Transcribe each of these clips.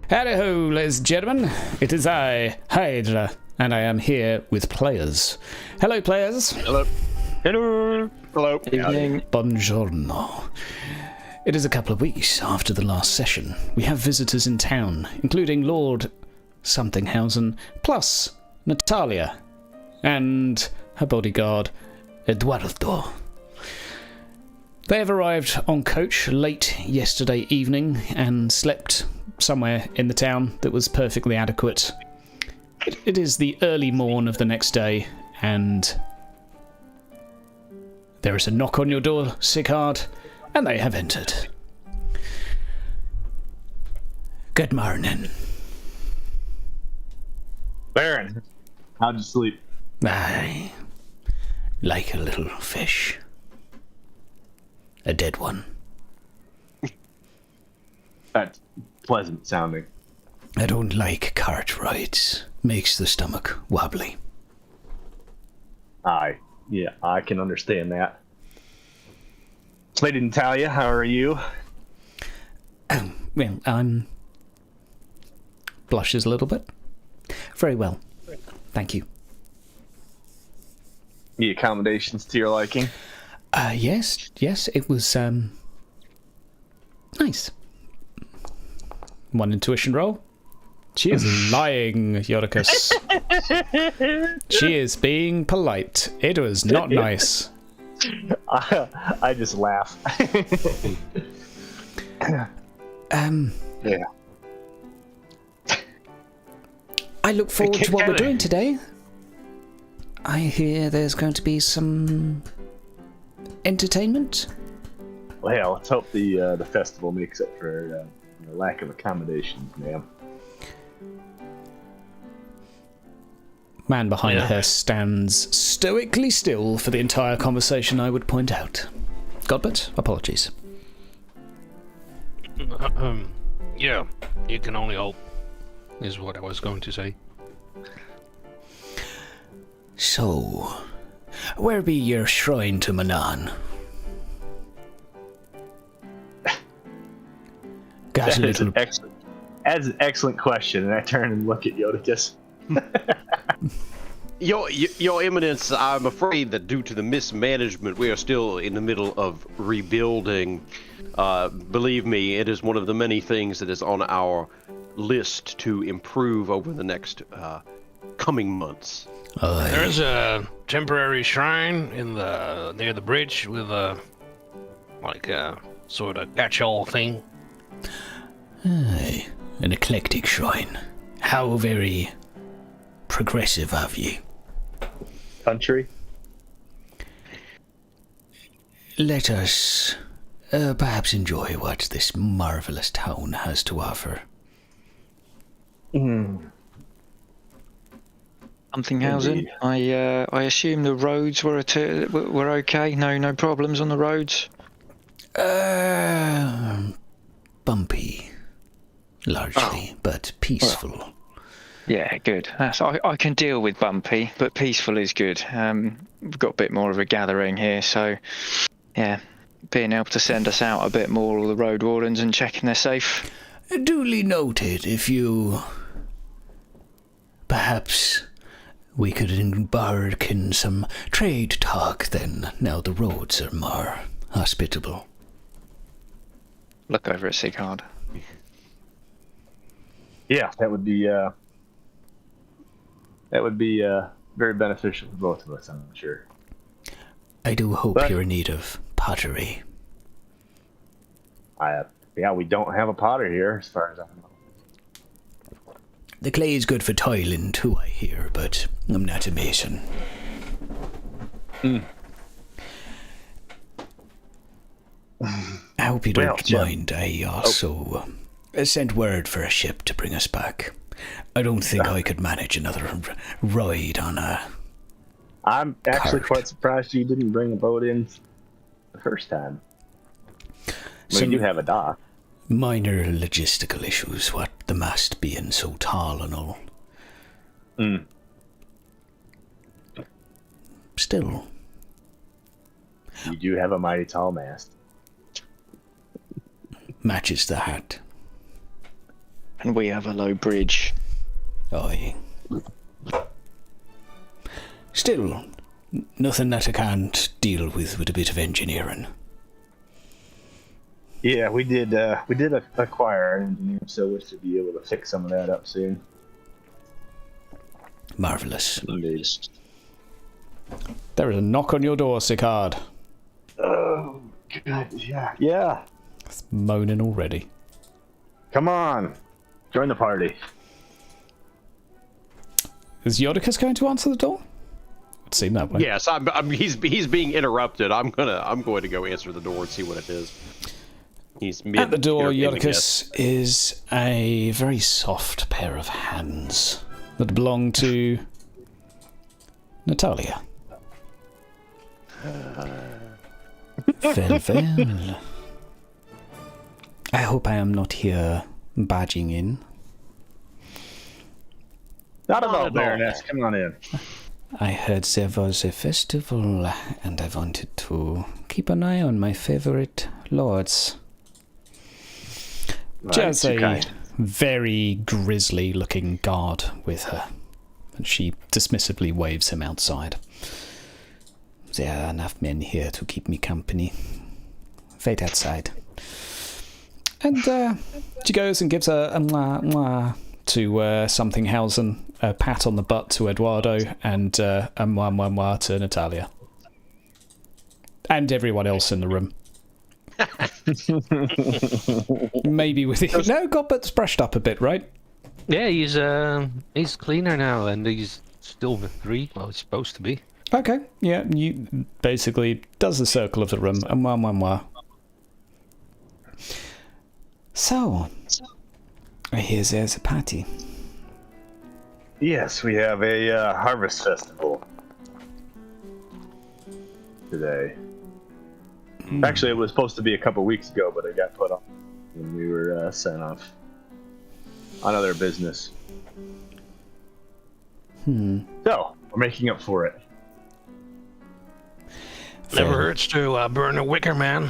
Howdy ho, ladies and gentlemen. It is I, Hydra, and I am here with players. Hello, players. Hello. Hello. Hello. Evening. Buongiorno. It is a couple of weeks after the last session. We have visitors in town, including Lord Somethinghausen, plus Natalia, and her bodyguard, Eduardo. They have arrived on coach late yesterday evening and slept somewhere in the town that was perfectly adequate. It is the early morn of the next day, and there is a knock on your door, Sigurd, and they have entered. Good morning. Baron, how'd you sleep? Aye, like a little fish. A dead one. That's pleasant sounding. I don't like cart rides. Makes the stomach wobbly. Aye. Yeah, I can understand that. Lady Natalia, how are you? Well, I'm... Blushes a little bit. Very well. Thank you. The accommodations to your liking? Yes, it was, nice. One intuition roll. She is lying, Yoricus. She is being polite. It was not nice. I just laugh. Yeah. I look forward to what we're doing today. I hear there's going to be some entertainment. Well, let's hope the festival makes up for the lack of accommodations, ma'am. Man behind her stands stoically still for the entire conversation, I would point out. Godbert, apologies. Yeah, you can only hope, is what I was going to say. So, where be your shrine to Manan? Got a little... That's an excellent question, and I turn and look at Yodicus. Your Eminence, I'm afraid that due to the mismanagement, we are still in the middle of rebuilding. Believe me, it is one of the many things that is on our list to improve over the next coming months. There's a temporary shrine in near the bridge with a sort of catch-all thing. Aye, an eclectic shrine. How very progressive of you. Country? Let us perhaps enjoy what this marvelous town has to offer. Somethinghausen. I assume the roads were okay. No problems on the roads. Bumpy, largely, but peaceful. Well, yeah, good. I can deal with bumpy, but peaceful is good. We've got a bit more of a gathering here, so yeah, being able to send us out a bit more, all the road wardens, and checking they're safe. Duly noted. If you... Perhaps we could embark in some trade talk then, now the roads are more hospitable. Look over at Sigurd. Yeah, that would be very beneficial for both of us, I'm sure. I do hope you're in need of pottery. Yeah, we don't have a potter here, as far as I know. The clay is good for tiling too, I hear, but I'm not a mason. I hope you don't mind. I also sent word for a ship to bring us back. I don't think I could manage another ride on a... I'm actually quite surprised you didn't bring a boat in the first time. We do have a dock. Minor logistical issues, what the mast being so tall and all. Still. You do have a mighty tall mast. Matches the hat. and we have a low bridge. Aye. Still, nothing that I can't deal with a bit of engineering. Yeah, we did acquire an engineer, so we should be able to fix some of that up soon. Marvelous. There is a knock on your door, Sicard. Oh, God, yeah. Yeah. It's moaning already. Come on. Join the party. Is Yodicus going to answer the door? It seemed that way. Yes, he's being interrupted. I'm going to go answer the door and see what it is. He's At the door, entertaining a Yodicus is a very soft pair of hands that belong to Natalia. Well. I hope I am not here barging in. Not at all, Baroness. Come on in. I heard there was a festival, and I wanted to keep an eye on my favorite lords. She has a very grisly-looking guard with her, and she dismissively waves him outside. There are enough men here to keep me company. Wait outside. And she goes and gives a mwah mwah to Somethinghausen, a pat on the butt to Eduardo, and a mwah mwah mwah to Natalia. And everyone else in the room. Maybe with it. No, Godbert's brushed up a bit, right? Yeah, he's cleaner now, and he's still the 3. Well, he's supposed to be. Okay, yeah, you basically does the circle of the room, and mwah mwah mwah. So, I hear there's a party. Yes, we have a harvest festival today. Actually, it was supposed to be a couple weeks ago, but it got put off when we were sent off on other business. So, we're making up for it. Never hurts to burn a wicker man.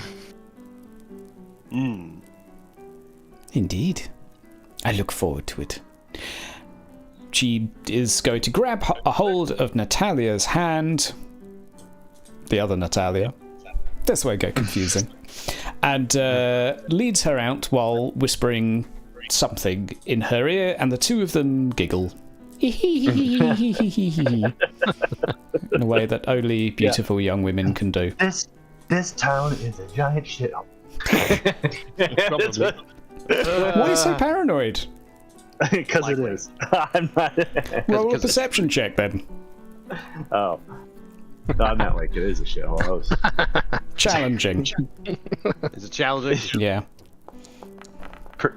Indeed. I look forward to it. She is going to grab a hold of Natalia's hand. The other Natalia. This way get confusing. And leads her out while whispering something in her ear, and the two of them giggle. In a way that only beautiful young women can do. This town is a giant shithole. Why are you so paranoid? Because it is. I'm not. Roll a perception check then. Oh. No, I'm not like it is a shithole. Challenging. Is it challenging? Yeah.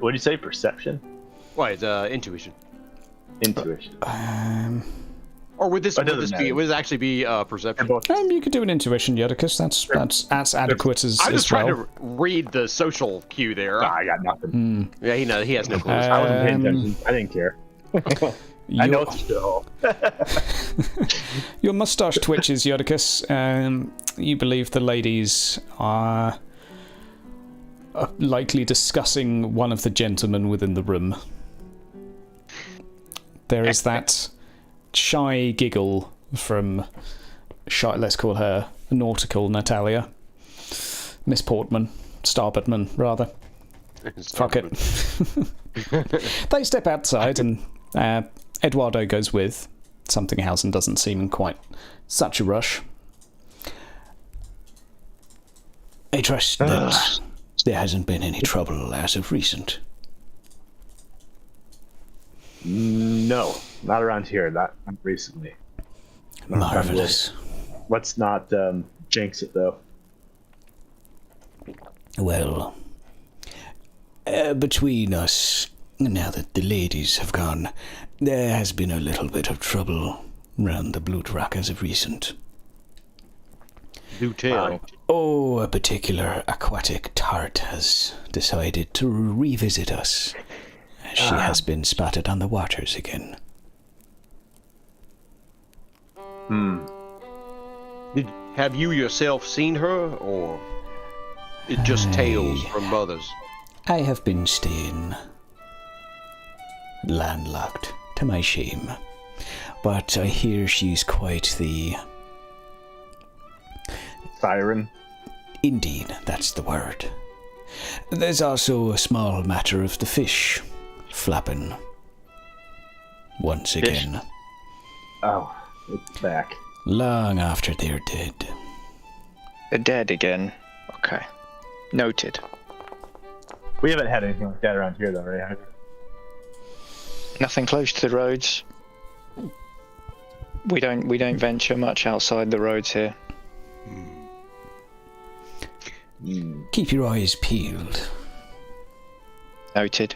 What do you say? Perception? Wait, intuition. Intuition. Or would this matter. would it actually be perception? You could do an intuition, Yodicus. That's adequate as I'm just well. trying to read the social cue there. I got nothing. Yeah, he has no clue. I wasn't paying attention. I didn't care. I know it's a shithole. Your moustache twitches, Yodicus. You believe the ladies are likely discussing one of the gentlemen within the room. There is that shy giggle from, let's call her nautical Natalia. Miss Portman. Starboardman, rather. Fuck it. They step outside and Eduardo goes with. Somethinghausen doesn't seem in quite such a rush. I trust that there hasn't been any trouble as of recent. No, not around here. Not recently. Marvelous. Let's not jinx it, though. Well, between us, now that the ladies have gone, there has been a little bit of trouble around the Blut Rock as of recent. Do tell. A particular aquatic tart has decided to revisit us. She has been spotted on the waters again. Have you yourself seen her, or it just tales from others? I have been staying landlocked, to my shame. But I hear she's quite the... Siren. Indeed, that's the word. There's also a small matter of the fish flapping once again. Oh, it's back. Long after they're dead. They're dead again. Okay. Noted. We haven't had anything like that around here, though, right? Nothing close to the roads. We don't venture much outside the roads here. Keep your eyes peeled. Noted.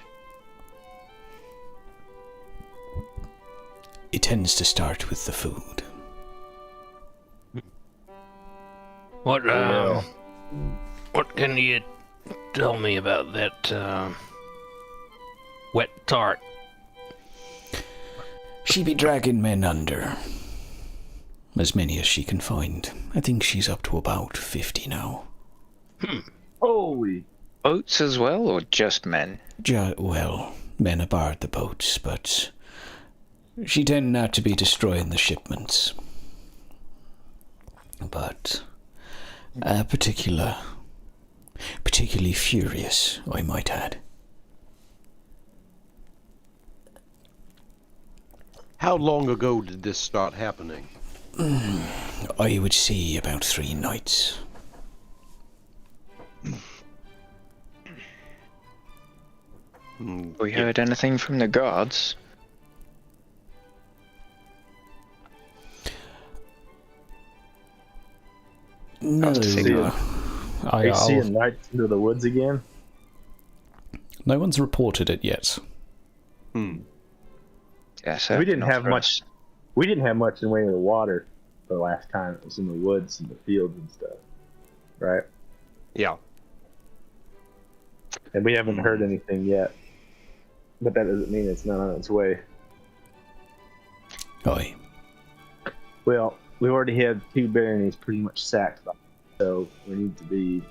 It tends to start with the food. What can you tell me about that wet tart? She be dragging men under. As many as she can find. I think she's up to about 50 now. Holy. Boats as well, or just men? Well, men aboard the boats, but she tend not to be destroying the shipments. But particularly furious, I might add. How long ago did this start happening? I would say about 3 nights. We heard anything from the guards? No, Are you seeing nights into the woods again? No one's reported it yet. Yeah, We didn't have much. We didn't have much in the way of the water the last time. It was in the woods and the fields and stuff, right? Yeah. And we haven't heard anything yet. But that doesn't mean it's not on its way. Aye. Well, we already have 2 baronies pretty much sacked, so we need to be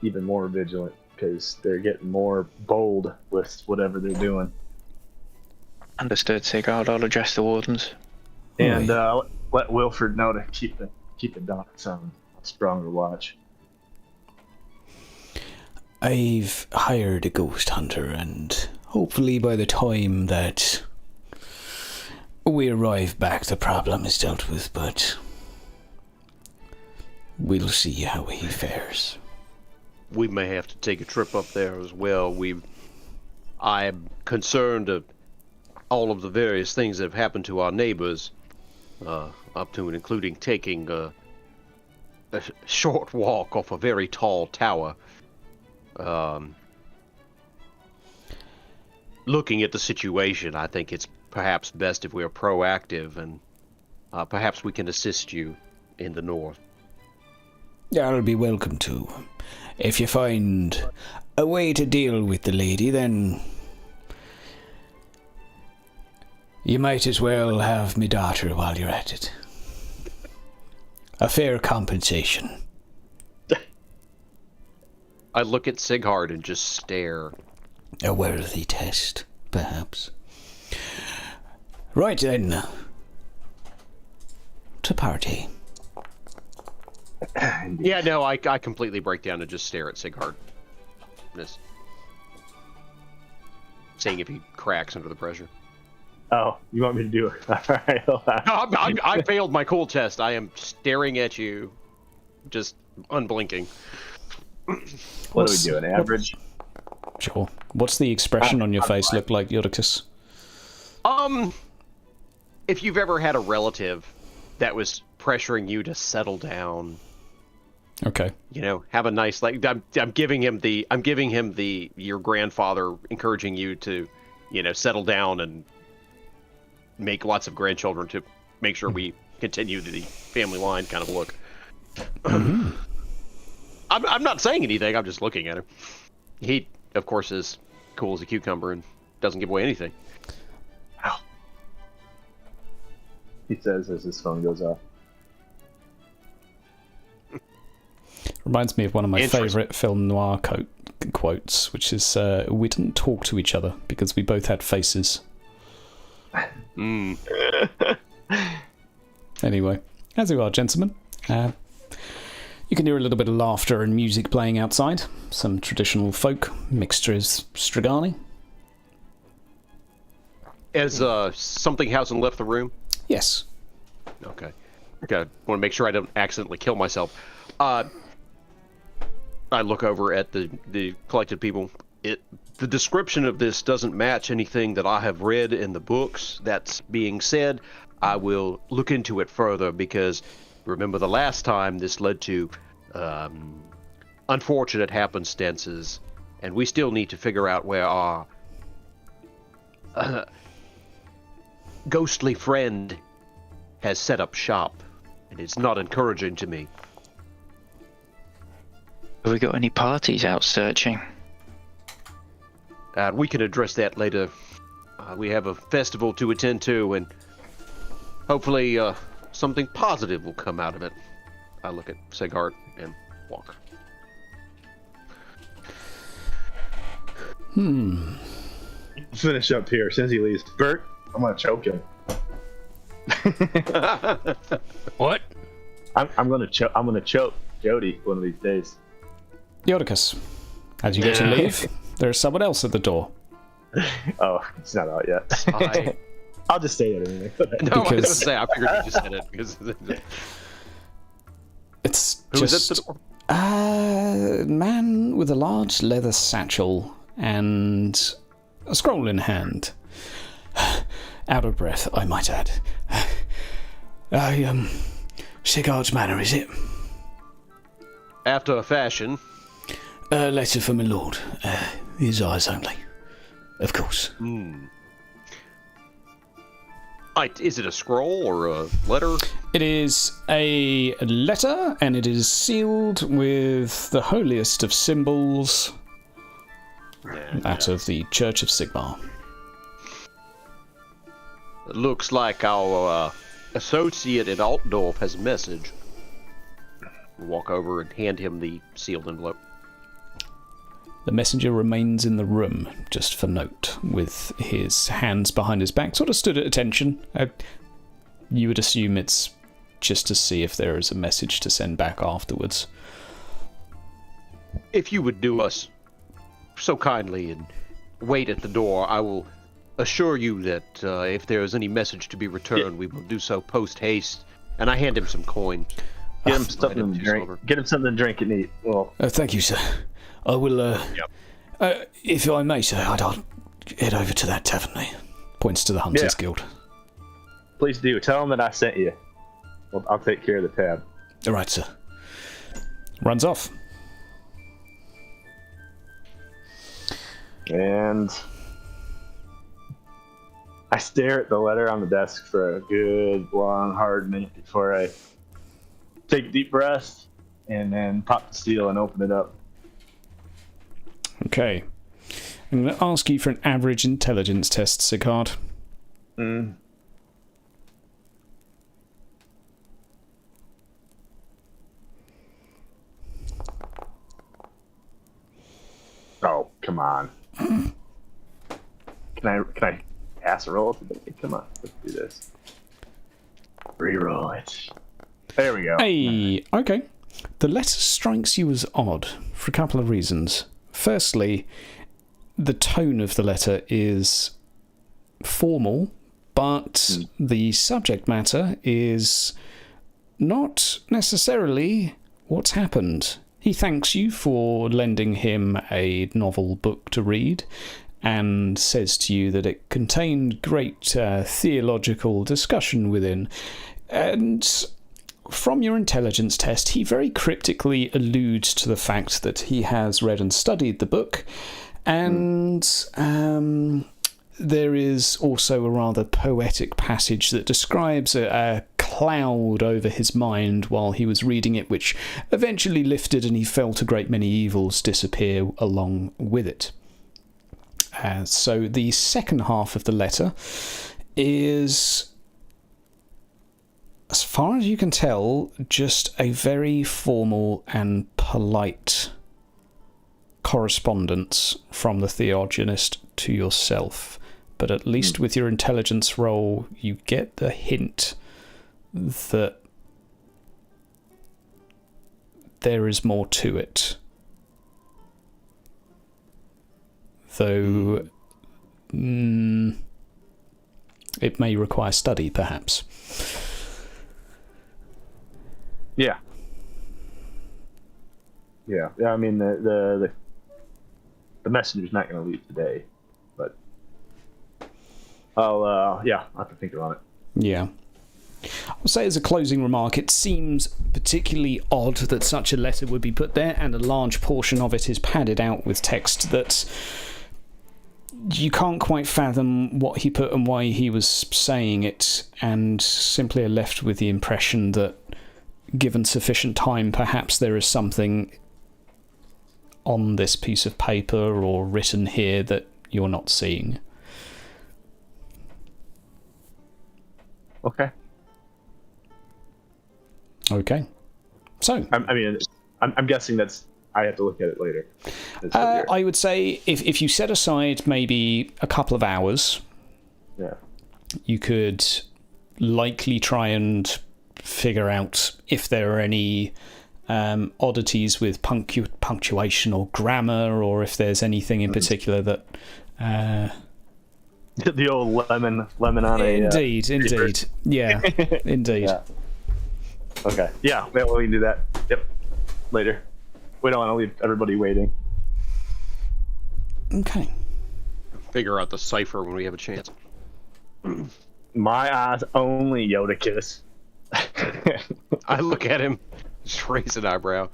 even more vigilant because they're getting more bold with whatever they're doing. Understood, Sigurd. I'll address the wardens. And let Wilfred know to keep the docks on stronger watch. I've hired a ghost hunter, and hopefully by the time that we arrive back, the problem is dealt with, but we'll see how he fares. We may have to take a trip up there as well. I'm concerned of all of the various things that have happened to our neighbors, up to and including taking a short walk off a very tall tower. Looking at the situation, I think it's perhaps best if we are proactive, and perhaps we can assist you in the north. Yeah, I'll be welcome to. If you find a way to deal with the lady, then you might as well have me daughter while you're at it. A fair compensation. I look at Sigurd and just stare. A worthy test, perhaps. Right then. To party. Yeah, no, I completely break down and just stare at Sigurd. Just seeing if he cracks under the pressure. Oh, you want me to do it? All right, hold on. No, I failed my cool test. I am staring at you, just unblinking. What are we doing? Average? Sure. What's the expression on your face look like, Yodicus? If you've ever had a relative that was pressuring you to settle down, Okay. you know, have a nice, like, I'm giving him the your grandfather encouraging you to, you know, settle down and make lots of grandchildren to make sure we continue the family line kind of look. I'm not saying anything, I'm just looking at him. He, of course, is cool as a cucumber and doesn't give away anything. Ow. He says as his phone goes off. Reminds me of one of my favourite film noir quotes, which is, we didn't talk to each other because we both had faces Anyway, as you are, gentlemen, you can hear a little bit of laughter and music playing outside. Some traditional folk, mixture is Strigani. Has something hasn't left the room? Yes. Okay. Okay. Want to make sure I don't accidentally kill myself. I look over at the collected people. The description of this doesn't match anything that I have read in the books. That's being said, I will look into it further because remember the last time this led to unfortunate happenstances, and we still need to figure out where our ghostly friend has set up shop, and it's not encouraging to me. Have we got any parties out searching? We can address that later. We have a festival to attend to, and hopefully something positive will come out of it. I look at Sigart and walk. Finish up here. As soon as he leaves, Bert, I'm gonna choke him. What? I'm gonna choke Jody one of these days. Yodicus, as you go to leave, there's someone else at the door. Oh, it's not out yet. I'll just say it anyway. No, I was gonna say, I figured you just said it because It's who is just at the door? a man with a large leather satchel and a scroll in hand. Out of breath, I might add. Sigard's Manor, is it? After a fashion. A letter from my lord. His eyes only. Of course. Is it a scroll or a letter? It is a letter, and it is sealed with the holiest of symbols, that of the Church of Sigmar. It looks like our associate at Altdorf has a message. Walk over and hand him the sealed envelope. The messenger remains in the room, just for note, with his hands behind his back, sort of stood at attention. You would assume it's just to see if there is a message to send back afterwards. If you would do us so kindly and wait at the door, I will assure you that if there is any message to be returned, we will do so post-haste. And I hand him some coins. Get him something to drink. Get him something to drink and eat. Well, thank you, sir. I will, if I may, sir, I'll head over to that tavern there. Points to the Hunters Guild. please do. Tell him that I sent you. Well, I'll take care of the tab. All right, sir. Runs off. And I stare at the letter on the desk for a good, long, hard minute before I take a deep breath and then pop the seal and open it up. Okay. I'm going to ask you for an average intelligence test, Sigard. Oh, come on. Can I pass a roll today? Come on, let's do this. Reroll it. There we go. Hey, okay. The letter strikes you as odd for a couple of reasons. Firstly, the tone of the letter is formal, but the subject matter is not necessarily what's happened. He thanks you for lending him a novel book to read and says to you that it contained great theological discussion within. And from your intelligence test, he very cryptically alludes to the fact that he has read and studied the book, and there is also a rather poetic passage that describes a cloud over his mind while he was reading it, which eventually lifted and he felt a great many evils disappear along with it. So the second half of the letter is, as far as you can tell, just a very formal and polite correspondence from the theogenist to yourself. but at least with your intelligence roll, you get the hint that there is more to it. Though it may require study, perhaps. Yeah. I mean, the messenger's not going to leave today, but I'll have to think about it. Yeah. I'll say as a closing remark, it seems particularly odd that such a letter would be put there, and a large portion of it is padded out with text that you can't quite fathom what he put and why he was saying it, and simply are left with the impression that, given sufficient time, perhaps there is something on this piece of paper or written here that you're not seeing. Okay. So I'm guessing I have to look at it later. I would say if you set aside maybe a couple of hours, you could likely try and figure out if there are any oddities with punctuation or grammar, or if there's anything in particular that the old lemon on a indeed yeah indeed. Yeah. Okay, yeah, well, we can do that. Yep, later. We don't want to leave everybody waiting. Okay. Figure out the cipher when we have a chance. My eyes only, Yoda kiss. I look at him, just raise an eyebrow.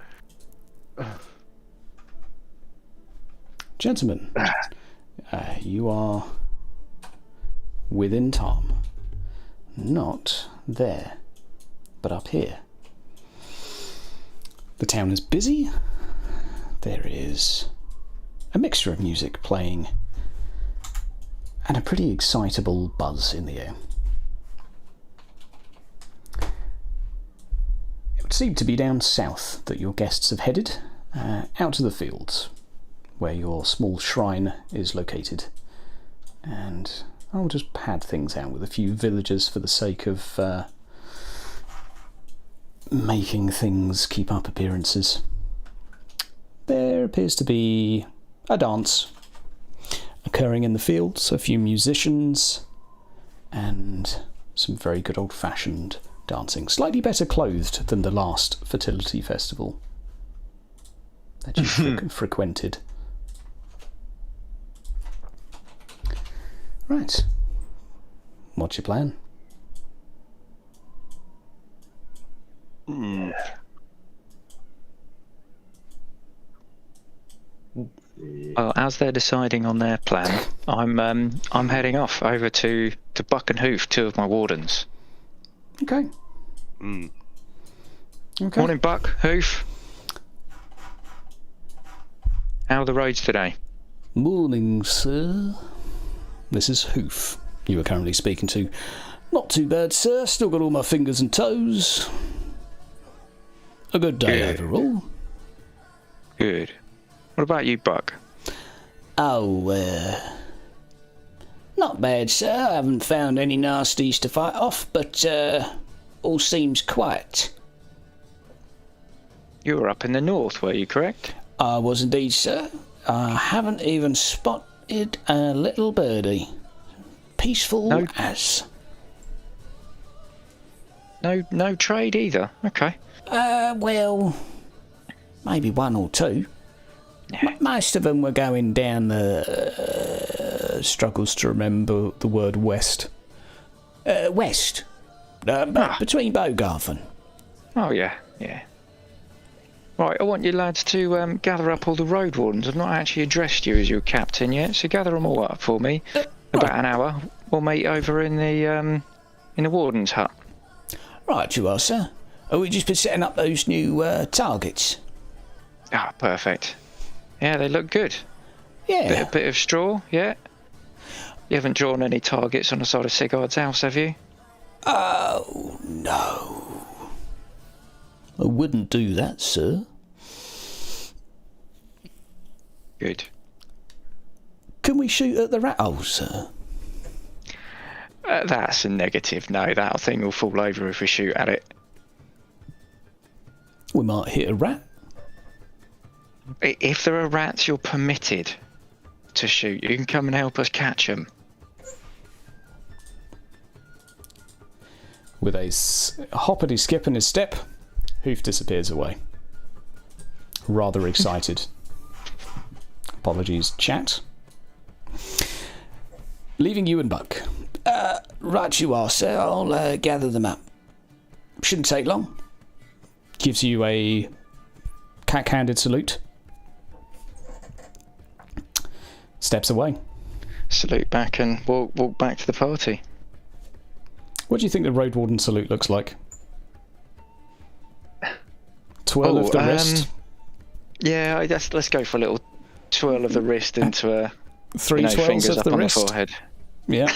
Gentlemen, you are within Tahme. Not there, but up here. The town is busy. There is a mixture of music playing and a pretty excitable buzz in the air. It would seem to be down south that your guests have headed, out to the fields, where your small shrine is located. And I'll just pad things out with a few villagers for the sake of making things keep up appearances. There appears to be a dance occurring in the fields, a few musicians, and some very good old-fashioned dancing. Slightly better clothed than the last fertility festival that you frequented. Right. What's your plan? Well, as they're deciding on their plan, I'm heading off over to Buck and Hoof, two of my wardens. Okay. Okay. Morning, Buck, Hoof. How are the roads today? Morning, sir. This is Hoof you are currently speaking to. Not too bad, sir. Still got all my fingers and toes. A good day overall. Good. What about you, Buck? Oh, not bad, sir. I haven't found any nasties to fight off, but all seems quiet. You were up in the north, were you, correct? I was indeed, sir. I haven't even spotted a little birdie. Peaceful as. No trade either. Okay. Well, maybe one or two. Most of them were going down the struggles to remember the word west. West. Between Bogarth. Oh, yeah. Right, I want you lads to gather up all the road wardens. I've not actually addressed you as your captain yet, so gather them all up for me. About an hour. We'll meet over in the warden's hut. Right, you are, sir. We've just been setting up those new targets. Ah, perfect. Yeah, they look good. Yeah. Bit of straw, yeah. You haven't drawn any targets on the side of Sigurd's house, have you? Oh, no. I wouldn't do that, sir. Good. Can we shoot at the rat hole, sir? That's a negative. No, that thing will fall over if we shoot at it. We might hit a rat. If there are rats, you're permitted to shoot. You can come and help us catch them. With a hoppity skip in his step, Hoof disappears away. Rather excited. Apologies, chat. Leaving you and Buck. Right you are, sir. I'll gather them up. Shouldn't take long. Gives you a cack-handed salute. Steps away. Salute back and walk back to the party. What do you think the Road Warden salute looks like? Twirl of the wrist. Yeah, let's go for a little twirl of the wrist into a 3 twirls fingers of up the on wrist. the forehead. Yeah.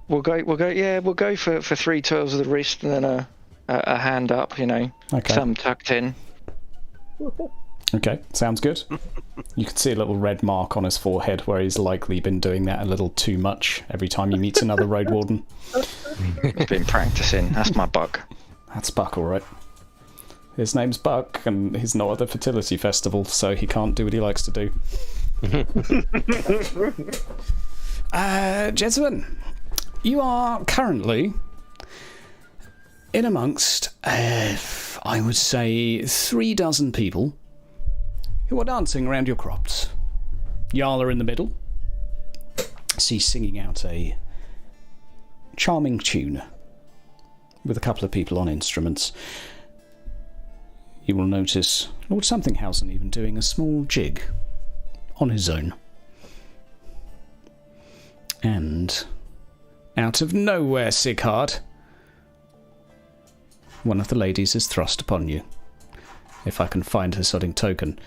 We'll go for 3 twirls of the wrist and then a hand up, Okay. thumb tucked in. Okay, sounds good. You can see a little red mark on his forehead where he's likely been doing that a little too much every time he meets another Road Warden. I've been practicing. That's my Buck. That's Buck, alright. His name's Buck, and he's not at the fertility festival, so he can't do what he likes to do. Gentlemen, you are currently in amongst, I would say, 3 dozen people who are dancing around your crops. Yala in the middle. She's singing out a charming tune with a couple of people on instruments. You will notice Lord Somethinghausen even doing a small jig on his own. And out of nowhere, Sighard, one of the ladies is thrust upon you. If I can find her sodding token.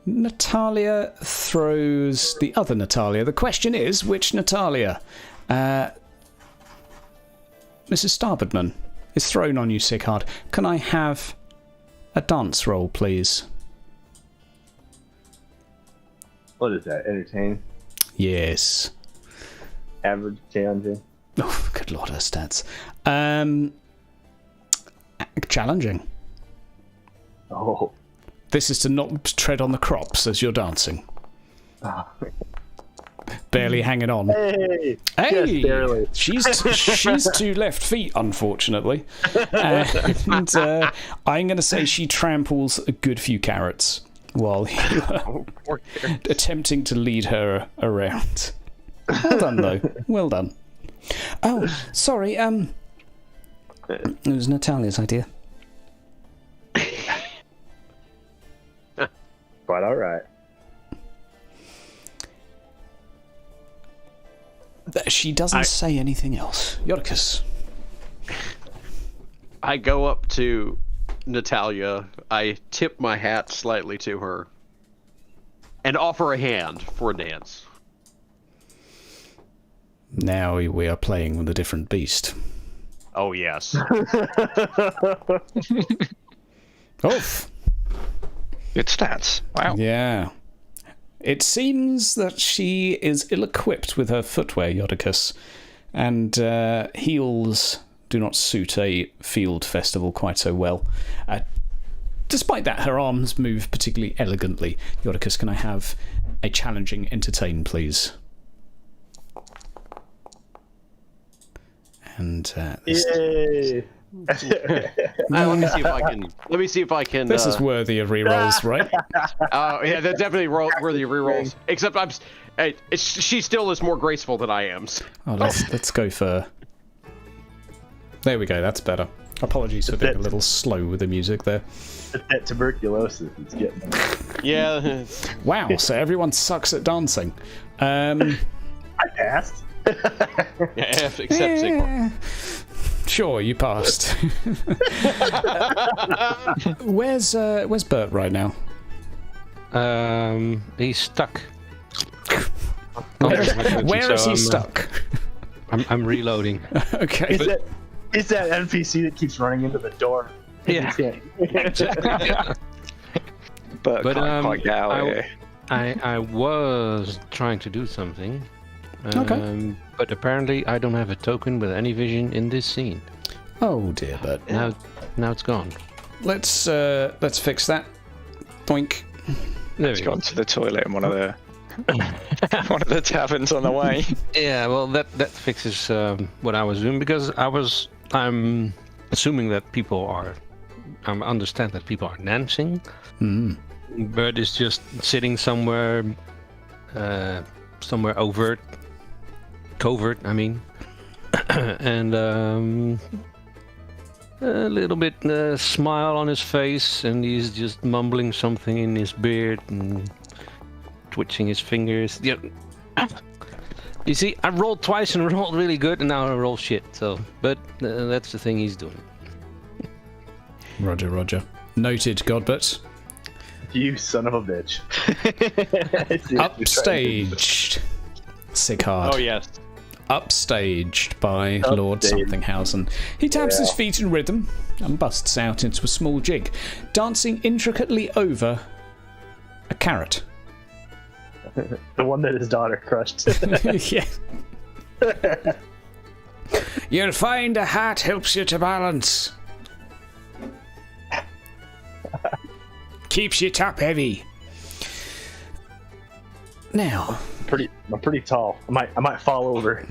Natalia throws the other Natalia. The question is, which Natalia? Mrs. Starboardman is thrown on you, Sighard. Can I have a dance roll, please? What is that? Entertain? Yes. Average? Challenging? Oh, good lord, her stats. Challenging. Oh. This is to not tread on the crops as you're dancing. Barely hanging on. Hey! Hey! Just barely. She's 2 left feet, unfortunately. And I'm going to say she tramples a good few carrots while you are attempting to lead her around. Well done, though. Well done. Oh, sorry. It was Natalia's idea. Quite alright. She doesn't say anything else. Yoricus. I go up to Natalia. I tip my hat slightly to her and offer a hand for a dance. Now we are playing with a different beast. Oh, yes. Oof. Good stats. Wow. Yeah. It seems that she is ill-equipped with her footwear, Yodicus, and heels do not suit a field festival quite so well. Despite that, her arms move particularly elegantly. Yodicus, can I have a challenging entertain, please? And Yay! Let me see if I can. This is worthy of rerolls, right? Yeah, they're definitely worthy of rerolls. Except she still is more graceful than I am. Oh, let's go for. There we go. That's better. Apologies for being a little slow with the music there. That tuberculosis is getting. Yeah. Wow. So everyone sucks at dancing. I passed. Yeah, except Sigmar. Sure, you passed. Where's Bert right now? He's stuck. Where is he stuck? I'm reloading. Okay. It's that NPC that keeps running into the door. Yeah. But can't quite get out I was trying to do something. Okay. But apparently I don't have a token with any vision in this scene. Oh dear, but Now it's gone. let's fix that. Doink. There He's we go. gone to the toilet in one of the one of the taverns on the way. Yeah, well, that fixes what I was doing, because I'm assuming that people are. I understand that people are dancing, but it's just sitting somewhere covert. I mean, and a little bit smile on his face, and he's just mumbling something in his beard and twitching his fingers. Yeah. You see, I rolled twice and rolled really good, and now I roll shit. So, but that's the thing he's doing. Roger. Noted, Godbert. You son of a bitch. Upstaged. Sigurd. Oh yes. Upstaged by Lord Somethinghausen. He taps his feet in rhythm and busts out into a small jig, dancing intricately over a carrot. The one that his daughter crushed. Yeah. You'll find a hat helps you to balance. Keeps you top heavy. Now. I'm pretty tall. I might fall over.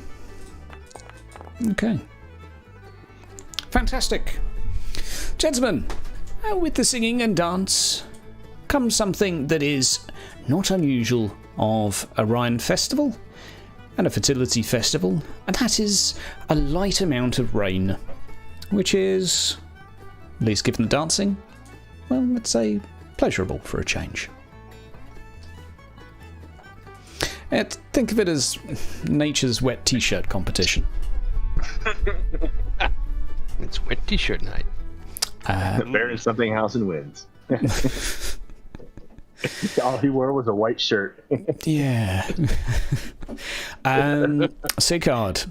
Okay. Fantastic. Gentlemen, with the singing and dance comes something that is not unusual of a Rhine festival and a fertility festival, and that is a light amount of rain, which is, at least given the dancing, well, let's say, pleasurable for a change. Think of it as nature's wet t-shirt competition. It's wet t-shirt night. Baron Somethinghausen wins. All he wore was a white shirt. Yeah. Sigurd,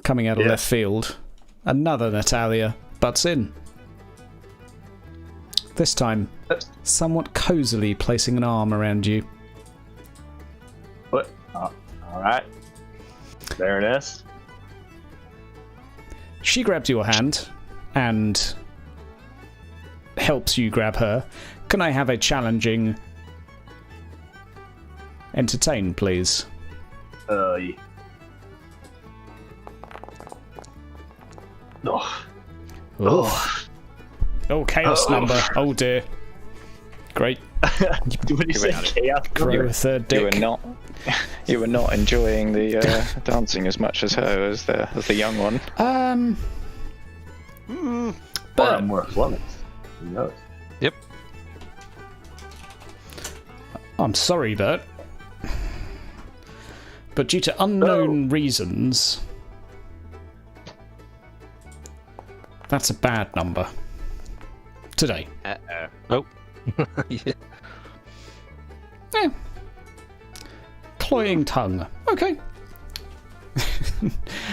coming out of left field, another Natalia butts in. This time, somewhat cozily placing an arm around you. What? All right. Baroness. She grabs your hand and helps you grab her. Can I have a challenging entertain, please? Yeah. Oh, chaos number. Oh dear. Great. What do you say? Chaos Grow number? a third dick. You were not enjoying the dancing as much as her as the young one. Or I'm more flummoxed. Who knows? Yep. I'm sorry, Bert. But due to unknown reasons, that's a bad number. Today. Oh. Yeah. Cloying tongue. Okay.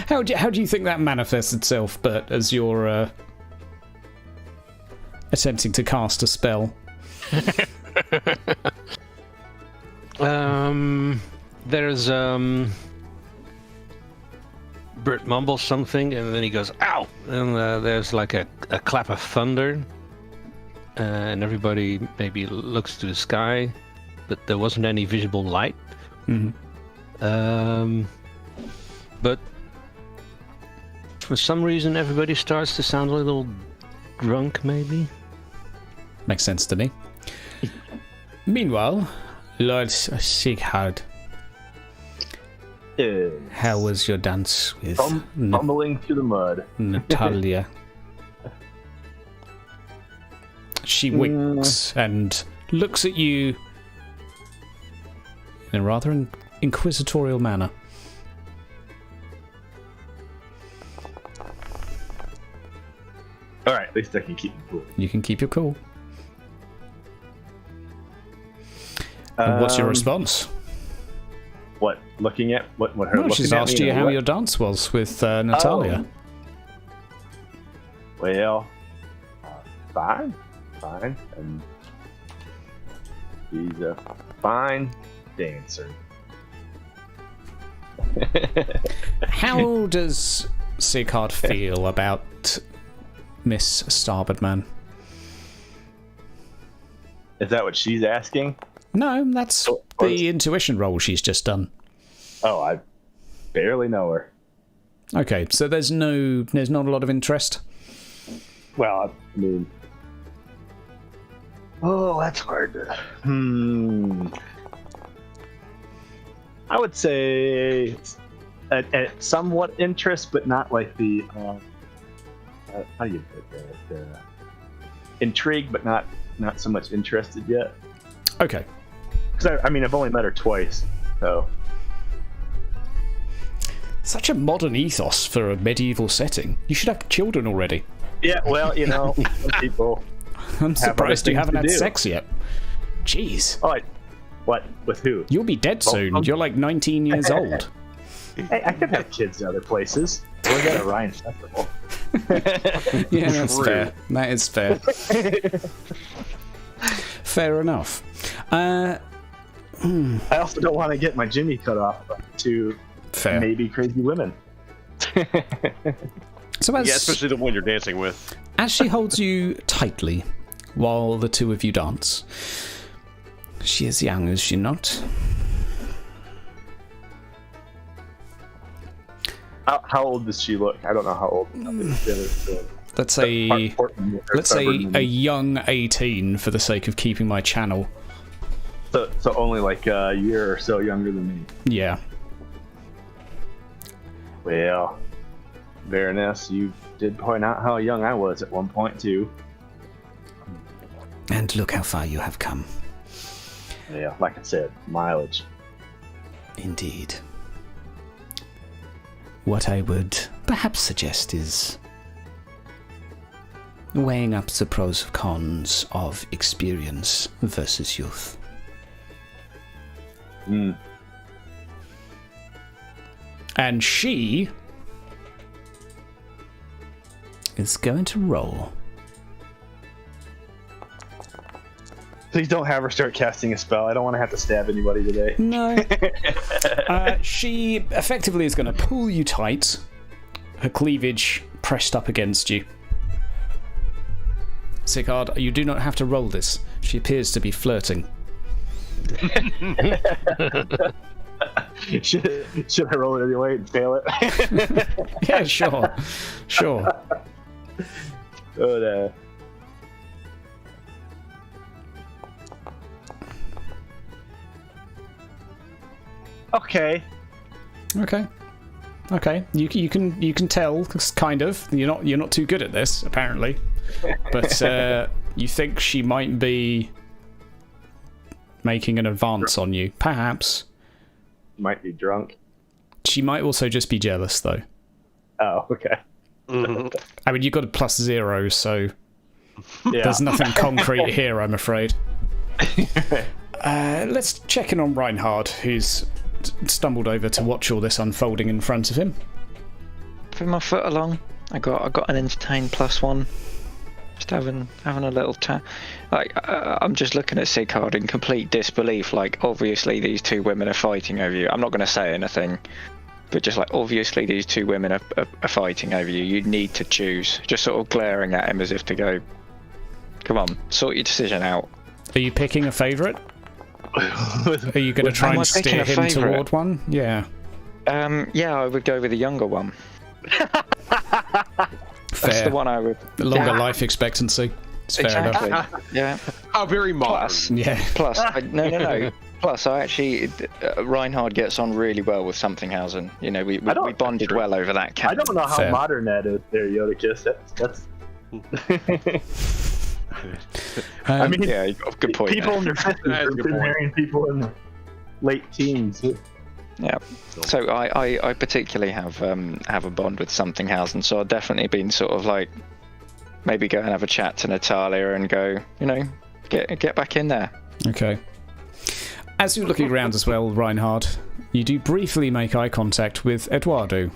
How do you think that manifests itself, Bert, as you're attempting to cast a spell? There's Bert mumbles something, and then he goes, "Ow!" And there's like a clap of thunder, and everybody maybe looks to the sky, but there wasn't any visible light. But for some reason, everybody starts to sound a little drunk, maybe. Makes sense to me. Meanwhile, Lord Sigurd, how was your dance with Fumbling through the mud. Natalia? She winks and looks at you in a rather inquisitorial manner. Alright, at least I can keep it cool. You can keep your cool. And what's your response? What? Looking at what her No, looking she's at asked me you and how what? your dance was with Natalia. Well, fine, and she's a fine dancer. How does Sigurd feel about Miss Starboardman? Is that what she's asking? No, that's the intuition roll she's just done. Oh, I barely know her. Okay, so there's not a lot of interest. Well, I mean, that's hard to. I would say at somewhat interest, but not like the. How do you put that? Intrigued, but not so much interested yet. Okay. Because I mean, I've only met her twice, so. Such a modern ethos for a medieval setting. You should have children already. Yeah, well, you know, some people. I'm surprised you haven't had sex yet. Jeez. Oh, what? With who? You'll be dead soon. You're like 19 years old. Hey, I could have kids in other places. We're at a Ryan festival. Yeah, that's fair. That is fair. Fair enough. I also don't want to get my Jimmy cut off to fair. Maybe crazy women. So especially the one you're dancing with. As she holds you tightly while the two of you dance, she is young, is she not? How old does she look? I don't know how old. Let's say a young 18 for the sake of keeping my channel. So only like a year or so younger than me. Yeah. Well, Baroness, you did point out how young I was at one point too. And look how far you have come. Yeah, like I said, mileage. Indeed. What I would perhaps suggest is weighing up the pros and cons of experience versus youth. And she is going to roll. Please don't have her start casting a spell. I don't want to have to stab anybody today. No. She effectively is going to pull you tight, her cleavage pressed up against you. Sigurd, you do not have to roll this. She appears to be flirting. Should I roll it anyway and fail it? Yeah, sure. But, okay. You can tell, kind of. You're not too good at this, apparently. But you think she might be making an advance on you, perhaps. Might be drunk. She might also just be jealous, though. Oh, okay. I mean, you got a +0, so Yeah. there's nothing concrete here, I'm afraid. Let's check in on Reinhard, who's stumbled over to watch all this unfolding in front of him. Put my foot along. I got an entertain +1. Just having a little chat. Like I'm just looking at Sigurd in complete disbelief. Like obviously these two women are fighting over you. I'm not going to say anything, but just like obviously these two women are fighting over you. You need to choose. Just sort of glaring at him as if to go, come on, sort your decision out. Are you picking a favourite? Are you going to try and steer him toward one? Yeah. Yeah, I would go with the younger one. Fair. That's the one I would. Longer life expectancy. It's fair enough. Yeah. How very modern. Plus, no. Plus, I actually Reinhard gets on really well with Somthinghausen. You know, we bonded well over that camp. I don't know how modern that is there, Yodicus. That's I mean, yeah, you've got a good point. People in their 50s have been marrying people in their late teens. Yeah. So I particularly have a bond with Somthinghausen, so I've definitely been sort of like maybe go and have a chat to Natalia and go, you know, get back in there. Okay. As you're looking around as well, Reinhard, you do briefly make eye contact with Eduardo,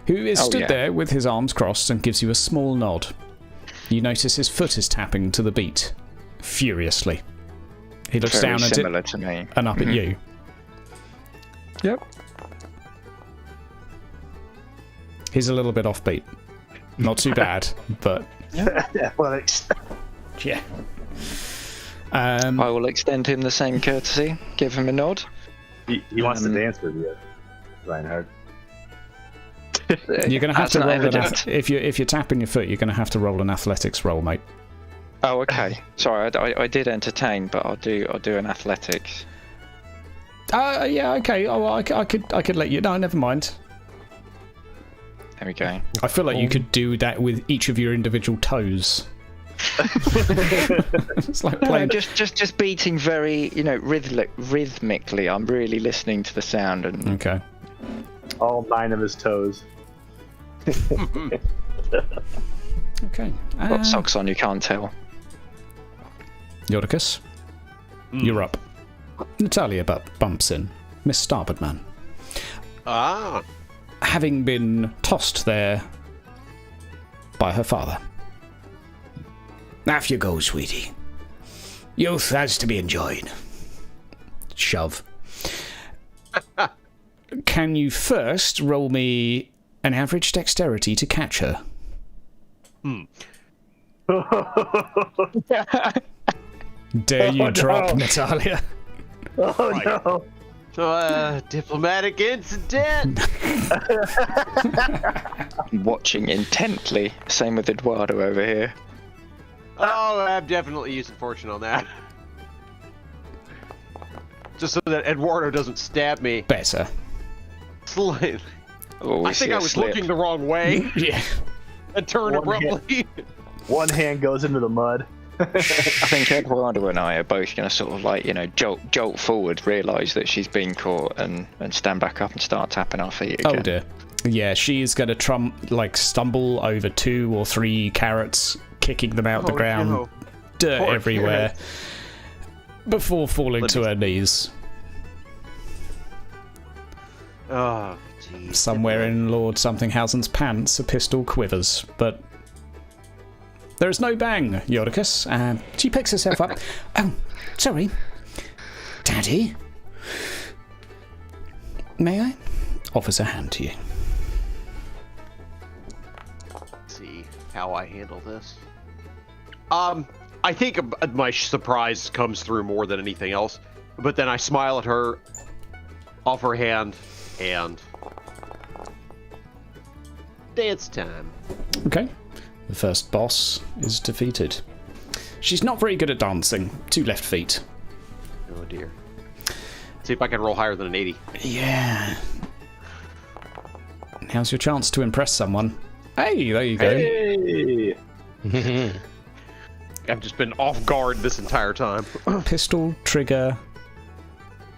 who is stood there with his arms crossed and gives you a small nod. You notice his foot is tapping to the beat, furiously. He looks down at it to me. and up at you. Yep. He's a little bit offbeat. Not too bad, but Athletics. yeah. I will extend him the same courtesy. Give him a nod. He wants to dance with you, Reinhard. You're gonna have That's to not roll evident. if you're tapping your foot. You're gonna have to roll an athletics roll, mate. Oh, okay. Sorry, I did entertain, but I'll do an athletics. Yeah, okay. Oh, well, I could let you. No, never mind. There we go. I feel like you could do that with each of your individual toes. It's like playing. Just beating very, rhythmically. I'm really listening to the sound and. Okay. All 9 of his toes. Okay. Got socks on, you can't tell. Yordicus, you're up. Natalia bumps in. Miss Starboardman. Ah. Having been tossed there by her father. Off you go, sweetie. Youth has to be enjoyed. Shove. Can you first roll me an average dexterity to catch her? Dare you drop, Natalia? Oh no! Diplomatic incident. Watching intently. Same with Eduardo over here. Oh, I'm definitely using fortune on that. Just so that Eduardo doesn't stab me. Better. Slightly. Oh, we I see think a I was slip. looking the wrong way Yeah. and turned One abruptly. One hand goes into the mud. I think Eduardo and I are both going to sort of jolt forward, realise that she's been caught, and stand back up and start tapping our feet again. Oh dear. Yeah, she's going to stumble over 2 or 3 carrots, kicking them out the ground, no. dirt Poor everywhere, carrots. before falling to her knees. Oh, jeez. Somewhere in Lord Somethinghausen's pants, a pistol quivers, but there is no bang, Yordicus. She picks herself up. Oh, sorry. Daddy? May I? Offers a hand to you. See how I handle this. I think my surprise comes through more than anything else, but then I smile at her, offer her hand, and dance time. Okay. The first boss is defeated. She's not very good at dancing. 2 left feet. Oh dear. See if I can roll higher than an 80. Yeah. Now's your chance to impress someone. Hey, there you go. Hey! I've just been off guard this entire time. Pistol, trigger,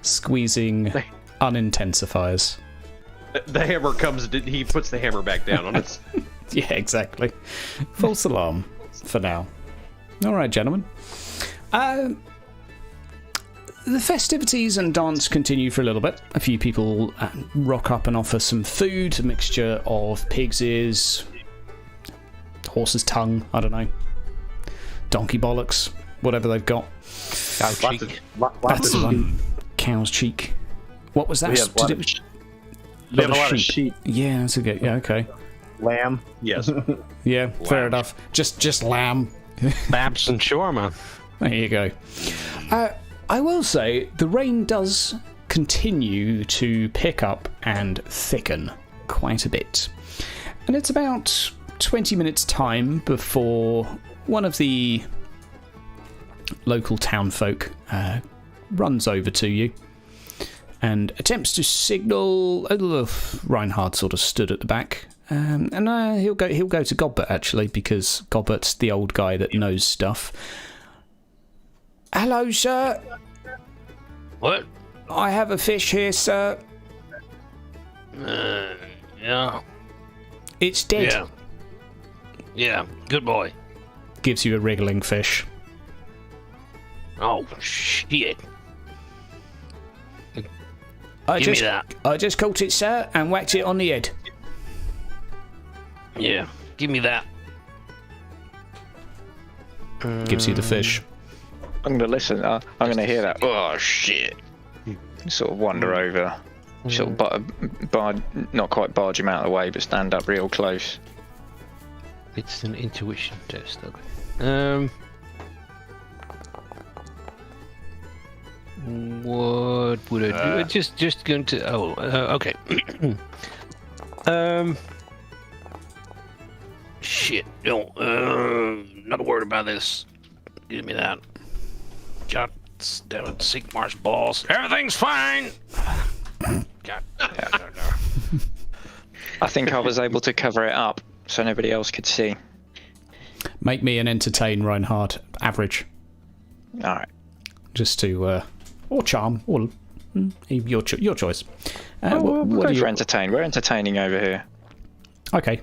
squeezing, unintensifies. The hammer comes, he puts the hammer back down on it. Yeah, exactly. False alarm for now. All right, gentlemen. The festivities and dance continue for a little bit. A few people rock up and offer some food, a mixture of pig's ears, horse's tongue, I don't know, donkey bollocks, whatever they've got. Lots That's of the one. Cow's cheek. What was that? We have a lot of We have a lot of sheep. Yeah, that's a good. Yeah, okay. Lamb. Yes. Yeah, fair enough. Just lamb. Babs and shawarma. There you go. I will say the rain does continue to pick up and thicken quite a bit. And it's about 20 minutes' time before one of the local townfolk runs over to you and attempts to signal. Reinhard sort of stood at the back. And he'll go to Gobbert, actually, because Gobbert's the old guy that knows stuff. Hello, sir. What? I have a fish here, sir. Yeah. It's dead. Yeah. Yeah. Good boy. Gives you a wriggling fish. Oh, shit. I Give me that. I just caught it, sir, and whacked it on the head. Yeah. Give me that. Gives you the fish. I'm going to listen. I'm going to hear that. Oh, shit. Sort of wander over. sort of not quite barge him out of the way, but stand up real close. It's an intuition test. Okay. What would I do? Just going to. Okay. Shit. No. Not a word about this. Give me that. Jots down at Sigmar's balls. Everything's fine. God. I think I was able to cover it up so nobody else could see. Make me an entertain, Reinhardt. Average. All right. Just to, or charm, or your choice. We'll what go do you... for entertain. We're entertaining over here. Okay.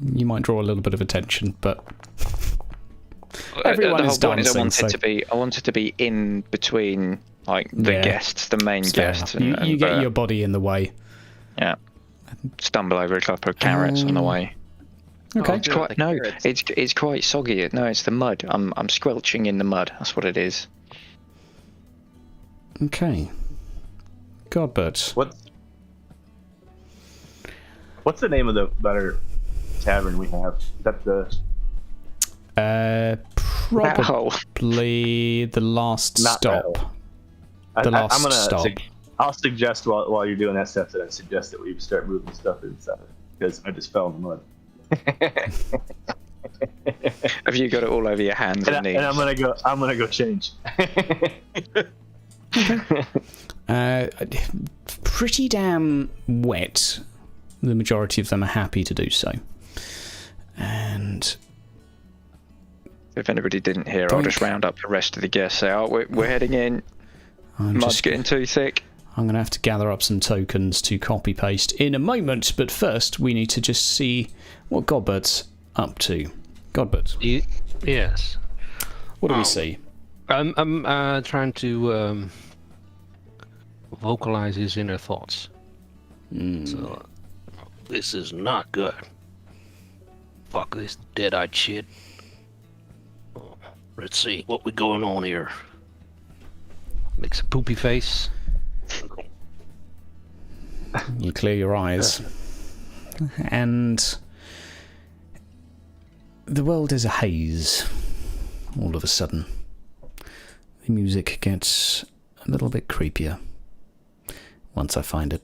You might draw a little bit of attention, but everyone is dancing. I wanted to be in between, like, the guests, the main guests. And you get your body in the way. Yeah. Stumble over a couple of carrots on the way. Okay. It's quite it's quite soggy. No, it's the mud. I'm squelching in the mud. That's what it is. Okay. Godbert. What's the name of the better tavern we have? Is that the probably the last stop. Stop. I'll suggest while you're doing that stuff that I suggest that we start moving stuff inside because I just fell in the mud. Have you got it all over your hands and knees? And I'm gonna go change. Pretty damn wet. The majority of them are happy to do so. And if anybody didn't hear, I'll just round up the rest of the guests. Say, "Oh, we're heading in. Mud's getting too thick." I'm going to have to gather up some tokens to copy paste in a moment, but first we need to just see what Godbert's up to. Godbert. Yes. What do we see? I'm trying to vocalize his inner thoughts. So, this is not good. Fuck this dead-eyed shit. Let's see what we going on here. Makes a poopy face. You clear your eyes, and the world is a haze. All of a sudden, the music gets a little bit creepier once I find it.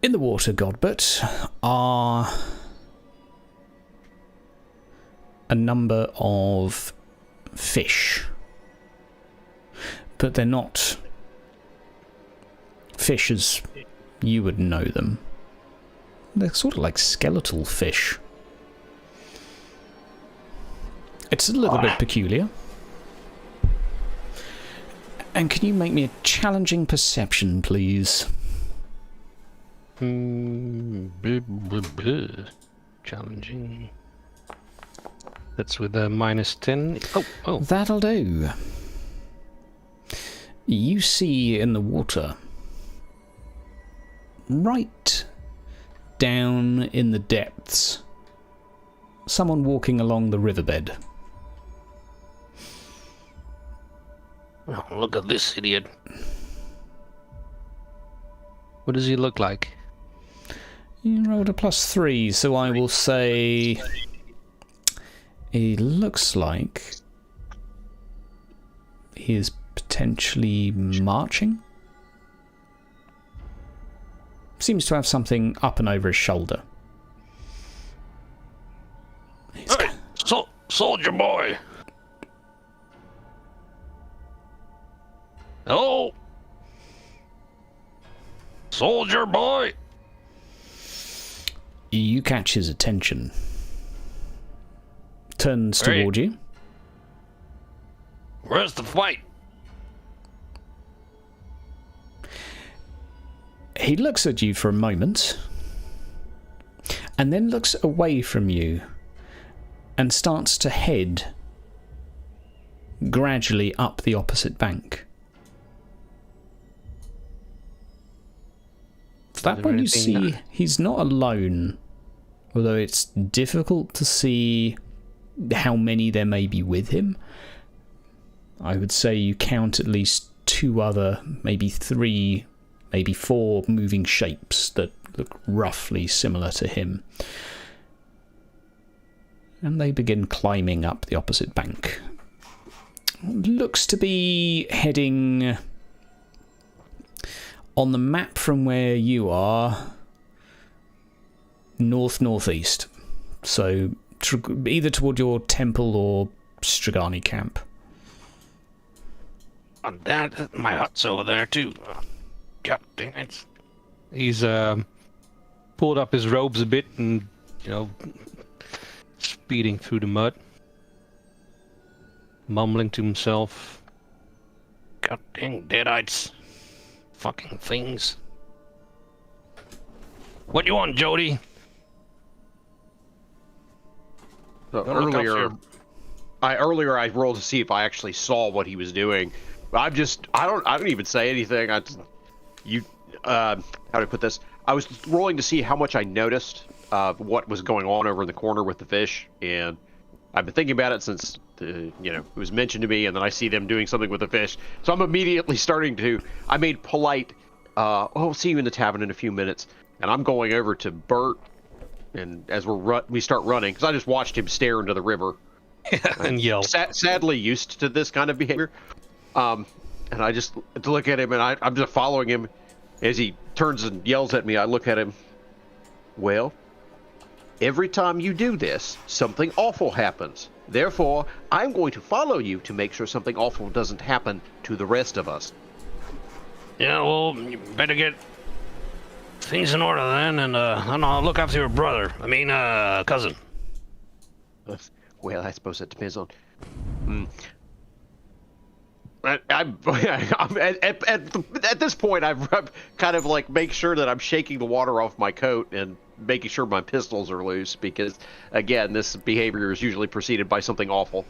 In the water, Godbert, are a number of fish. But they're not fish as you would know them. They're sort of like skeletal fish. It's a little bit peculiar. And can you make me a challenging perception, please? Challenging. That's with a -10. Oh. That'll do. You see in the water, right down in the depths, someone walking along the riverbed. Oh, look at this idiot. What does he look like? You rolled a +3, so I will say he looks like he is potentially marching. Seems to have something up and over his shoulder. Hey, soldier boy. Hello? Soldier boy. You catch his attention. Turns toward you. Where's the fight? He looks at you for a moment, and then looks away from you, and starts to head gradually up the opposite bank. At that point you see he's not alone, although it's difficult to see how many there may be with him. I would say you count at least 2 other, maybe 3, maybe 4 moving shapes that look roughly similar to him. And they begin climbing up the opposite bank. Looks to be heading on the map from where you are, north-northeast. So either toward your temple or Strigani camp. And that, my hut's over there too. God dang it. He's pulled up his robes a bit and, speeding through the mud. Mumbling to himself. God dang deadites. Fucking things. What you want, Jody? So Don't look up earlier I rolled to see if I actually saw what he was doing. I don't even say anything. How do I put this? I was rolling to see how much I noticed what was going on over in the corner with the fish, and I've been thinking about it since it was mentioned to me, and then I see them doing something with the fish. So I'm immediately starting to. I made polite. I'll see you in the tavern in a few minutes, and I'm going over to Bert. And as we start running, because I just watched him stare into the river and yell. Sadly used to this kind of behavior. And I just look at him, and I'm just following him as he turns and yells at me. I look at him. Well, every time you do this, something awful happens. Therefore, I'm going to follow you to make sure something awful doesn't happen to the rest of us. Yeah, well, you better get things in order then, and I'll look after your brother. I mean, cousin. Well, I suppose that depends on. At this point, I've kind of like make sure that I'm shaking the water off my coat and making sure my pistols are loose, because again, this behavior is usually preceded by something awful.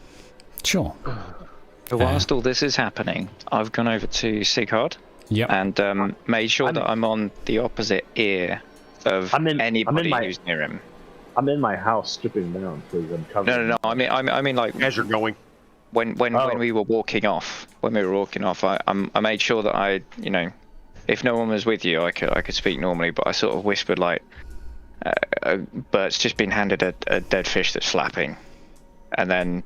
Sure. So whilst all this is happening, I've gone over to Sigurd. Yep. And made sure that I'm on the opposite ear of anybody who's near him. I'm in my house stripping down because I'm covered. No. I mean, like As you're going. when we were walking off. I made sure that if no one was with you, I could speak normally, but I sort of whispered like, Bert's just been handed a dead fish that's flapping, and then,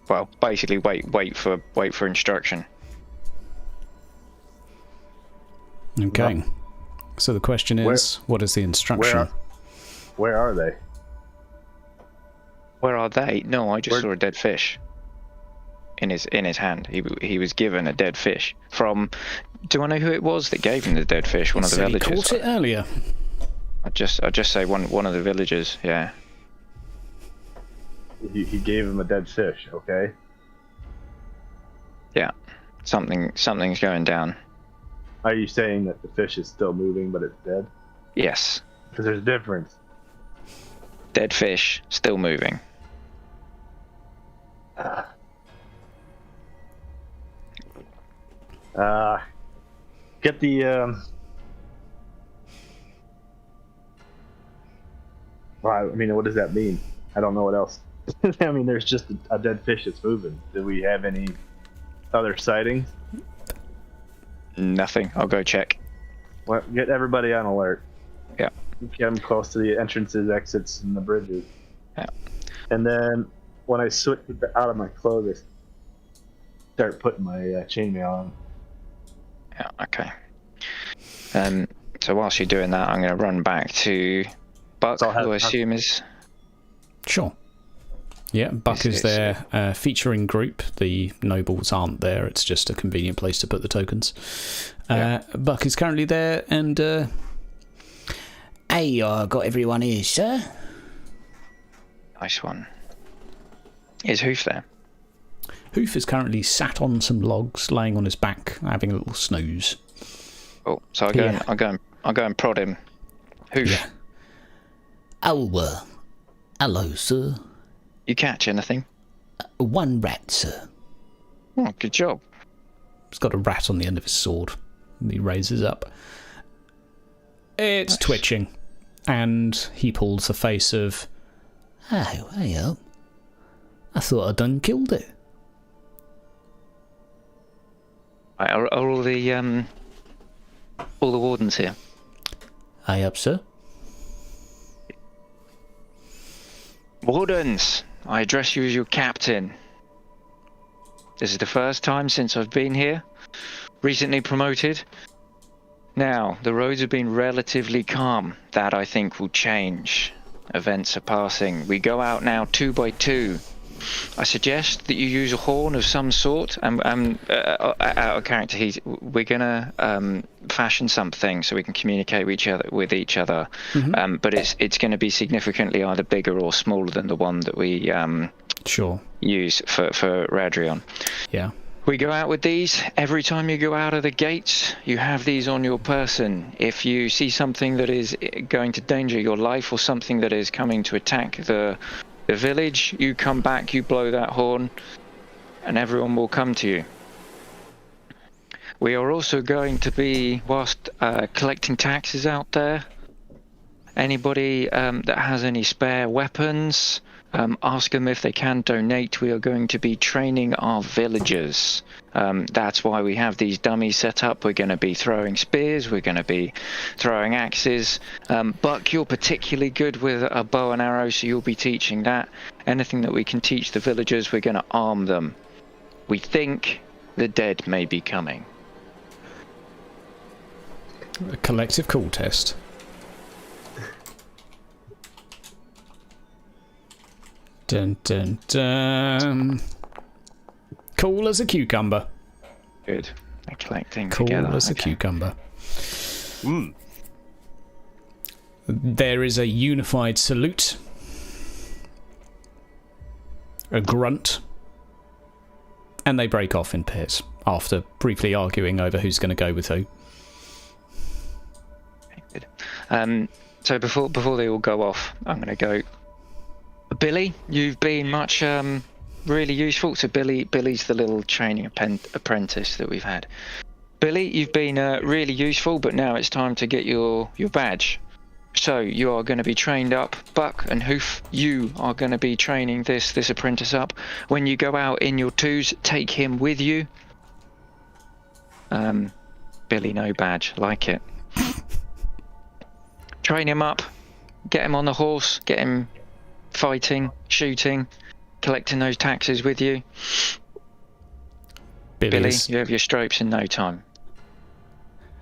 well, basically wait for instruction. Okay. So the question is, what is the instruction? Where are they? Where are they? No, I just saw a dead fish in his hand. He was given a dead fish from. Do I know who it was that gave him the dead fish? One of the villagers. He caught it earlier. I just say one of the villagers. Yeah. He gave him a dead fish. Okay. Yeah. Something's going down. Are you saying that the fish is still moving, but it's dead? Yes. Because there's a difference. Dead fish, still moving. Get the well, I mean, what does that mean? I don't know what else. I mean, there's just a dead fish that's moving. Do we have any other sightings? Nothing. I'll go check. Well, get everybody on alert. Yeah. Get them close to the entrances, exits, and the bridges. Yeah. And then when I switch out of my clothes, I start putting my chainmail on. Yeah. Okay. So whilst you're doing that, I'm going to run back to Buck, who I assume is. Sure. Yeah, Buck is there, featuring group. The nobles aren't there. It's just a convenient place to put the tokens. Buck is currently there, and hey, I got everyone here, sir. Nice one. Is Hoof there? Hoof is currently sat on some logs, laying on his back, having a little snooze. Oh, so I go and prod him. Hoof. Yeah. Oh, hello, sir. You catch anything? One rat, sir. Oh, good job. He's got a rat on the end of his sword. And he raises up. It's nice. Twitching. And he pulls the face of... Oh, hey up. I thought I'd done killed it. Right, are all the wardens here? Aye up, sir. Wardens, I address you as your captain. This is the first time since I've been here. Recently promoted. Now, the roads have been relatively calm. That, I think, will change. Events are passing. We go out now 2 by 2. I suggest that you use a horn of some sort. Out of character, we're gonna fashion something so we can communicate with each other. Mm-hmm. But it's going to be significantly either bigger or smaller than the one that we Sure. use for Radrion. Yeah. We go out with these. Every time you go out of the gates, you have these on your person. If you see something that is going to danger your life or something that is coming to attack the village, you come back, you blow that horn, and everyone will come to you. We are also going to be, whilst collecting taxes out there, anybody that has any spare weapons, ask them if they can donate. We are going to be training our villagers. That's why we have these dummies set up. We're going to be throwing spears, we're going to be throwing axes. Buck, you're particularly good with a bow and arrow, so you'll be teaching that. Anything that we can teach the villagers, we're going to arm them. We think the dead may be coming. A collective call test. Dun dun dun. Cool as a cucumber. Good. They're collecting Cool together. as a cucumber. There is a unified salute. A grunt. And they break off in pairs after briefly arguing over who's going to go with who. Good. So before they all go off, I'm going to go. Billy, you've been much really useful. So Billy's the little training apprentice that we've had. Billy, you've been really useful, but now it's time to get your badge. So you are going to be trained up. Buck and Hoof, you are going to be training this apprentice up. When you go out in your twos, take him with you. Billy, no badge, like it. Train him up, get him on the horse, get him fighting, shooting, collecting those taxes with you. Billy, you have your stripes in no time.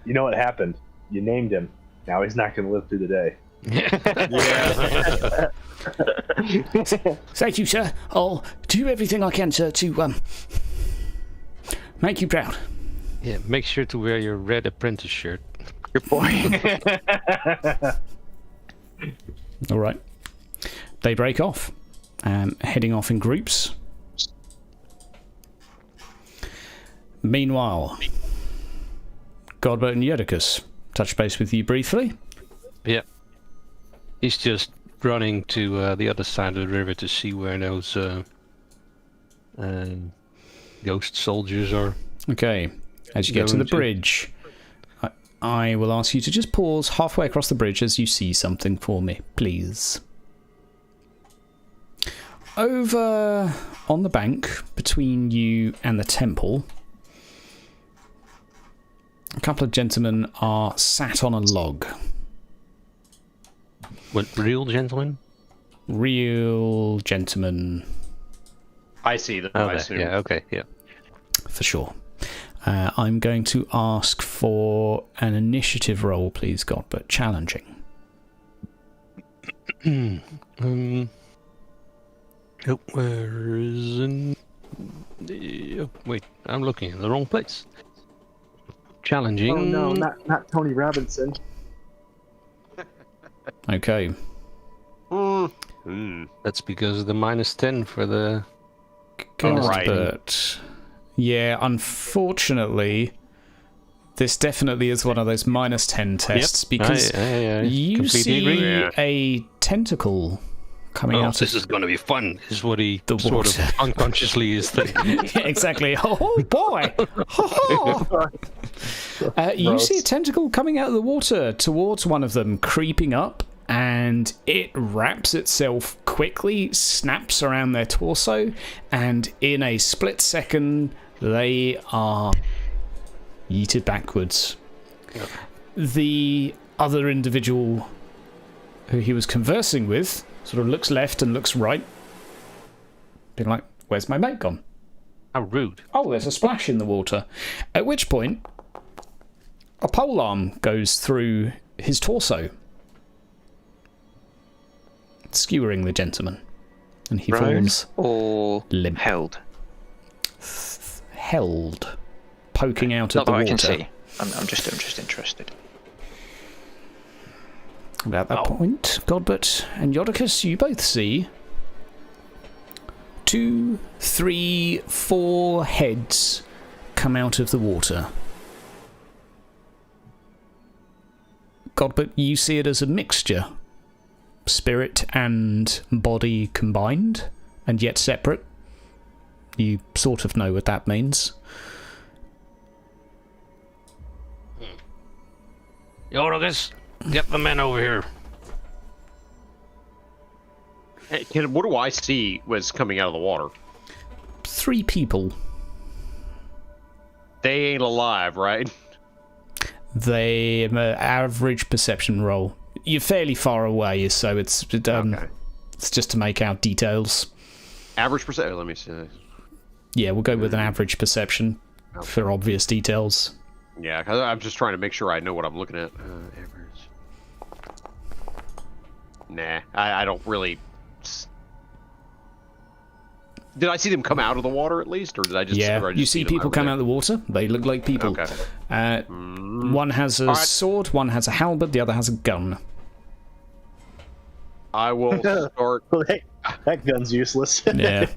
You know what happened? You named him. Now he's not going to live through the day. Thank you, sir. I'll do everything I can, sir, to make you proud. Yeah, make sure to wear your red apprentice shirt. Good boy. All right. They break off, heading off in groups. Meanwhile, Godbert and Yodicus touch base with you briefly. Yeah. He's just running to the other side of the river to see where those ghost soldiers are. Okay. As you get to the bridge, I will ask you to just pause halfway across the bridge as you see something for me, please. Over on the bank between you and the temple, a couple of gentlemen are sat on a log. What, real gentlemen? Real gentlemen. I see them, Oh, I assume. yeah, okay, yeah. For sure. I'm going to ask for an initiative roll, please, God, but challenging. Oh, where is it? Oh, wait, I'm looking in the wrong place. Challenging. Oh no, not Tony Robinson. Okay. That's because of the -10 for the... But yeah, unfortunately, this definitely is one of those -10 tests because you completely see agree. a tentacle coming out this of is going to be fun, is what he the sort of water. unconsciously is thinking. Yeah, exactly. Oh boy! You see a tentacle coming out of the water towards one of them, creeping up, and it wraps itself quickly, snaps around their torso, and in a split second, they are yeeted backwards. The other individual who he was conversing with sort of looks left and looks right, being like, where's my mate gone? How rude. Oh, there's a splash in the water. At which point, a polearm goes through his torso, skewering the gentleman, and he falls or limp. held. Held, poking out Not of the that water. I can see. I'm just interested. At that point, Godbert and Yodicus, you both see 2, 3, 4 heads come out of the water. Godbert, you see it as a mixture. Spirit and body combined, and yet separate. You sort of know what that means. Yorgus, get the men over here. Hey, what do I see was coming out of the water? 3 people. They ain't alive, right? They average perception roll. You're fairly far away, so it's Okay. it's just to make out details. Average percent. Let me see. Yeah, we'll go with an average perception for obvious details. Yeah, because I'm just trying to make sure I know what I'm looking at. Average. Nah, I don't really. Did I see them come out of the water at least, or did I just? Yeah, or I just you see them people over come there? out of the water. They look like people. Okay. One has a Alright. sword, one has a halberd, the other has a gun. I will start. That gun's useless. Yeah.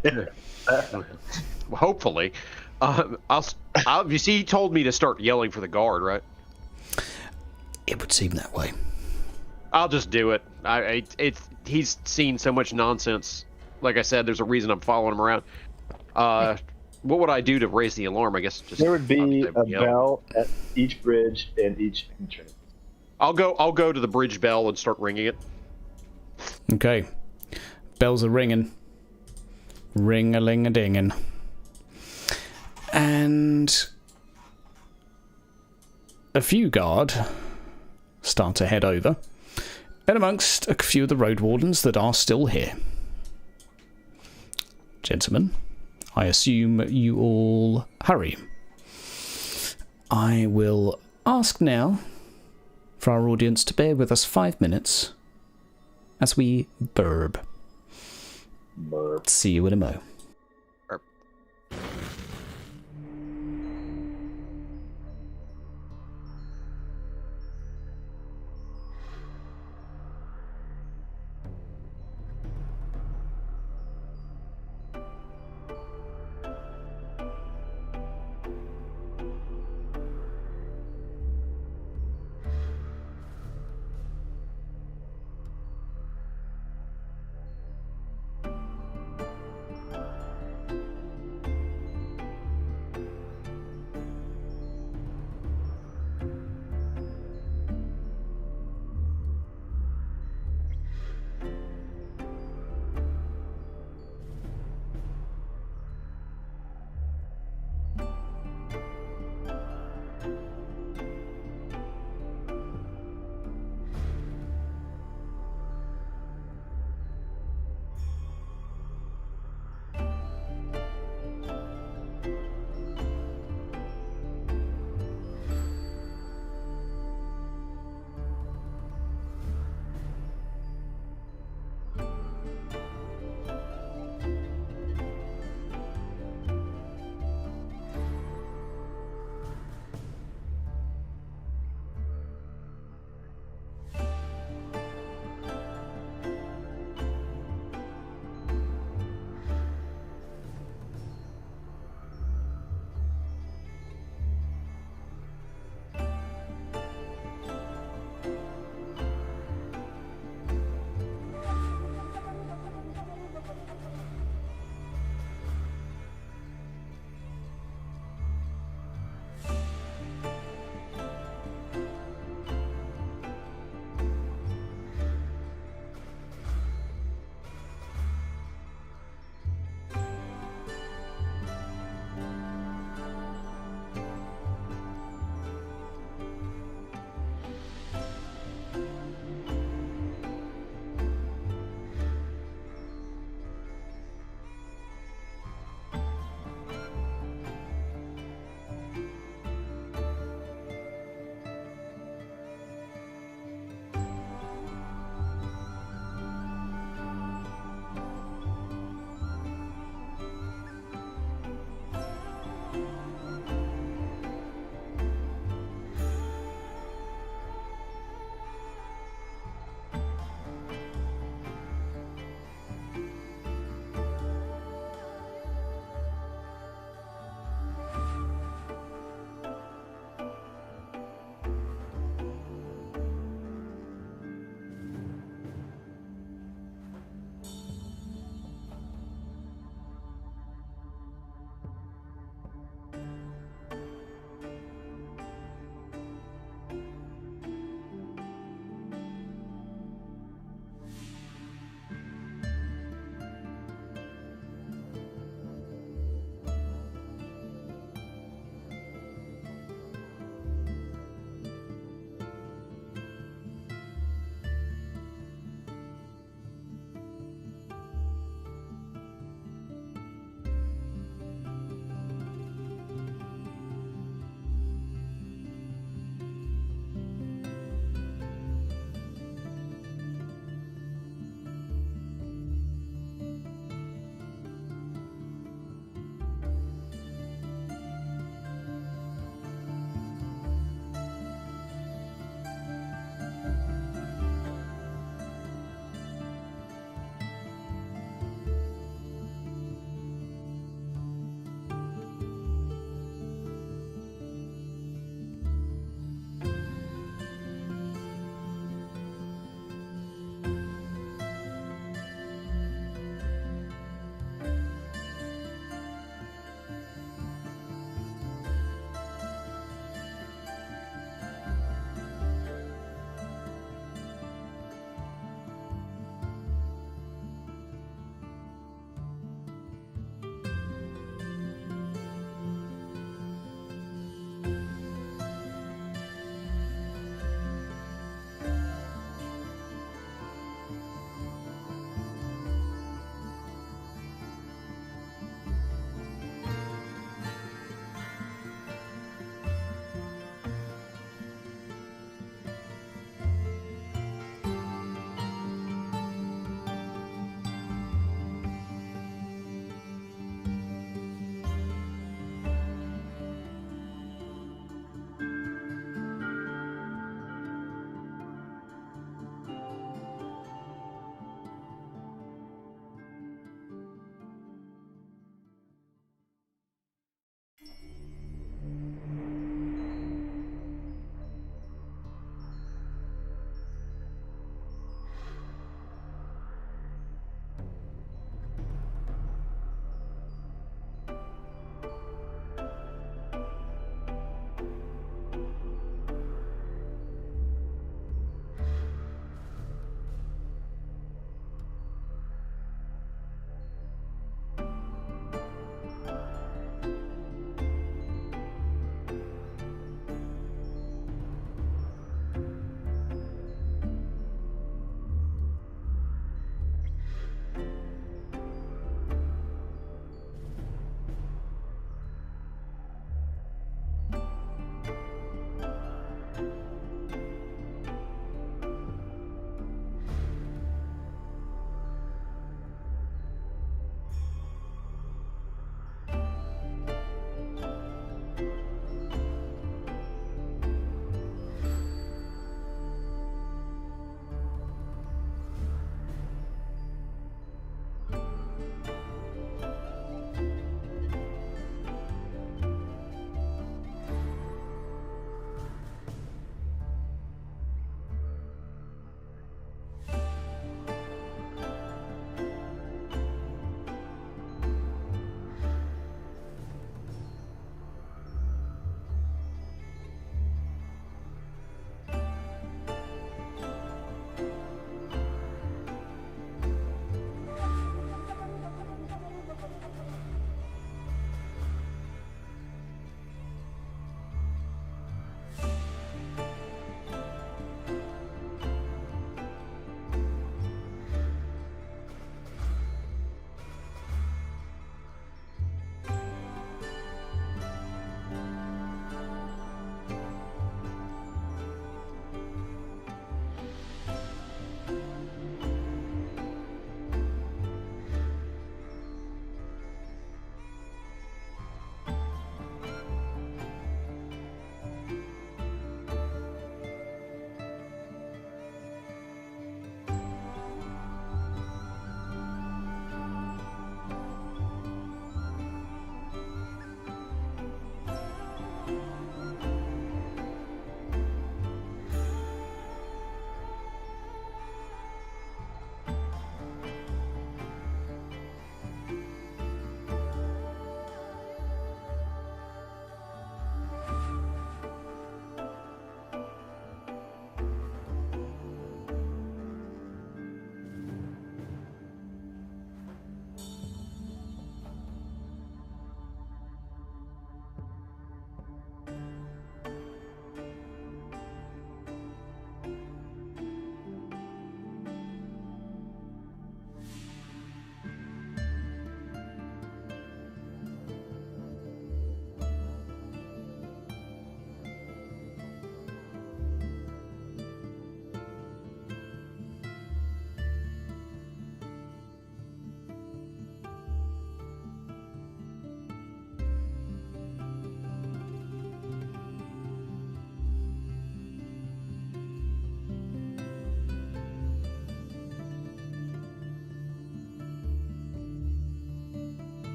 Hopefully, I'll. You see, he told me to start yelling for the guard, right? It would seem that way. I'll just do it. He's seen so much nonsense. Like I said, there's a reason I'm following him around. What would I do to raise the alarm? I guess just There would be obviously I a would yell. bell at each bridge and each entrance. I'll go to the bridge bell and start ringing it. Okay. Bells are ringing. Ring-a-ling-a-dinging. And a few guard start to head over, and amongst a few of the road wardens that are still here. Gentlemen, I assume you all hurry. I will ask now for our audience to bear with us 5 minutes as we burb. Burp. See you in a mo.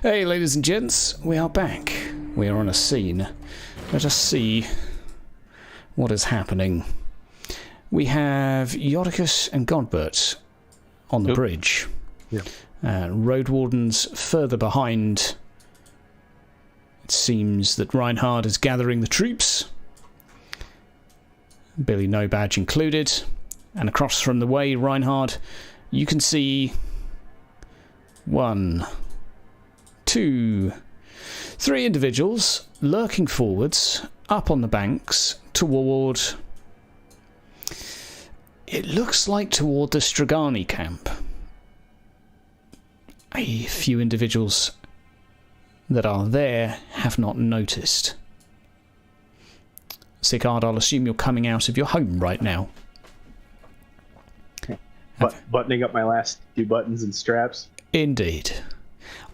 Hey, ladies and gents, we are back. We are on a scene. Let us see what is happening. We have Yodicus and Godbert on the bridge. Yeah. Road Wardens further behind. It seems that Reinhard is gathering the troops. Billy No Badge included. And across from the way, Reinhard, you can see 1, 2, 3 individuals lurking forwards, up on the banks, toward... It looks like toward the Stragani camp. A few individuals that are there have not noticed. Sigurd, I'll assume you're coming out of your home right now. Buttoning up my last 2 buttons and straps. Indeed.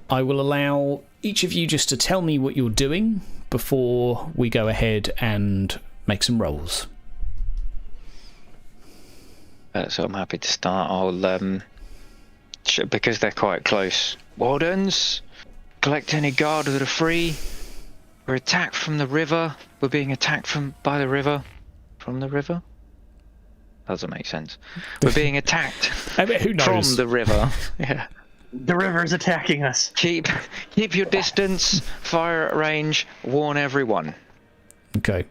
I will allow each of you just to tell me what you're doing before we go ahead and make some rolls. So I'm happy to start. I'll because they're quite close. Wardens, collect any guard that are free. We're attacked from the river. We're being attacked by the river. From the river? Doesn't make sense. We're being attacked I mean, who knows? from the river. Yeah. The river's attacking us. Keep your distance. Fire at range. Warn everyone. Okay.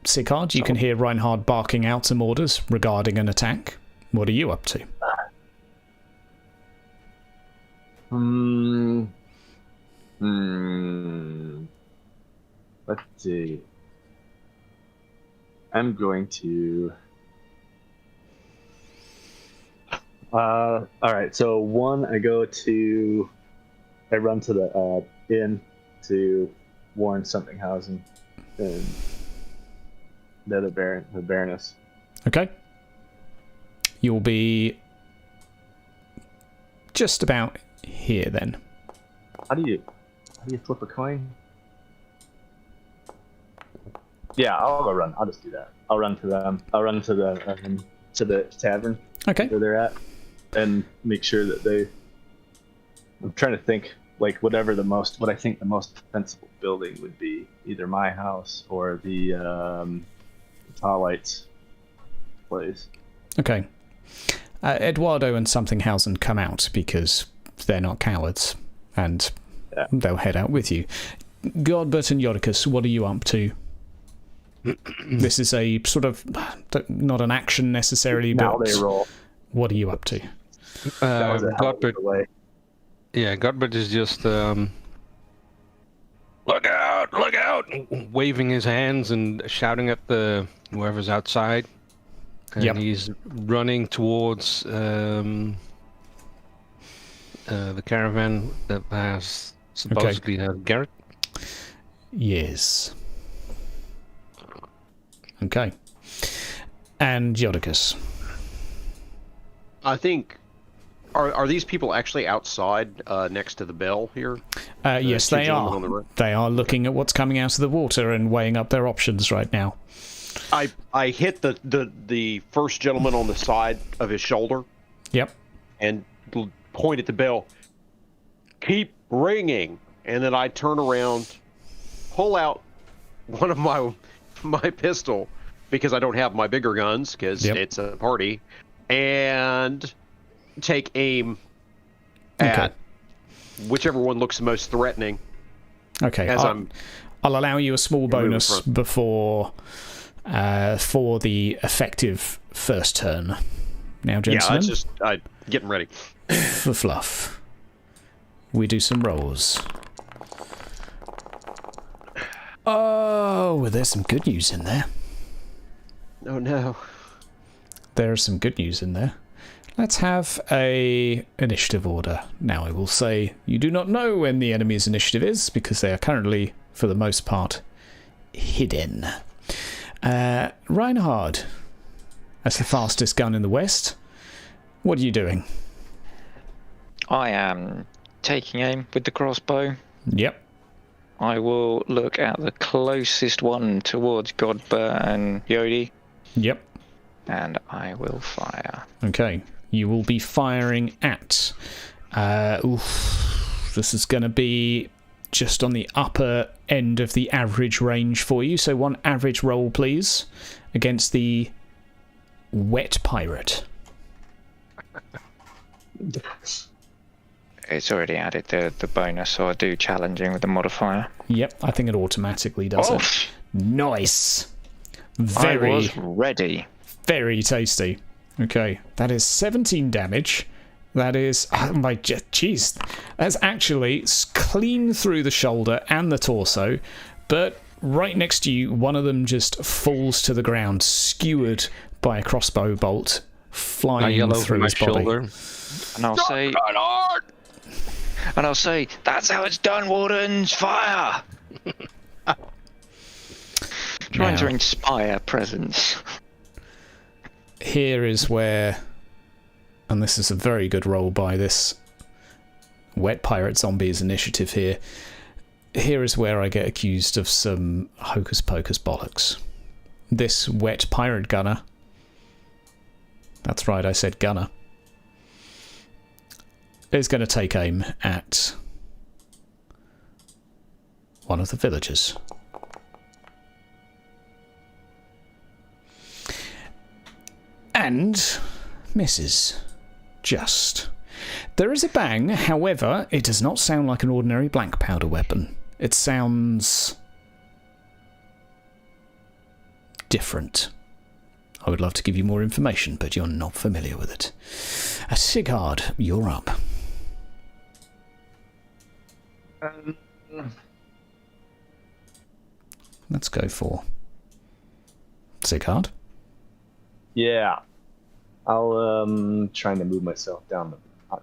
Sigurd, you can hear Reinhard barking out some orders regarding an attack. What are you up to? Let's see. I'm going to... Alright, so 1, I run to the inn to warn Somethinghausen and the other the Baroness. Okay. You'll be just about here then. How do you flip a coin? Yeah, I'll go run. I'll just do that. I'll run to them. I'll run to the tavern Okay. where they're at, and make sure that they. I'm trying to think like what I think the most defensible building would be, either my house or the Talites place. Okay. Eduardo and Somethinghausen come out because they're not cowards, and they'll head out with you. Godbert and Yodicus, what are you up to? This is a sort of not an action necessarily, Now but they roll. what are you up to? That was a hell of a delay. Godbert is just look out, waving his hands and shouting at whoever's outside. And Yep. he's running towards the caravan that has supposedly Garrett. Yes. Okay. And Yodicus. I think. Are these people actually outside next to the bell here? Yes, two they gentlemen on the are. road? They are looking at what's coming out of the water and weighing up their options right now. I hit the first gentleman on the side of his shoulder Yep. and point at the bell. Keep ringing, and then I turn around, pull out one of my pistol because I don't have my bigger guns because it's a party, and take aim at whichever one looks the most threatening. Okay. I'll allow you a small bonus before for the effective first turn. Now, gentlemen. Yeah, that's just getting ready. For fluff. We do some rolls. Oh, well, there's some good news in there. Oh no. There is some good news in there. Let's have a initiative order. Now, I will say you do not know when the enemy's initiative is because they are currently, for the most part, hidden. Reinhard, as the fastest gun in the West, what are you doing? I am taking aim with the crossbow. Yep. I will look at the closest one towards Godbert and Yodi, Yep. and I will fire. Okay. You will be firing at This is going to be just on the upper end of the average range for you. So one average roll, please, against the wet pirate. It's already added the bonus, so I do challenging with the modifier. Yep, I think it automatically does it. Nice. I was ready. Very tasty. Okay, that is 17 damage. That is, oh my, jeez, that's actually clean through the shoulder and the torso, but right next to you, one of them just falls to the ground, skewered by a crossbow bolt flying through his body. Shoulder. And I'll say, that's how it's done, Wardens, fire! Trying to inspire presence. Here is where, and this is a very good roll by this Wet Pirate Zombies initiative here. Here is where I get accused of some hocus pocus bollocks. This Wet Pirate Gunner, that's right, I said gunner, is going to take aim at one of the villagers. And misses. Just. There is a bang, however, it does not sound like an ordinary blank powder weapon. It sounds different. I would love to give you more information, but you're not familiar with it. Sigurd, you're up. Let's go for Sigurd. Yeah. I'll trying to move myself down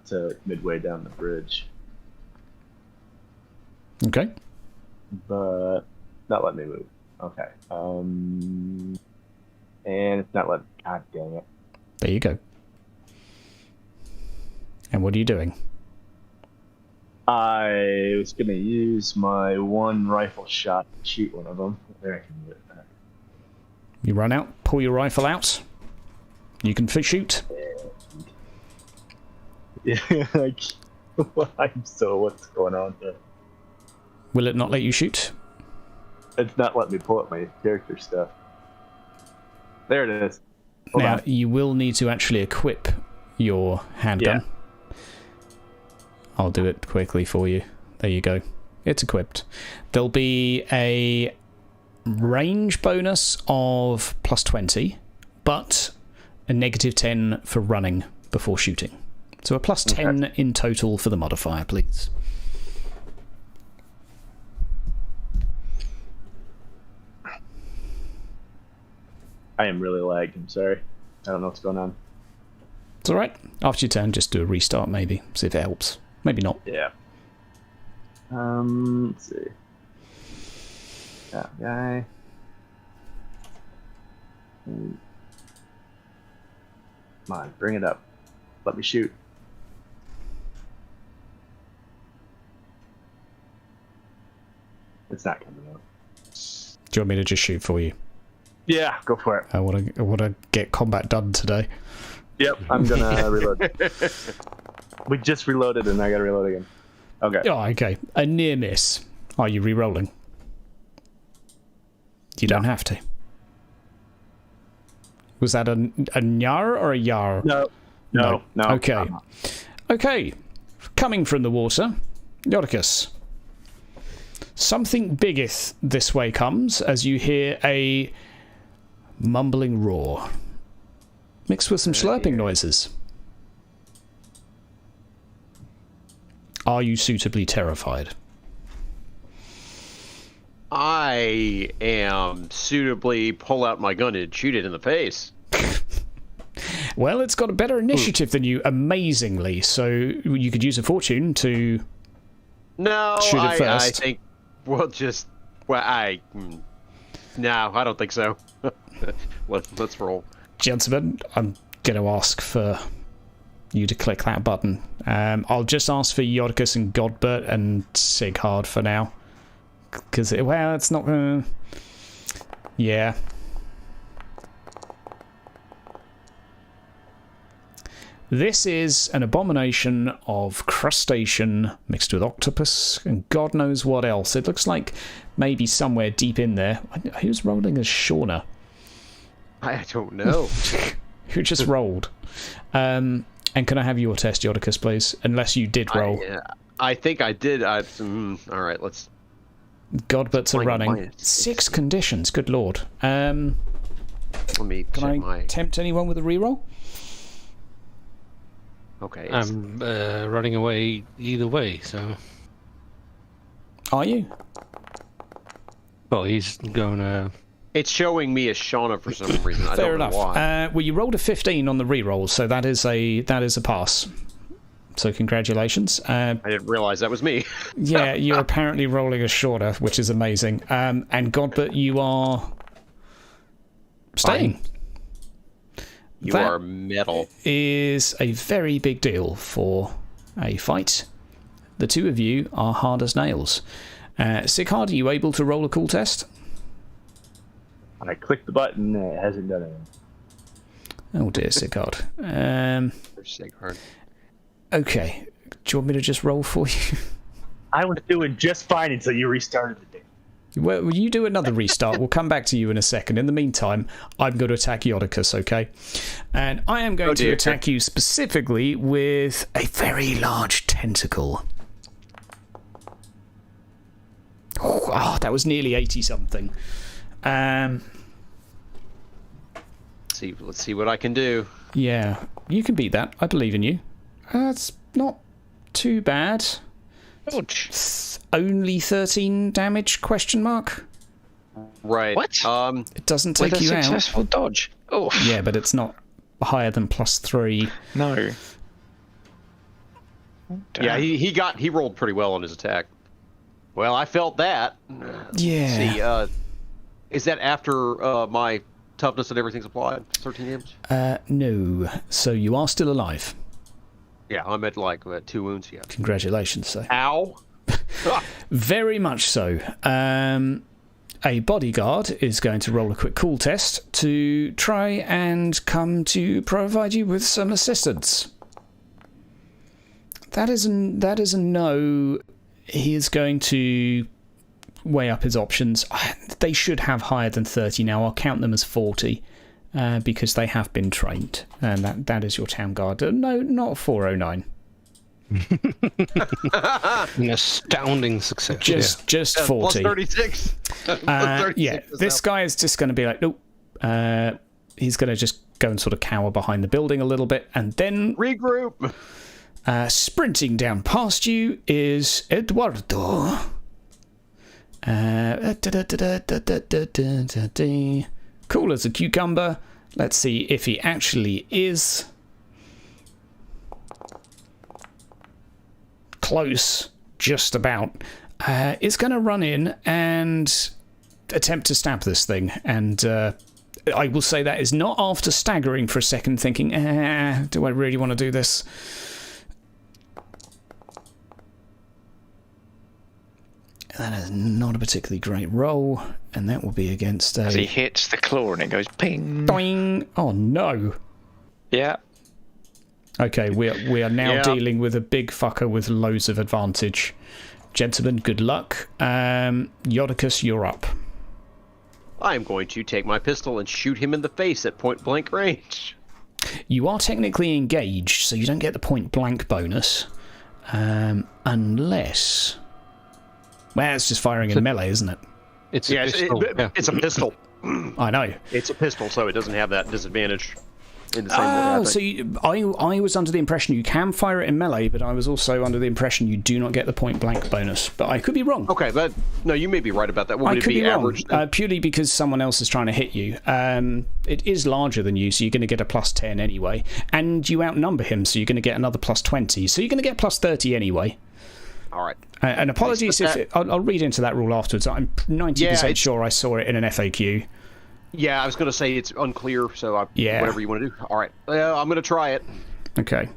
to midway down the bridge. Okay. But not letting me move. Okay. And it's not letting. God dang it. There you go. And what are you doing? I was gonna use my one rifle shot to shoot one of them. There, I can do it. You run out, pull your rifle out. You can shoot. Yeah, what's going on here? Will it not let you shoot? It's not letting me pull up my character stuff. There it is. Hold now, on. you will need to actually equip your handgun. Yeah. I'll do it quickly for you. There you go. It's equipped. There'll be a range bonus of plus 20, but a negative 10 for running before shooting. So a plus 10 in total for the modifier, please. I am really lagged. I'm sorry. I don't know what's going on. It's alright. After your turn, just do a restart maybe. See if it helps. Maybe not. Yeah. Let's see. That guy. Come on, bring it up. Let me shoot. It's not coming up. Do you want me to just shoot for you? Yeah, go for it. I want to get combat done today. Yep, I'm gonna reload. We just reloaded and I gotta reload again. Okay. Oh, okay. A near miss. Are you re-rolling? You don't have to. Was that a nyar or a yar? No. Okay. Okay. Coming from the water, Yodicus. Something biggeth this way comes as you hear a mumbling roar, mixed with some slurping noises. Are you suitably terrified? I am suitably pull out my gun and shoot it in the face. Well, it's got a better initiative than you, amazingly, so you could use a fortune to No, shoot it I first. think we'll just. Well, no, I don't think so. Let's roll. Gentlemen, I'm going to ask for you to click that button. I'll just ask for Yodicus and Godbert and Sigurd for now. Because, well, it's not going to... Yeah. This is an abomination of crustacean mixed with octopus and God knows what else. It looks like maybe somewhere deep in there. Who's rolling a Shauna? I don't know. Who just rolled? And can I have your test, Yodicus, please? Unless you did roll. I think I did. All right, let's... Godbutts are running. 6 conditions, good lord. Let me Can I tempt anyone with a reroll? Okay. I'm running away either way, so... Are you? Well, he's going It's showing me a Shauna for some reason. I Fair don't enough. know why. Well, you rolled a 15 on the reroll, so that is a pass. So congratulations. I didn't realize that was me. Yeah, you're apparently rolling a shorter, which is amazing. And Godbert, you are staying. You That are metal. is a very big deal for a fight. The two of you are hard as nails. Sighard, are you able to roll a cool test? I clicked the button and it hasn't done anything. Oh dear, Sighard. Sighard. Okay. Do you want me to just roll for you? I was doing just fine until you restarted the day. Well, will you do another restart? We'll come back to you in a second. In the meantime, I'm going to attack Yodicus, okay? And I am going to attack you specifically with a very large tentacle. Oh, that was nearly 80-something. Let's see what I can do. Yeah, you can beat that. I believe in you. That's not too bad. Only 13 damage, question mark? Right. What? It doesn't take With a you out. successful dodge. Oh. Yeah, but it's not higher than +3. No. Yeah, he rolled pretty well on his attack. Well, I felt that. Yeah. See, is that after my toughness and everything's applied? 13 damage? No. So you are still alive. Yeah, I'm at like 2 wounds. Yeah. Congratulations, sir. Ow. Very much so. A bodyguard is going to roll a quick cool test to try and come to provide you with some assistance. That is a no. He is going to weigh up his options. They should have higher than 30 now. I'll count them as 40 because they have been trained. And that is your town guard. No, not 409. an astounding success. Just 40. Plus 36. Yeah, this guy is just going to be like, nope. He's going to just go and sort of cower behind the building a little bit, and then regroup. Sprinting down past you is Eduardo. Cool as a cucumber. Let's see if he actually is. Close, just about. Is going to run in and attempt to stab this thing, and I will say that is not after staggering for a second, thinking, do I really want to do this? That is not a particularly great roll, and that will be against a... As he hits the claw and it goes ping. Boing! Oh no! Yeah. Okay, we are now dealing with a big fucker with loads of advantage. Gentlemen, good luck. Yodicus, you're up. I'm going to take my pistol and shoot him in the face at point blank range. You are technically engaged, so you don't get the point blank bonus. Unless... Well, it's just firing in melee, isn't it? It's a pistol. It's a pistol. I know. It's a pistol, so it doesn't have that disadvantage. In the same way, so I was under the impression you can fire it in melee, but I was also under the impression you do not get the point blank bonus. But I could be wrong. Okay, but no, you may be right about that. What would I it could be average? wrong, purely because someone else is trying to hit you. It is larger than you, so you're going to get a +10 anyway. And you outnumber him, so you're going to get another +20. So you're going to get +30 anyway. All right. And apologies if... I'll read into that rule afterwards. I'm 90% sure I saw it in an FAQ. Yeah, I was going to say it's unclear, so whatever you want to do. All right. I'm going to try it. Okay.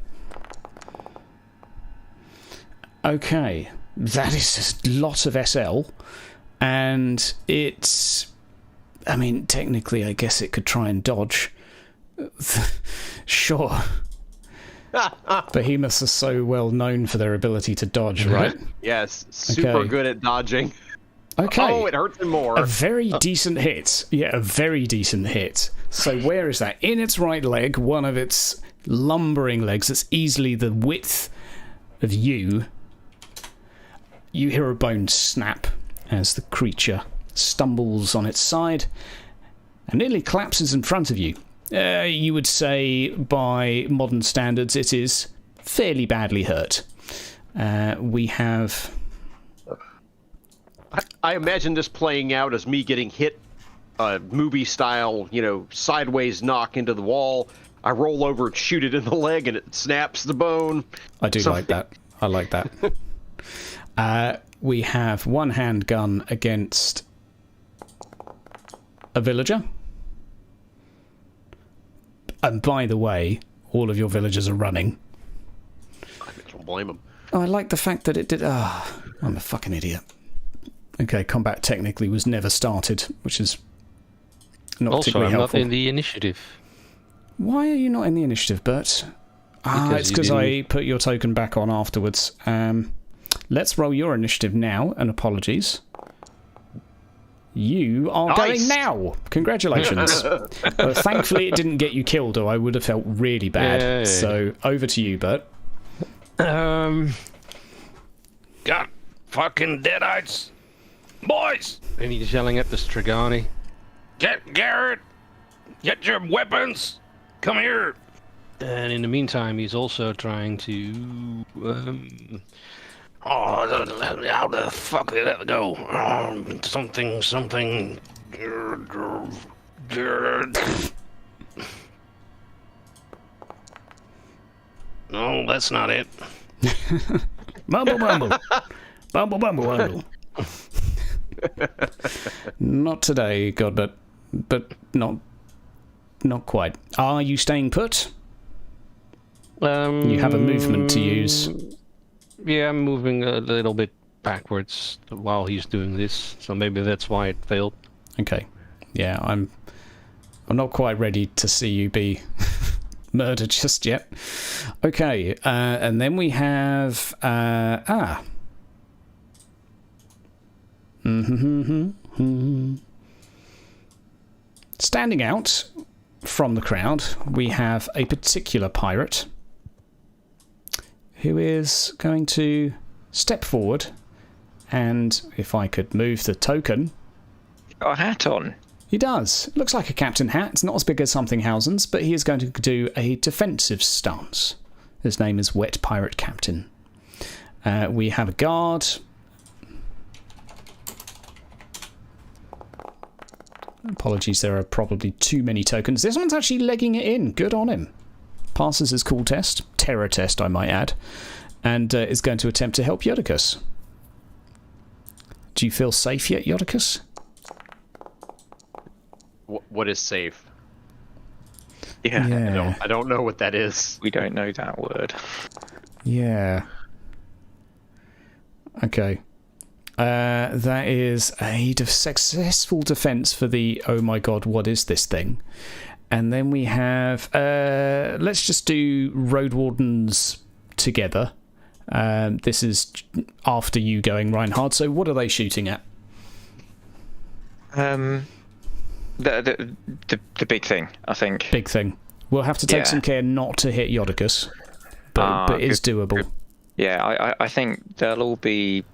Okay. That is a lot of SL. And it's... I mean, technically, I guess it could try and dodge. Sure. Behemoths are so well known for their ability to dodge, right? Yes, super Okay. good at dodging. Okay. Oh, it hurts him more. A very decent hit. Yeah, a very decent hit. So where is that? In its right leg, one of its lumbering legs that's easily the width of you. You hear a bone snap as the creature stumbles on its side and nearly collapses in front of you. You would say, by modern standards, it is fairly badly hurt. We have... I imagine this playing out as me getting hit, movie style, sideways knock into the wall. I roll over and shoot it in the leg, and it snaps the bone. I do like that. I like that. We have one handgun against a villager. And by the way, all of your villagers are running. I don't blame him. Oh, I like the fact that it did... I'm a fucking idiot. Okay, combat technically was never started, which is not Also, particularly I'm helpful. not in the initiative. Why are you not in the initiative, Bert? It's you because I didn't- put your token back on afterwards. Let's roll your initiative now, and apologies. You are Nice. going now. Congratulations. Well, thankfully, it didn't get you killed, or I would have felt really bad. Yay. So, over to you, Bert. God, fucking deadites. Boys! And he's yelling at the Strigani. Get Garrett! Get your weapons! Come here! And in the meantime, he's also trying to... how the fuck did that go? Something... No, that's not it. Mumble, mumble. Bumble, bumble, bumble. Not today, God, but not quite. Are you staying put? You have a movement to use. Yeah, I'm moving a little bit backwards while he's doing this, so maybe that's why it failed. Okay. Yeah, I'm not quite ready to see you be murdered just yet. Okay, and then we have standing out from the crowd, we have a particular pirate who is going to step forward, and if I could move the token... Got a hat on. He does. It looks like a captain hat. It's not as big as Somthinghausen's, but he is going to do a defensive stance. His name is Wet Pirate Captain. We have a guard. Apologies, there are probably too many tokens. This one's actually legging it in. Good on him. Passes his cool test. Terror test, I might add. And is going to attempt to help Yodicus. Do you feel safe yet, Yodicus? What is safe? Yeah. I don't know what that is. We don't know that word. Yeah. Okay. That is a successful defense for the oh my god, what is this thing? And then we have let's just do Road Wardens together. This is after you going Reinhard. So what are they shooting at? The big thing, I think. Big thing. We'll have to take Yeah. some care not to hit Yodicus, but it is doable. Yeah, I think they'll all be,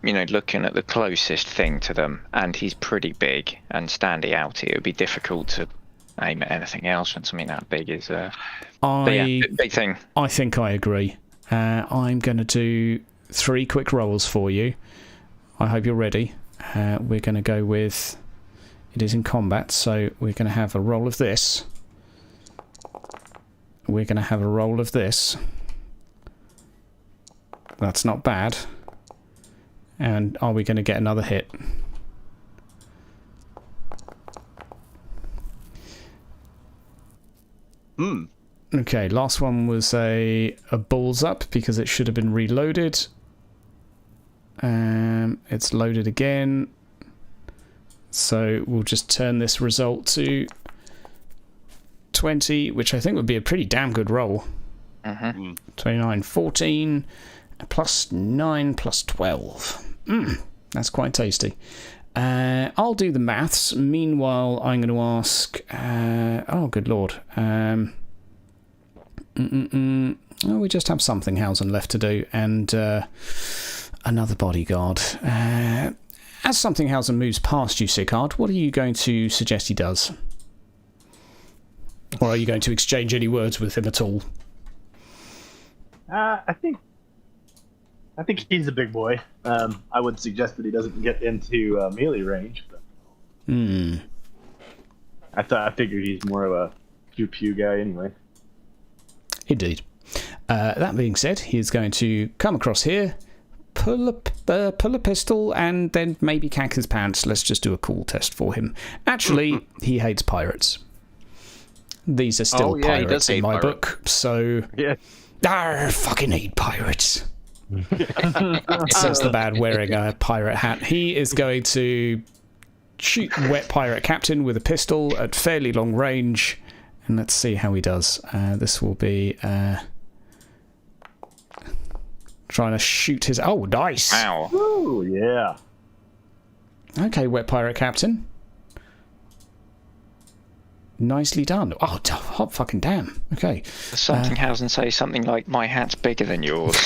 looking at the closest thing to them, and he's pretty big and standing out here. It would be difficult to aim at anything else when something that big is. But yeah, big thing. I think I agree. I'm going to do 3 quick rolls for you. I hope you're ready. We're going to go with... It is in combat, so we're going to have a roll of this. We're going to have a roll of this. That's not bad. And are we going to get another hit? Okay, last one was a balls up because it should have been reloaded. It's loaded again. So we'll just turn this result to 20, which I think would be a pretty damn good roll. Mm-hmm. 29, 14, plus 9, plus 12. That's quite tasty. I'll do the maths. Meanwhile, I'm going to ask... oh, good lord. Oh, we just have something Hausen left to do, and another bodyguard. As something Hausen moves past you, Sigurd, what are you going to suggest he does? Or are you going to exchange any words with him at all? I think he's a big boy. I would suggest that he doesn't get into melee range. But I figured he's more of a pew guy anyway. Indeed. That being said, he's going to come across here, pull a pistol, and then maybe cack his pants. Let's just do a cool test for him. Actually, he hates pirates. These are still pirates in my book, so... Yeah. I fucking hate pirates. Says the man wearing a pirate hat. He is going to shoot Wet Pirate Captain with a pistol at fairly long range, and let's see how he does. This will be trying to shoot his... Oh, nice! Ow. Ooh, yeah. Okay, Wet Pirate Captain. Nicely done. Oh, hot fucking damn. Okay. Something Hausen say something like, my hat's bigger than yours.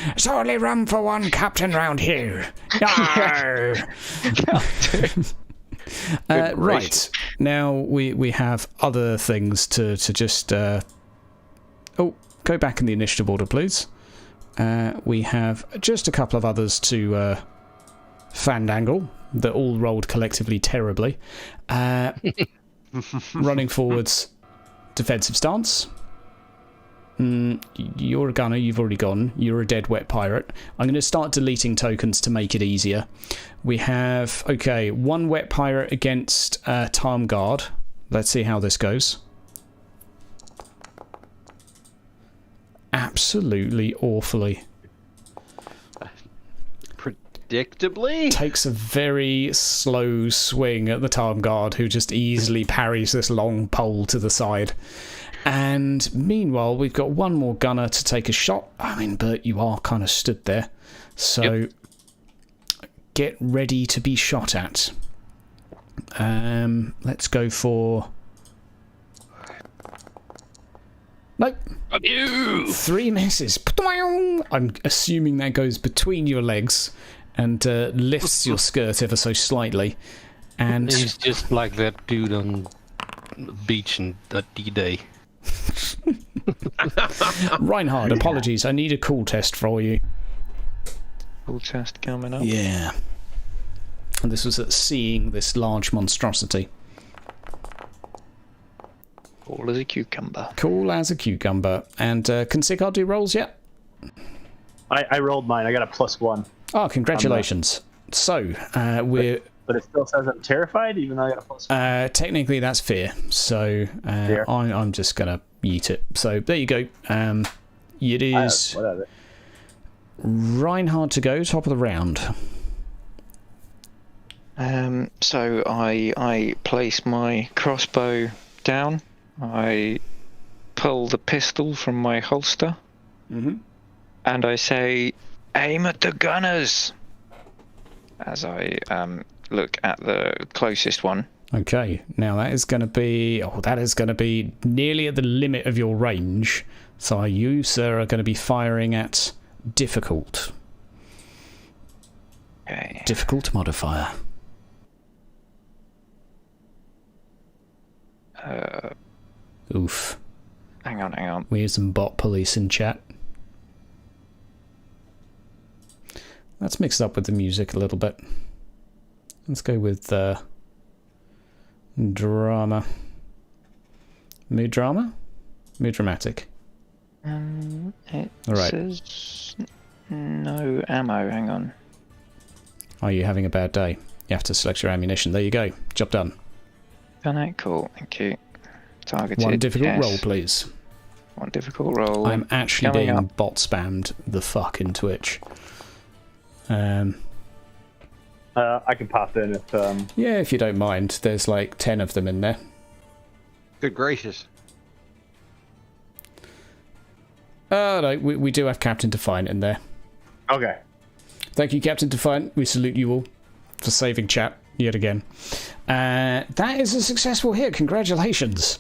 It's only room for one captain round here. Right. Now we have other things to just... Oh, go back in the initiative order, please. We have just a couple of others to fandangle that all rolled collectively terribly. Running forwards, defensive stance. You're a gunner, you've already gone. You're a dead wet pirate. I'm going to start deleting tokens to make it easier. We have, okay, one wet pirate against Tahme guard. Let's see how this goes. Absolutely awfully. Predictably? Takes a very slow swing at the Tahme guard, who just easily parries this long pole to the side. And meanwhile, we've got one more gunner to take a shot. I mean, Bert, you are kind of stood there. So get ready to be shot at. Let's go for... Nope. 3 misses. I'm assuming that goes between your legs and lifts your skirt ever so slightly. And He's just like that dude on the beach in that D-Day. Reinhard, apologies. I need a cool test for you. Cool test coming up. Yeah. And this was at seeing this large monstrosity. Cool as a cucumber. Cool as a cucumber. And can Sigurd do rolls yet? I rolled mine. I got a +1. Oh, congratulations. So, we're... But it still says I'm terrified, even though I got a +1. Technically, that's fear. So, I'm just going to yeet it. So, there you go. It is Whatever. Reinhard to go, top of the round. So I place my crossbow down. I pull the pistol from my holster. And I say, aim at the gunners! As I look at the closest one. Okay, now that is going to be... Oh, that is going to be nearly at the limit of your range. So you, sir, are going to be firing at difficult. Okay. Difficult modifier. Oof. Hang on. We have some bot police in chat. Let's mix it up with the music a little bit. Let's go with drama. Mood drama? Mood dramatic. It All right. says no ammo. Hang on. Are you having a bad day? You have to select your ammunition. There you go. Job done. Done it? Cool. Thank you. Targeted. One difficult yes. roll, please. One difficult roll. I'm actually Coming being up. bot spammed the fuck in Twitch. I can pop in if... Yeah, if you don't mind. There's like 10 of them in there. Good gracious. No, we do have Captain Defiant in there. Okay. Thank you, Captain Defiant. We salute you all for saving chat yet again. That is a successful hit. Congratulations.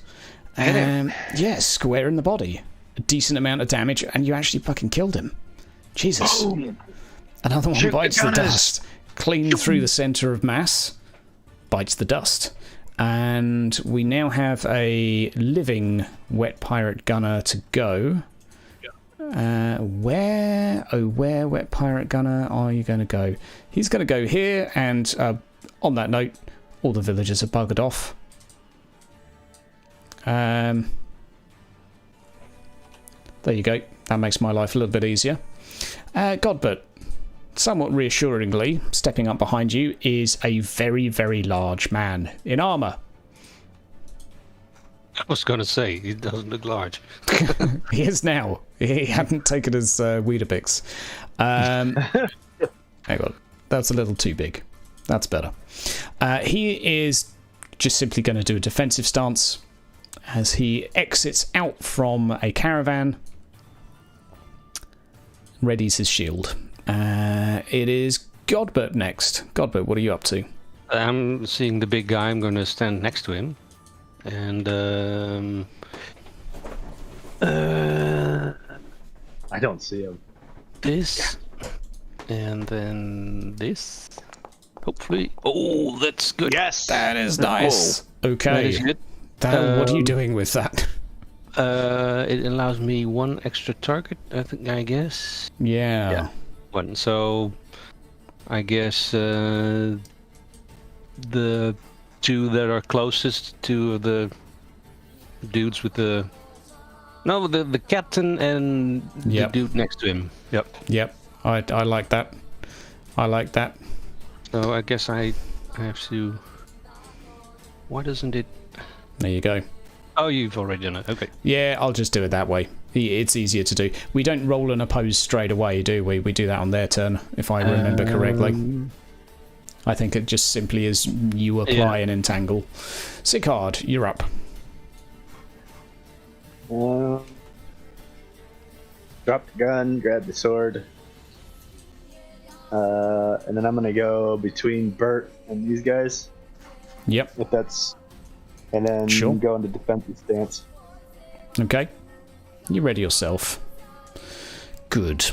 Yeah, square in the body. A decent amount of damage, and you actually fucking killed him. Jesus. Boom. Another one Shoot bites the the gunners. dust. Clean through the centre of mass. Bites the dust. And we now have a living wet pirate gunner to go. Where wet pirate gunner are you going to go? He's going to go here, and on that note, all the villagers are buggered off. There you go. That makes my life a little bit easier. Godbert, somewhat reassuringly, stepping up behind you is a very, very large man in armour. I was going to say, he doesn't look large. He is now. He hadn't taken his Weetabix. Hang on. That's a little too big. That's better. He is just simply going to do a defensive stance as he exits out from a caravan. Readies his shield. It is Godbert next. Godbert, what are you up to? I'm seeing the big guy. I'm going to stand next to him. And I don't see him. this, and then this. Hopefully, oh, that's good. Yes. That is nice. That Okay. is good. What are you doing with that? It allows me one extra target. I guess. Yeah. One. So, I guess the two that are closest to the dudes with the captain and Yep. the dude next to him. Yep. I like that. I like that. So I guess I have to. Why doesn't it? There you go. Oh, you've already done it. Okay. Yeah, I'll just do it that way. It's easier to do. We don't roll and oppose straight away, do we? We do that on their turn, if I remember correctly. I think it just simply is you apply and entangle. Sicard, you're up. Drop the gun, grab the sword. And then I'm going to go between Bert and these guys. Yep. If that's... And then Sure. go into defensive stance. Okay. You ready yourself. Good.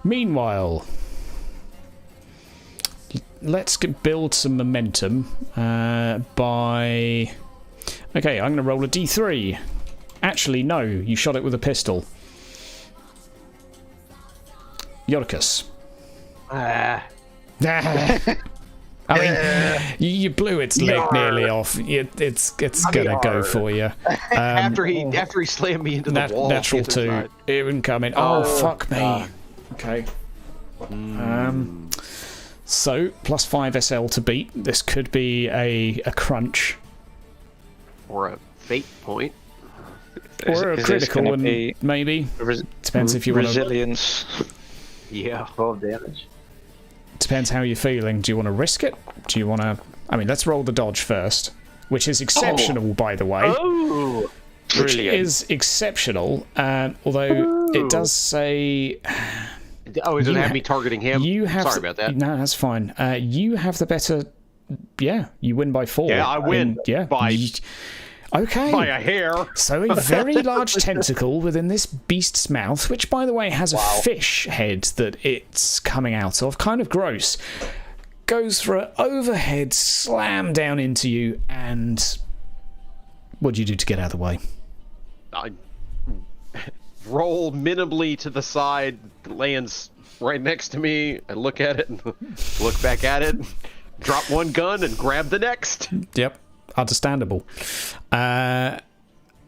Meanwhile, let's build some momentum by... Okay, I'm going to roll a d3. Actually, no, you shot it with a pistol. Yoricus. I mean, you blew its leg nearly off. It's gonna go for you. after he slammed me into the wall. Natural the 2. other side. Incoming. Oh, fuck me. Okay. So plus 5 SL to beat. This could be a crunch Or a fate point. or a Is this critical, gonna and be maybe depends if you want to. resilience? Yeah. 12 damage. Depends how you're feeling. Do you want to risk it? Do you want to? I mean, let's roll the dodge first, which is exceptional, by the way. Oh. Which Brilliant. is exceptional. Although it does say Oh, does it You have ha- me targeting him? you have. Sorry about that. No, that's fine. You have the better. Yeah, you win by 4. Yeah, I win Yeah. by- Okay. By a hair. So a very large tentacle within this beast's mouth, which, by the way, has a fish head that it's coming out of. Kind of gross. Goes for an overhead slam down into you, and what do you do to get out of the way? I roll minimally to the side, lands right next to me. I look at it and look back at it. Drop one gun and grab the next. Yep, understandable.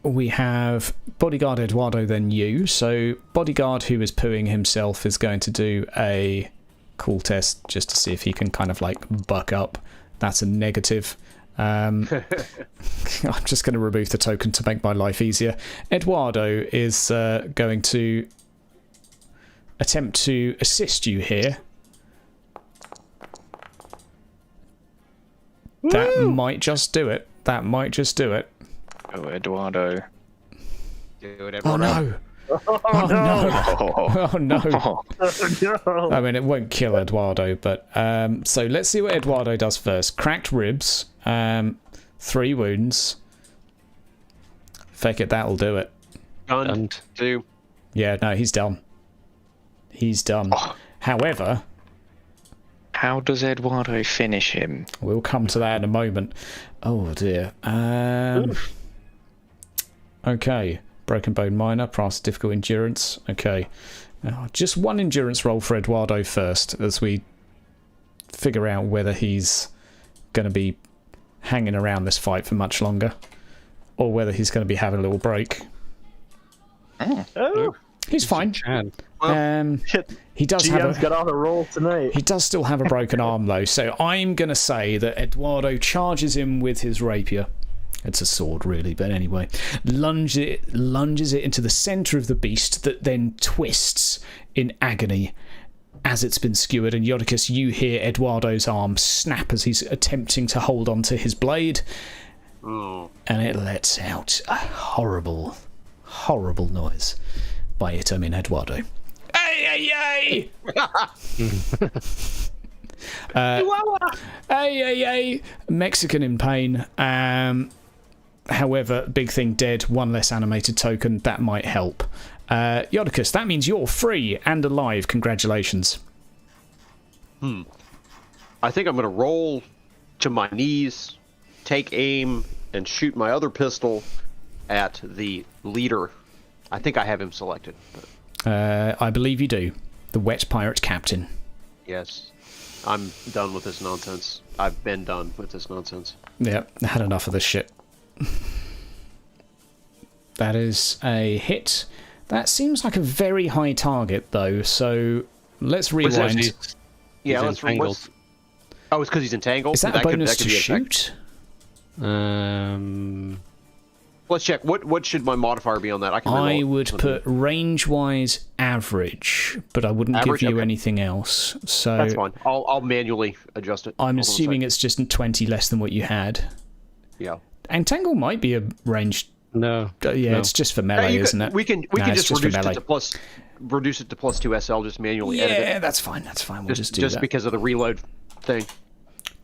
We have Bodyguard Eduardo, then you. So Bodyguard, who is pooing himself, is going to do a cool test just to see if he can kind of like buck up. That's a negative. I'm just going to remove the token to make my life easier. Eduardo is going to attempt to assist you here. That might just do it. That might just do it. Oh, Eduardo. Dude, Oh no! Oh no! Oh no! Oh, no. I mean, it won't kill Eduardo, but so let's see what Eduardo does first. Cracked ribs, 3 wounds. Fake it, that'll do it. Gun. 2. Yeah, no, he's done. He's done. However, How does Eduardo finish him? we'll come to that in a moment. Oh dear. Okay. Broken Bone Minor, pass difficult endurance. Okay. Just 1 endurance roll for Eduardo first, as we figure out whether he's going to be hanging around this fight for much longer, or whether he's going to be having a little break. Oh, He's fine. shit. He does GM's got on a roll tonight. He does still have a broken arm though, so I'm going to say that Eduardo charges him with his rapier. It's a sword really, but anyway. Lunges it into the centre of the beast that then twists in agony as it's been skewered. And Yodicus, you hear Eduardo's arm snap as he's attempting to hold onto his blade. Oh. And it lets out a horrible, horrible noise. By it, I mean Eduardo. Ay, ay, ay! Ay, ay, ay! Mexican in pain. However, big thing dead, 1 less animated token. That might help. Yodicus, that means you're free and alive. Congratulations. I think I'm going to roll to my knees, take aim, and shoot my other pistol at the leader. I think I have him selected. But I believe you do. The wet pirate captain. yes, I'm done with this nonsense. I've been done with this nonsense. Yeah, I had enough of this shit. That is a hit. That seems like a very high target, though, so let's rewind. Yeah, let's entangled. Oh, it's because he's entangled? Is that a bonus to be effective. shoot? Let's check. What should my modifier be on that? I would put range-wise average, but I wouldn't Average? give you Okay. anything else. So That's fine. I'll manually adjust it. I'm Hold on a assuming sec. it's just 20 less than what you had. Yeah. Entangle might be a range. No. Yeah, no. it's just for Yeah, melee, you isn't could- it? We can No, it's just just for reduce it melee. to plus 2 SL. Just manually edit Yeah, it. that's fine. That's fine. We'll just do Just that. because of the reload thing.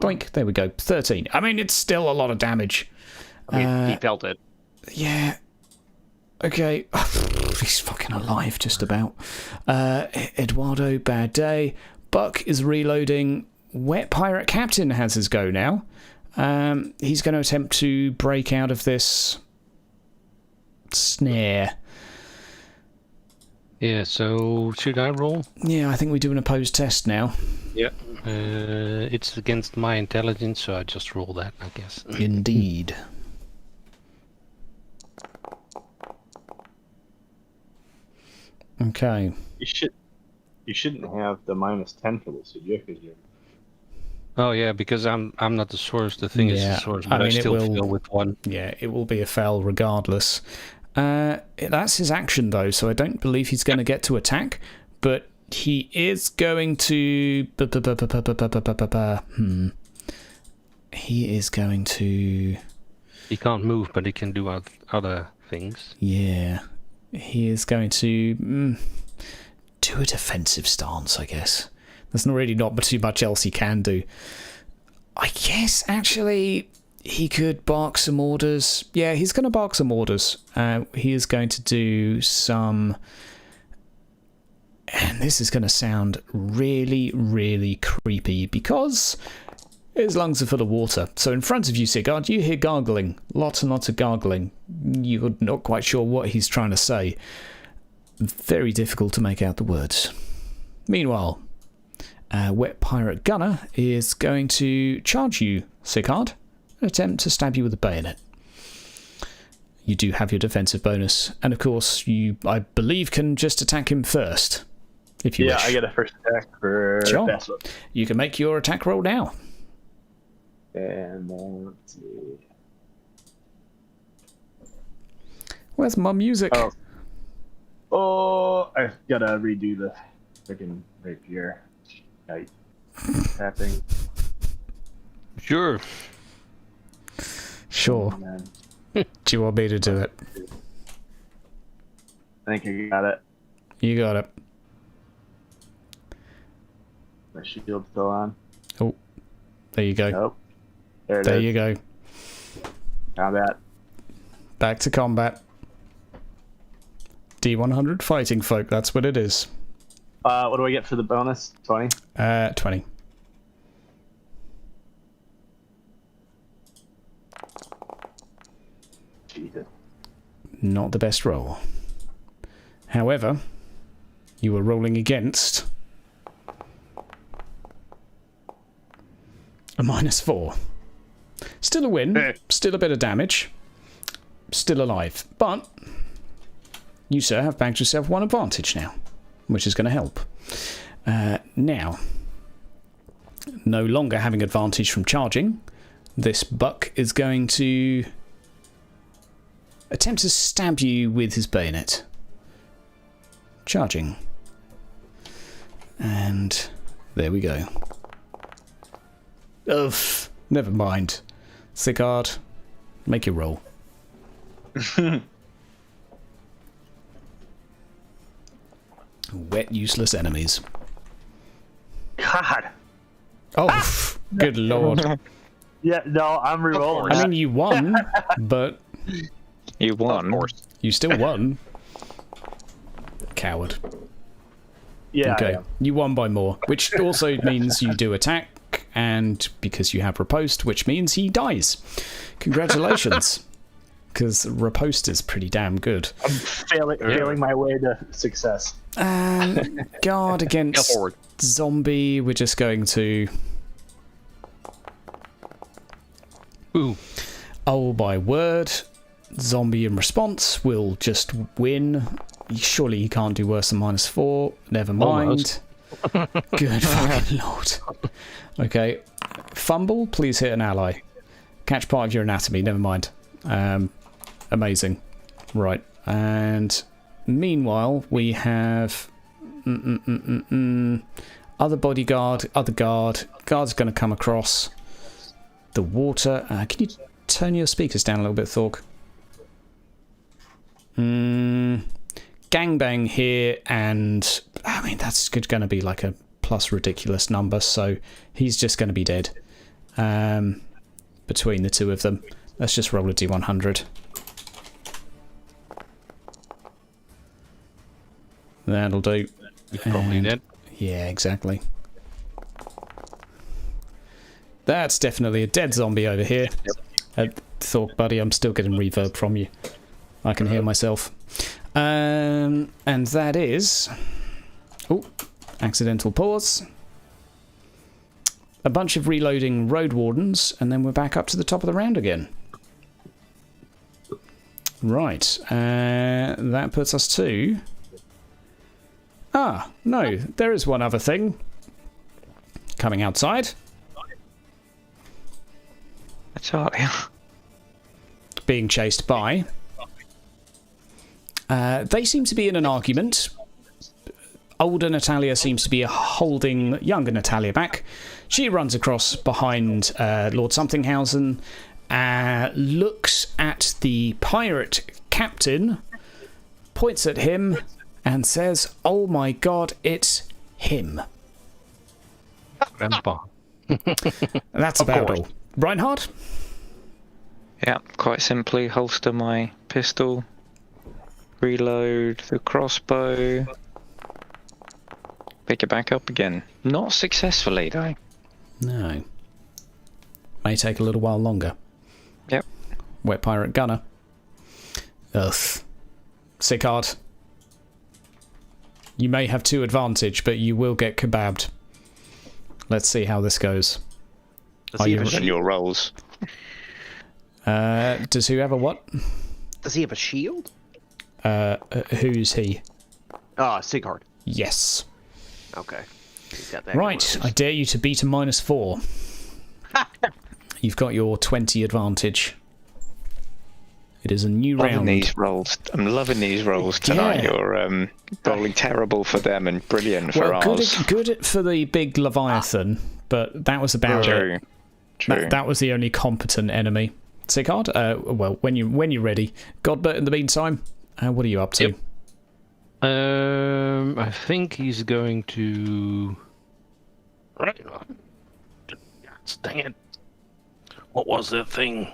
Doink. There we go. 13. I mean, it's still a lot of damage. I mean, he felt it. Yeah. Okay. He's fucking alive, just about. Eduardo, bad day. Buck is reloading. Wet Pirate Captain has his go now. He's going to attempt to break out of this snare. Yeah, so should I roll? Yeah, I think we do an opposed test now. Yeah. It's against my intelligence, so I just roll that, I guess. Indeed. Okay. You shouldn't have the -10 for this, should you? 'Cause you're... Oh yeah, because I'm not the source. The thing is Yeah, the source, I but I, mean, it still will- fail with 1. Yeah, it will be a fail regardless. That's his action though, so I don't believe he's going to get to attack, but he is going to... He is going to... He can't move, but he can do other things. Yeah. He is going to do a defensive stance, I guess. There's really not too much else he can do. I guess, actually, he could bark some orders. Yeah, he's going to bark some orders. He is going to do some... And this is going to sound really, really creepy because his lungs are full of water. So in front of you, Sigurd, you hear gargling. Lots and lots of gargling. You're not quite sure what he's trying to say. Very difficult to make out the words. Meanwhile, Wet Pirate Gunner is going to charge you, Sigurd, and attempt to stab you with a bayonet. You do have your defensive bonus, and of course, you, I believe, can just attack him first, if you wish. I get a first attack for Sure. fast one. You can make your attack roll now. And then let's see. Where's my music? Oh, I gotta redo the freaking rapier. Right. Tapping. Sure. Sure. And then, Do you want me to do it? think I got it. You got it. My shield's still on. Oh, there you go. Nope. There it There is. you go. Combat. Back to combat. D100 fighting folk, that's what it is. What do I get for the bonus? 20? 20. Jesus. Not the best roll. However, you were rolling against a -4. Still a win, still a bit of damage, still alive, but you, sir, have bagged yourself one advantage now, which is going to help. Now, no longer having advantage from charging, this buck is going to attempt to stab you with his bayonet. Charging. And there we go. Ugh, never mind. Sigard, make your roll. Wet, useless enemies. God. Oh, good lord. Yeah, no, I'm re-rolling. I mean, you won, but You won. Of course. you still won. Coward. Yeah, Okay, I am. you won by more, which also means you do attack, and because you have riposte, which means he dies. Congratulations, because riposte is pretty damn good. I'm failing my way to success. Guard Go against forward. zombie, we're just going to... Ooh. Oh, my word. Zombie in response will just win. Surely he can't do worse than -4. Never mind. Good fucking lord. Okay. Fumble, please hit an ally. Catch part of your anatomy, never mind. Amazing. Right. And meanwhile, we have... Other bodyguard, other guard. Guard's going to come across the water. Can you turn your speakers down a little bit, Thork? Gangbang here, and I mean that's going to be like a plus ridiculous number, so he's just going to be dead. Between the two of them, let's just roll a d100. That'll do. He's probably And- dead. Yeah, exactly. That's definitely a dead zombie over here. Thork, buddy, I'm still getting reverb from you. I can hear myself. And that is... Oh, accidental pause. A bunch of reloading road wardens, and then we're back up to the top of the round again. Right, that puts us to... Ah, no, there is one other thing. Coming outside. Natalia. Being chased by... they seem to be in an argument. Older Natalia seems to be holding younger Natalia back. She runs across behind Lord Somthinghausen, looks at the pirate captain, points at him, and says, "Oh my god, it's him." Grandpa. That's about all. Reinhard? Yeah, quite simply holster my pistol, reload the crossbow, pick it back up again. Not successfully though. No. May take a little while longer. Yep. Wet pirate gunner. Ugh. Sigard. You may have 2 advantage, but you will get kebabbed. Let's see how this goes. Does Are he you have a And shield? your rolls. Does who have a what? Does he have a shield? Who's he? Sigurd. Yes. Okay. He's got that Right, going. I dare you to beat a -4. You've got your 20 advantage. It is a new Loving round. these rolls. I'm loving these rolls tonight. Yeah. You're rolling terrible for them and brilliant for Well, ours. good for the big Leviathan, but that was about it. True. True. That was the only competent enemy. Sigard, well, when you're ready. Godbert, in the meantime, what are you up to? Yep. I think he's going to. Right. Dang it! What was that thing?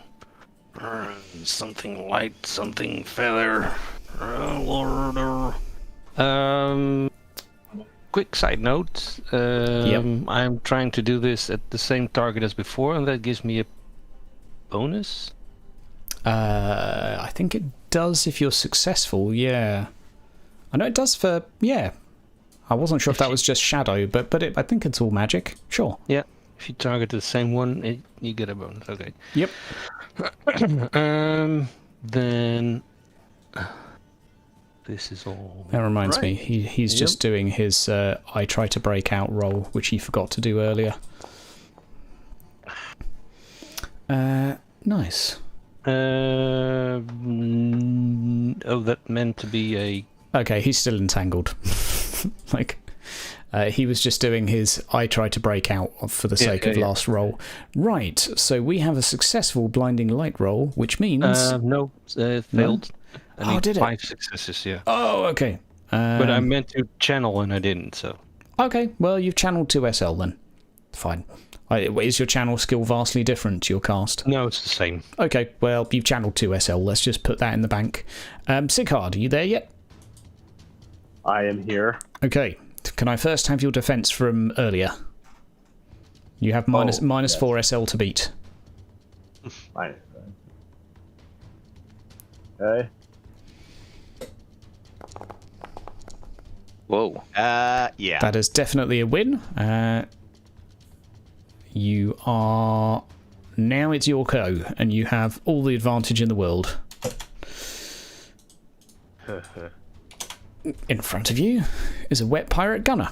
Something light, something feather. Quick side note. I'm trying to do this at the same target as before, and that gives me a bonus. I think it does if you're successful. Yeah, I know it does for. Yeah, I wasn't sure if that was just shadow, but I think it's all magic. Sure. Yeah. If you target the same one, you get a bonus. Okay. Yep. Then this is all. That reminds me, he's just doing his I try to break out roll, which he forgot to do earlier. Nice. Oh, that meant to be a. Okay, he's still entangled. Like. He was just doing his I try to break out for the sake of last roll. Right, so we have a successful blinding light roll, which means... no, failed. No? Did it? 5 successes, yeah. Oh, okay. But I meant to channel and I didn't, so... Okay, well, you've channeled 2 SL then. Fine. Is your channel skill vastly different to your cast? No, it's the same. Okay, well, you've channeled 2 SL. Let's just put that in the bank. Sighard, are you there yet? I am here. Okay. Can I first have your defense from earlier? You have minus 4 SL to beat. Fine. Okay. Whoa. Yeah. That is definitely a win. You are... Now it's your go, and you have all the advantage in the world. In front of you is a wet pirate gunner.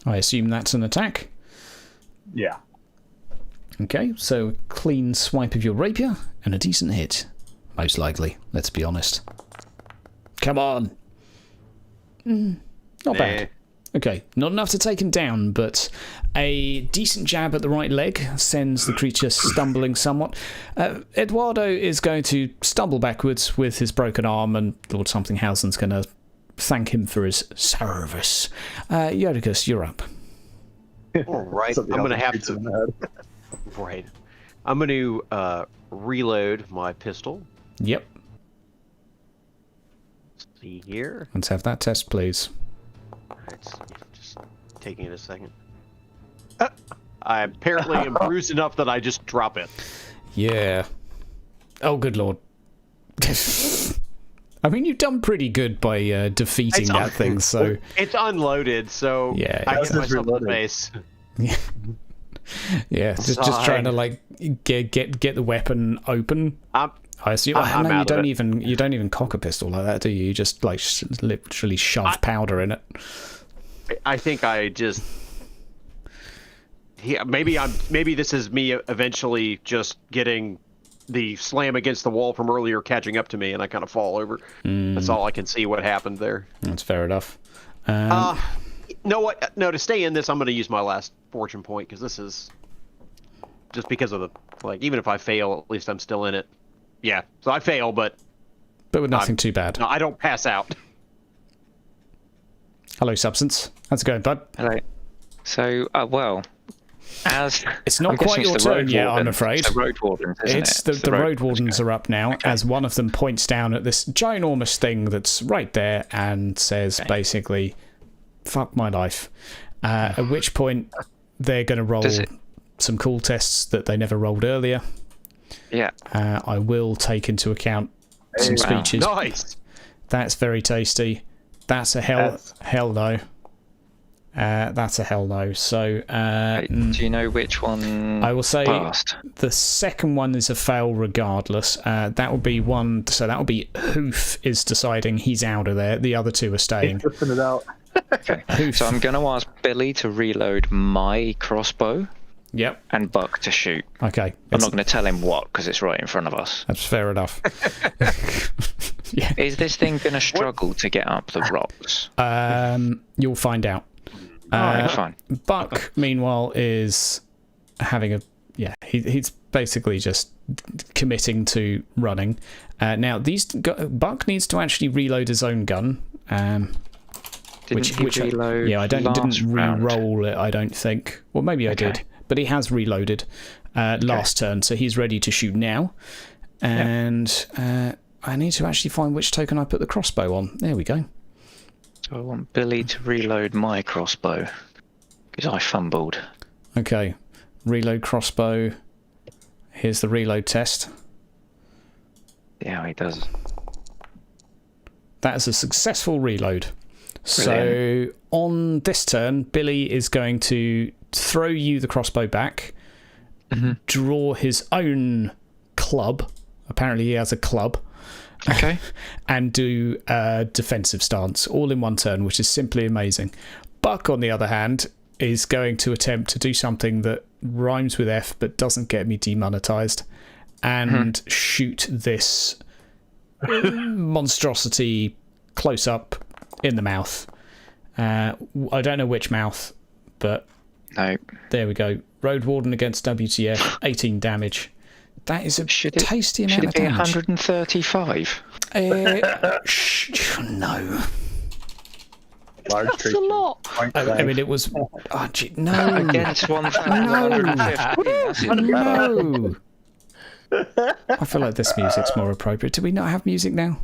I assume that's an attack. Yeah. Okay, so clean swipe of your rapier and a decent hit. Most likely, let's be honest. Come on. Not bad. Okay, not enough to take him down, but a decent jab at the right leg sends the creature stumbling somewhat. Eduardo is going to stumble backwards with his broken arm, and Lord Somethinghausen's going to thank him for his service. Yodicus, you're up. All right, I'm going to have to... Right. I'm going to reload my pistol. Yep. Let's see here. Let's have that test, please. It's just taking it a second. I apparently am bruised enough that I just drop it. Yeah. Oh, good lord. I mean, you've done pretty good by defeating that thing, so... It's unloaded, so yeah, I hit myself in the face. Yeah. Yeah, just trying to, like, get the weapon open. I assume... no, you don't even cock a pistol like that, do you? You just, like, literally shove powder in it. I think I just... Yeah, maybe this is me eventually just getting the slam against the wall from earlier catching up to me, and I kind of fall over. That's all I can see what happened there. That's fair enough. No, what? No, to stay in this, I'm going to use my last fortune point, because this is just because of the, like, even if I fail, at least I'm still in it. Yeah, so I fail, but with nothing too bad. No, I don't pass out. Hello, Substance. How's it going, bud? Hello. So, well, as it's not quite your turn yet, I'm afraid. It's the Road Wardens, isn't it? The Road Wardens are up now, as one of them points down at this ginormous thing that's right there and says, basically, fuck my life. At which point, they're going to roll some cool tests that they never rolled earlier. Yeah. I will take into account some speeches. Nice. That's very tasty. That's a hell no. That's a hell no. So, do you know which one? I will say passed? The second one is a fail regardless. That will be one. So that will be Hoof is deciding he's out of there. The other two are staying. Flipping it out. Okay. So I'm going to ask Billy to reload my crossbow. Yep. And Buck to shoot. Okay. I'm not going to tell him what because it's right in front of us. That's fair enough. Yeah. Is this thing going to struggle to get up the rocks? You'll find out. Alright, fine. Buck, meanwhile, is having a yeah, he's basically just committing to running. Now, Buck needs to actually reload his own gun. Which reload yeah, I didn't round? re-roll it, I don't think. Well, maybe I did, but he has reloaded last turn, so he's ready to shoot now. And I need to actually find which token I put the crossbow on. There we go. So I want Billy to reload my crossbow because I fumbled. Okay, reload crossbow. Here's the reload test. See how he does. That is a successful reload. Brilliant. So on this turn, Billy is going to throw you the crossbow back, draw his own club. Apparently he has a club. Okay. And do a defensive stance all in one turn, which is simply amazing. Buck, on the other hand, is going to attempt to do something that rhymes with F but doesn't get me demonetized and shoot this monstrosity close up in the mouth. I don't know which mouth, but No. there we go. Road Warden against WTF, 18 damage. That is a tasty amount of damage. Should it be 135? No. Large That's creature. a lot. I mean, it was... Oh, gee, no. Against 1,150. No. I feel like this music's more appropriate. Do we not have music now?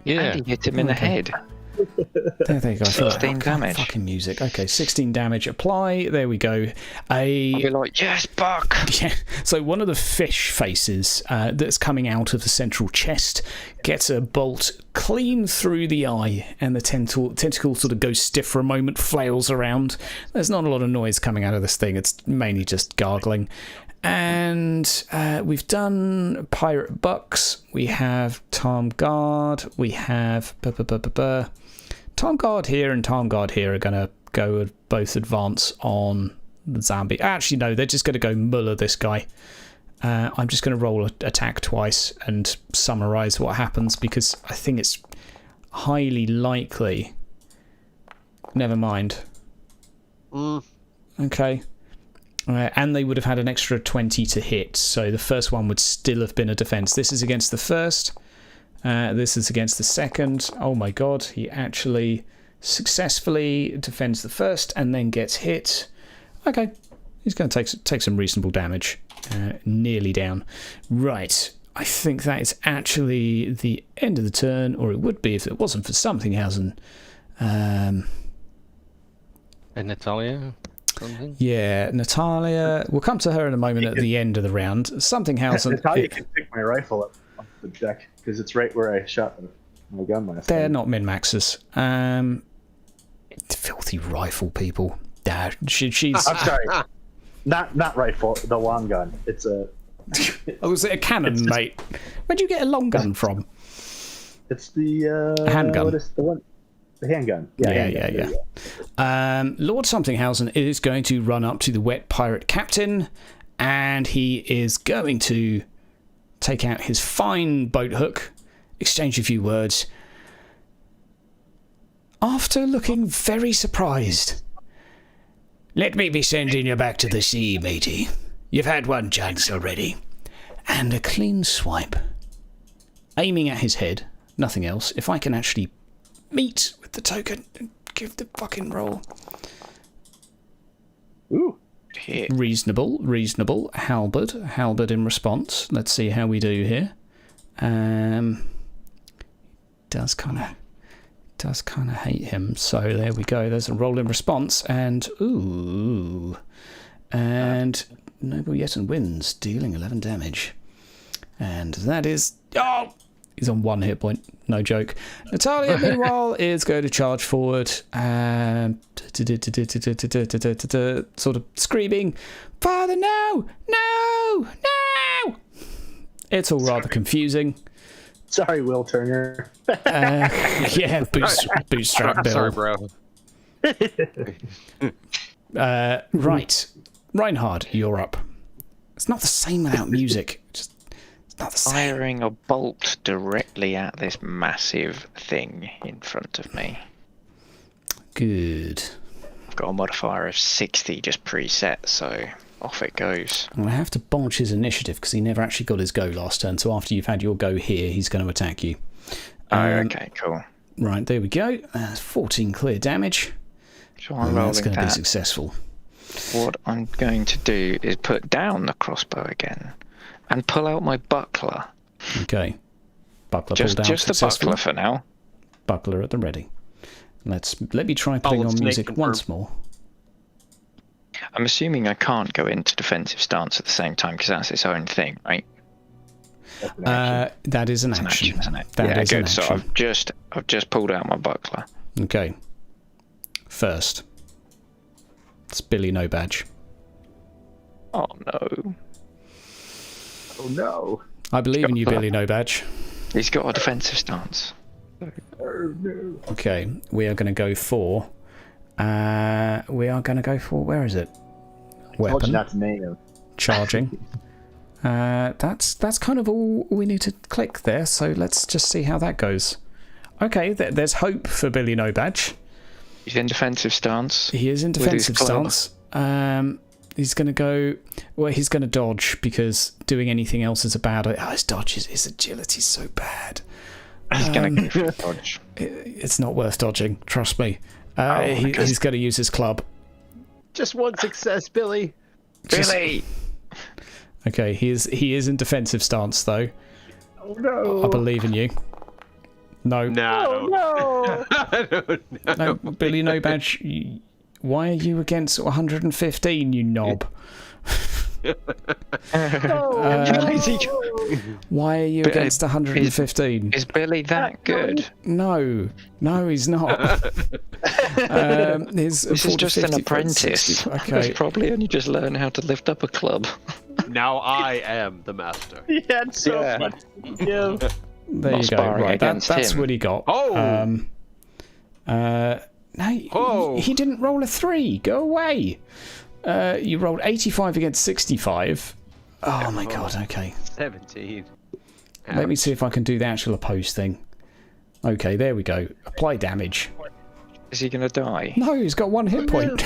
Yeah. And he hit him in the head. There you go. I feel 16 damage. Fucking music. Okay, 16 damage. Apply. There we go. I'll be like, yes, Buck. Yeah. So one of the fish faces that's coming out of the central chest gets a bolt clean through the eye, and the tentacle sort of goes stiff for a moment, flails around. There's not a lot of noise coming out of this thing. It's mainly just gargling. And we've done Pirate Bucks. We have Tom Guard. We have... Tom Guard here and Tom Guard here are going to go both advance on the zombie. Actually, no, they're just going to go Muller this guy. I'm just going to roll attack twice and summarise what happens because I think it's highly likely. Never mind. Okay. And they would have had an extra 20 to hit, so the first one would still have been a defense. This is against the first. This is against the second. Oh my god, he actually successfully defends the first and then gets hit. Okay, he's going to take some reasonable damage. Nearly down. Right, I think that is actually the end of the turn, or it would be if it wasn't for Somthinghausen. And Natalia? Something? Yeah, Natalia. We'll come to her in a moment at the end of the round. Somthinghausen. Natalia can pick my rifle up off the deck because it's right where I shot my gun last They're time. not min-maxers. Filthy rifle people. She's... I'm sorry. Not rifle, the long gun. It's a... Oh, was it a cannon, mate? Where'd you get a long gun from? It's the... handgun. What is the one? The handgun. Yeah. Lord Somthinghausen is going to run up to the wet pirate captain, and he is going to take out his fine boat hook, exchange a few words. After looking very surprised, let me be sending you back to the sea, matey. You've had one chance already. And a clean swipe. Aiming at his head, nothing else. If I can actually meet with the token and give the fucking roll. Ooh. Hit. Reasonable. Halberd in response. Let's see how we do here. Does kind of hate him. So there we go. There's a roll in response, and ooh, and Noble Yeton wins, dealing 11 damage, and that is he's on 1 hit point. No joke. Natalia, meanwhile, is going to charge forward, sort of screaming, "Father, no! No! No!" It's all rather confusing. Sorry, Will Turner. Yeah, bootstrap Bill. Sorry, bro. Right. Reinhard, you're up. It's not the same without music. It's not the same. Firing a bolt directly at this massive thing in front of me. Good. I've got a modifier of 60 just preset, so off it goes. I'm going to have to bodge his initiative because he never actually got his go last turn. So after you've had your go here, he's going to attack you. Okay, cool. Right, there we go. 14 clear damage. So I'm And that's rolling going to be that. successful. What I'm going to do is put down the crossbow again and pull out my buckler. Okay. Buckler pulled down Just the successfully. buckler for now. Buckler at the ready. Let me try putting on snake music confirm. once more. I'm assuming I can't go into defensive stance at the same time because that's its own thing, right? That is an It's an action. action, isn't it? That yeah, is good. an So action. I've just pulled out my buckler. Okay. First. It's Billy No Badge. Oh no, Oh no. I believe in you, Billy No Badge. he's got a defensive stance. Oh no. Okay, we are going to go for... where is it? Told you Weapon. not to name him. Charging. That's kind of all we need to click there, so let's just see how that goes. Okay, there's hope for Billy No Badge. He's in defensive stance. He is in With his defensive club. stance. He's going to go... Well, he's going to dodge, because doing anything else is a bad... Oh, his dodge, his agility's so bad. He's going to go for dodge. It's not worth dodging, trust me. because- He's going to use his club. Just one success, Billy. Billy! Okay, he is in defensive stance, though. Oh no. I believe in you. No. No. No. I don't know. No, Billy No Badge, why are you against 115, you knob? Why are you But, against 115? Is Billy that good? No, he's not. His This is just an apprentice. Okay, He's probably only just learned how to lift up a club. Now I am the master. He had so Yeah. much to give. there Not you go. sparring Right, against that's him. what he got. Oh. No, Oh. he didn't roll a 3. Go away. You rolled 85 against 65. Oh my god. Okay. 17. Let me see if I can do the actual opposed thing. Okay, there we go. Apply damage. Is he going to die? No, he's got 1 hit point.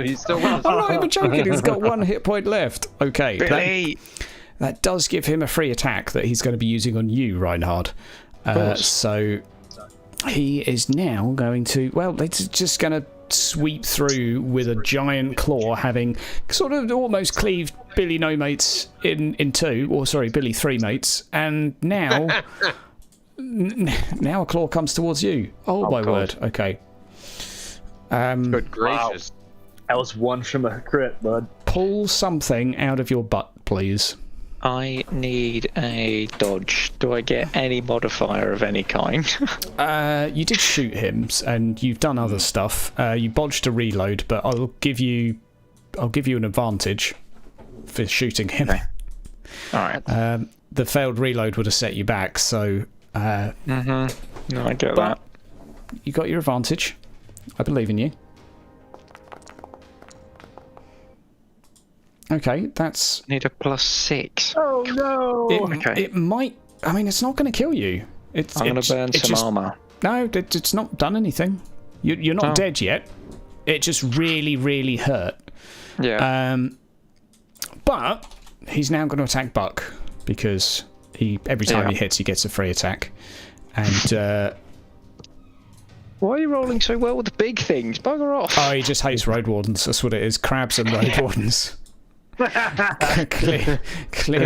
He's still with us. I'm not even joking. He's got 1 hit point left. Okay, Billy! that does give him a free attack that he's going to be using on you, Reinhard. So he is now going to... Well, it's just going to sweep through with a giant claw, having sort of almost cleaved Billy No Mates in 2, or sorry, Billy 3 Mates, and now... now a claw comes towards you. Oh my God. word. Okay. Good gracious. That was 1 from a crit, bud. Pull something out of your butt, please. I need a dodge. Do I get any modifier of any kind? You did shoot him, and you've done other stuff. You bodged a reload, but I'll give you an advantage for shooting him. Okay. Alright. The failed reload would have set you back, so No, I get but that. you got your advantage. I believe in you. Okay, that's... Need a +6. Oh no. Okay. It might... I mean, it's not going to kill you. It's, I'm going to burn some armour. No, it's not done anything. You're not dead yet. It just really, really hurt. Yeah. But he's now going to attack Buck because every time he hits, he gets a free attack. And Why are you rolling so well with the big things? Bugger off. he just hates road wardens. That's what it is. Crabs and road wardens. Clearly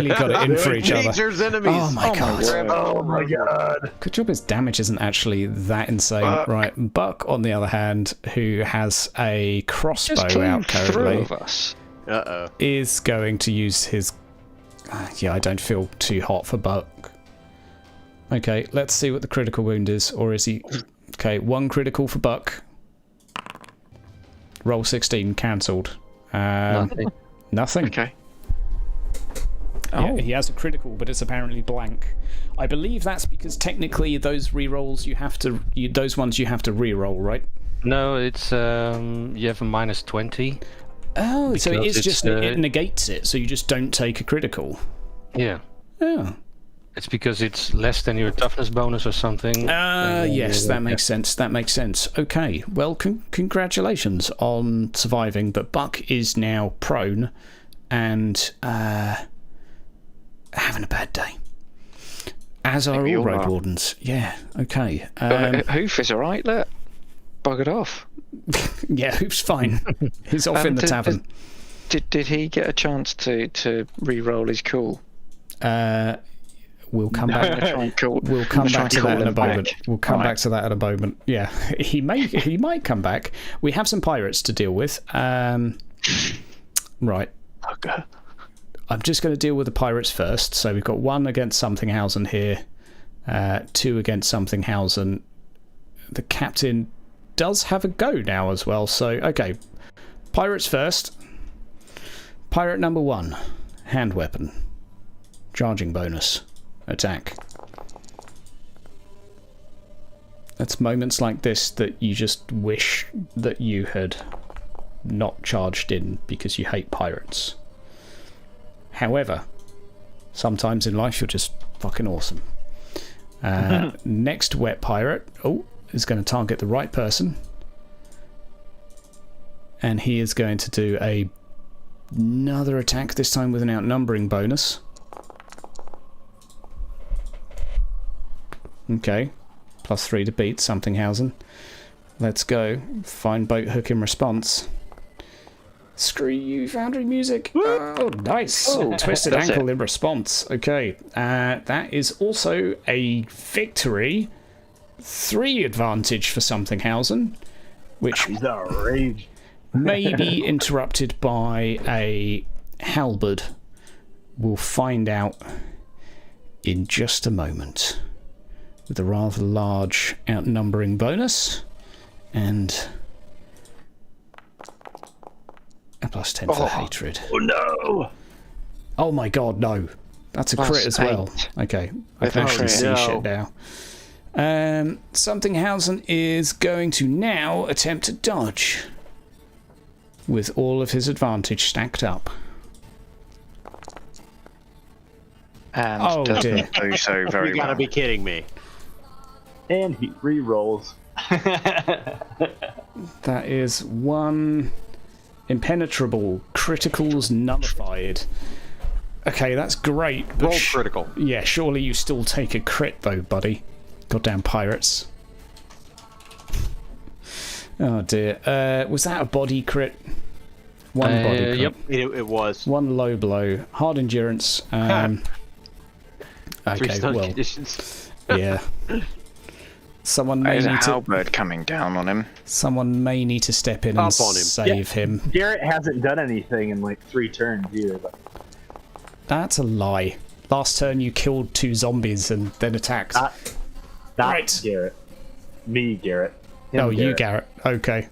got it in for each other. Nature's enemies. Oh my god. Oh my god. Good job his damage isn't actually that insane. Right, Buck, on the other hand, who has a Just crossbow came out through currently, of us. Uh-oh. is going to use his... yeah, I don't feel too hot for Buck. Okay, let's see what the critical wound is. Or is he... Okay, 1 critical for Buck. Roll 16, cancelled. Nothing. Nothing. Okay. Yeah, he has a critical, but it's apparently blank. I believe that's because technically those rerolls those ones you have to reroll, right? No, it's you have a -20. Oh, so it Because is just it's, it negates it, so you just don't take a critical. Yeah. Oh. It's because it's less than your toughness bonus or something. Yes, that makes sense. That makes sense. Okay, well, congratulations on surviving, but Buck is now prone and having a bad day. As are all road wardens. Yeah, okay. Hoof is alright, look. Buggered off. Yeah, Hoof's fine. He's off in the tavern. Did he get a chance to re-roll his cool? We'll come back. We'll come back to that in a moment. We'll come back to that in a moment. Yeah, he might come back. We have some pirates to deal with. Right. Okay. I'm just going to deal with the pirates first. So we've got 1 against Somethinghausen here, 2 against Somethinghausen. The captain does have a go now as well. So okay, pirates first. Pirate number 1, hand weapon, charging bonus. Attack. It's moments like this that you just wish that you had not charged in because you hate pirates. However, sometimes in life you're just fucking awesome. Next wet pirate is going to target the right person, and he is going to do another attack, this time with an outnumbering bonus. Okay, +3 to beat Somethinghausen. Let's go. Find boat hook in response. Screw you, Foundry Music. Oh, nice. Twisted ankle in response. Okay, that is also a victory. 3 advantage for Somethinghausen, which He's outraged. may be interrupted by a halberd. We'll find out in just a moment. With a rather large outnumbering bonus and a +10 for hatred. Oh no! Oh my god, no. That's a crit as well. Okay, I can actually see shit now. Somethinghausen is going to now attempt to dodge with all of his advantage stacked up. And doesn't do so very well. You gotta be kidding me. And he re-rolls. That is 1 impenetrable. Criticals nullified. Okay, that's great. But Roll critical. Yeah, surely you still take a crit though, buddy. Goddamn pirates. Oh dear. Was that a body crit? 1 body crit. Yep. It was. 1 low blow. Hard endurance. Okay, 3 stun well. conditions. Yeah. Someone may There's a need to. halberd coming down on him. Someone may need to step in and Up on him. save him. Garrett hasn't done anything in like 3 turns either. But That's a lie. Last turn you killed 2 zombies and then attacked. not Right. Garrett. Me, Garrett. Him, You, Garrett. Okay.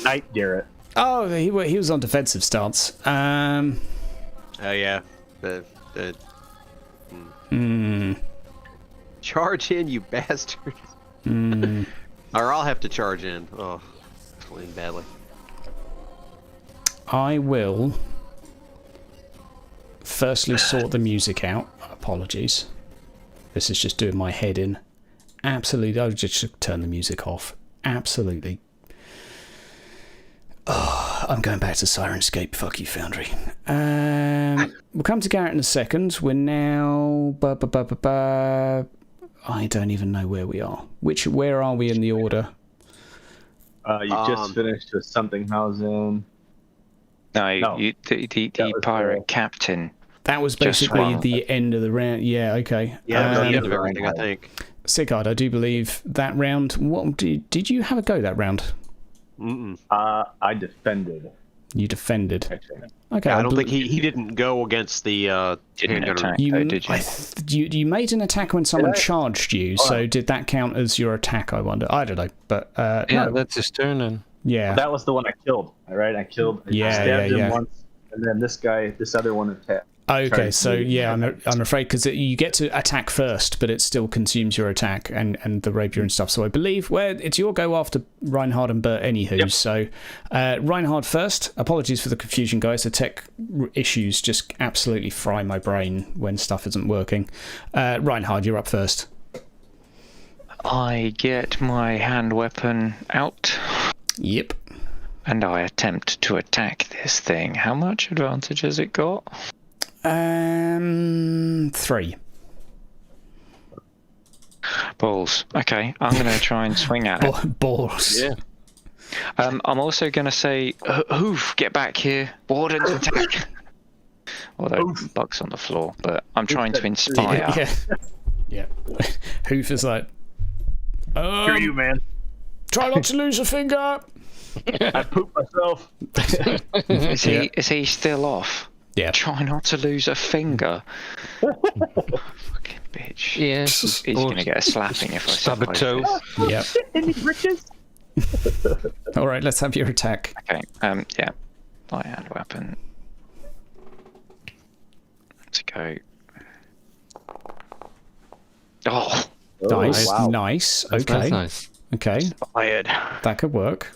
Knight Garrett. Oh, he was on defensive stance. Oh yeah. Charge in, you bastard. Or I'll have to charge in. Oh, it's going badly. I will firstly sort the music out. Apologies. This is just doing my head in. Absolutely. I'll just turn the music off. Absolutely. Oh, I'm going back to Sirenscape. Fuck you, Foundry. We'll come to Garrett in a second. We're now... I don't even know where we are. Where are we in the order? You just finished with Somethinghausen. No, the pirate captain. That was basically the end of the round. Yeah, okay. Yeah, that was the end of everything, I think. Sigurd, I do believe that round... What did you have a go that round? I defended. You defended. Okay. Yeah, I don't think he didn't go against the... Didn't attack, You, though, did you? you made an attack when someone charged you, so did that count as your attack, I wonder? I don't know, but... Yeah, no. that's his turn then. Yeah. That was the one I killed. All right, I stabbed him once, and then this other one attacked. Okay, so yeah, I'm afraid because you get to attack first, but it still consumes your attack and the rapier and stuff. So I believe it's your go after Reinhard and Bert anywho. Yep. So Reinhard first. Apologies for the confusion, guys. The tech issues just absolutely fry my brain when stuff isn't working. Reinhard, you're up first. I get my hand weapon out. Yep. And I attempt to attack this thing. How much advantage has it got? 3. Balls. Okay, I'm going to try and swing at it. Balls. Yeah. I'm also going to say, hoof, get back here. Wardens attack. Although Buck's on the floor, but I'm trying to inspire. Yeah. Hoof is like, Screw you, man. Try not to lose a finger. I pooped myself. Is he still off? Yeah. Try not to lose a finger. Fucking bitch. Yeah. He's going to get a slapping if I stub a toe. Yeah. All right, let's have your attack. Okay. Yeah. Light hand weapon. Let's go. Oh. Nice. Wow. Nice. That's Okay. nice. Okay. Fired. That could work.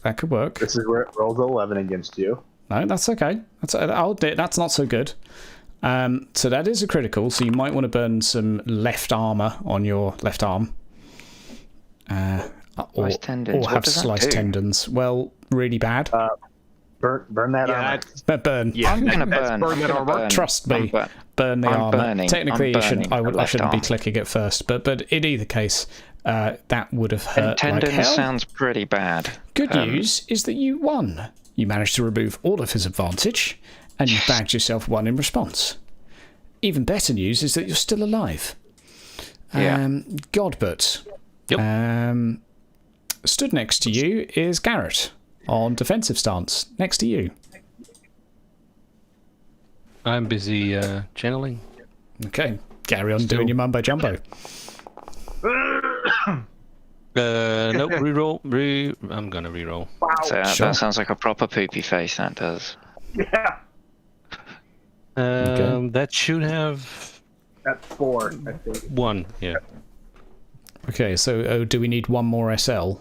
This is where it rolls 11 against you. No, that's okay. That's not so good. So that is a critical. So you might want to burn some left armor on your left arm. Or tendons. have sliced tendons. Well, really bad. Burn that armor. Burn. Yeah, I'm gonna burn. Trust me. Burn the armor. Burning. Technically, I shouldn't be arm. clicking it first, but in either case, that would have hurt Tendons like hell. sounds pretty bad. Good news is that you won. You managed to remove all of his advantage, and you bagged yourself 1 in response. Even better news is that you're still alive. Godbert. Yep. Stood next to you is Garrett on defensive stance. Next to you. I'm busy channeling. Okay. Carry on doing your mumbo jumbo. No, reroll. I'm gonna reroll. Wow. So Sure. that sounds like a proper poopy face, that does. Yeah. That should have That's 4, I think. 1. Yeah. Okay, so do we need 1 more SL?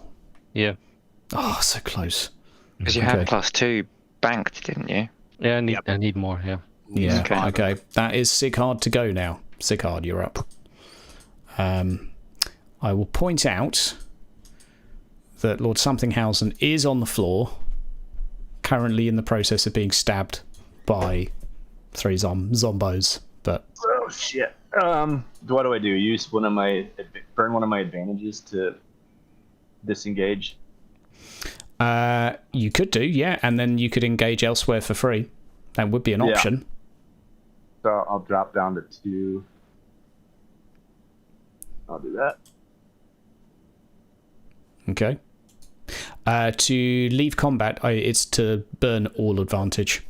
Yeah. Oh, so close. Because you had +2 banked, didn't you? Yeah. I need more. Yeah. Yeah, Okay. okay. That is Sigurd to go now. Sigurd, you're up. I will point out that Lord Somthinghausen is on the floor, currently in the process of being stabbed by 3 zombos. But Oh shit. What do I do? Use burn one of my advantages to disengage. You could do, yeah, and then you could engage elsewhere for free. That would be an option. So I'll drop down to 2. I'll do that. Okay. To leave combat, it's to burn all advantage.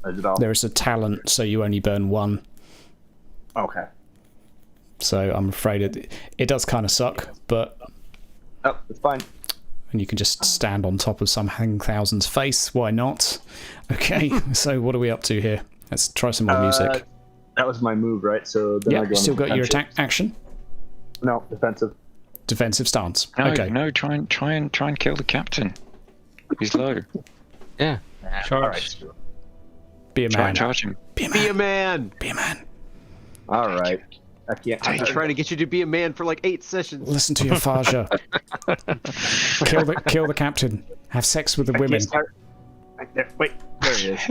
Is it all? There is a talent, so you only burn 1. Okay. So I'm afraid it does kind of suck, but Oh, it's fine. and you can just stand on top of some Hangthausen's face. Why not? Okay, so what are we up to here? Let's try some more music. That was my move, right? So then I Yeah, go still got your defensive. attack action. No, defensive. Defensive stance. No, Okay. no, try and kill the captain. He's low. Yeah. All right. Be a Try man. and charge him. Be a Be a man. man. Be a man. All right. I can't. I've been trying to get you to be a man for like 8 sessions. Listen to your Faja. kill the captain. Have sex with the women. Wait, there he is.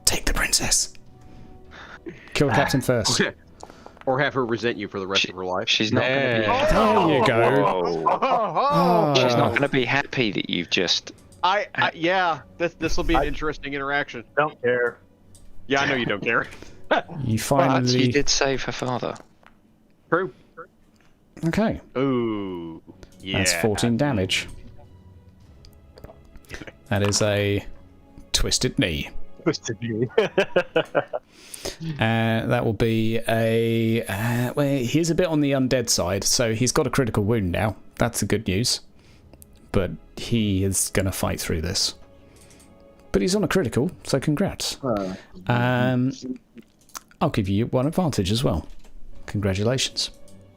Take the princess. Kill the captain first. Or have her resent you for the rest of her life. She's not going to be. There you go. Whoa. She's not going to be happy that you've just. Yeah, this will be an interesting interaction. Don't care. Yeah, I know you don't care. You But finally. you did save her father. True. Okay. Ooh. Yeah. That's 14 damage. That is a twisted knee. Twisted knee. That will be a. Well, he's a bit on the undead side, so he's got a critical wound now. That's the good news. But he is going to fight through this. But he's on a critical, so congrats. I'll give you one advantage as well. Congratulations.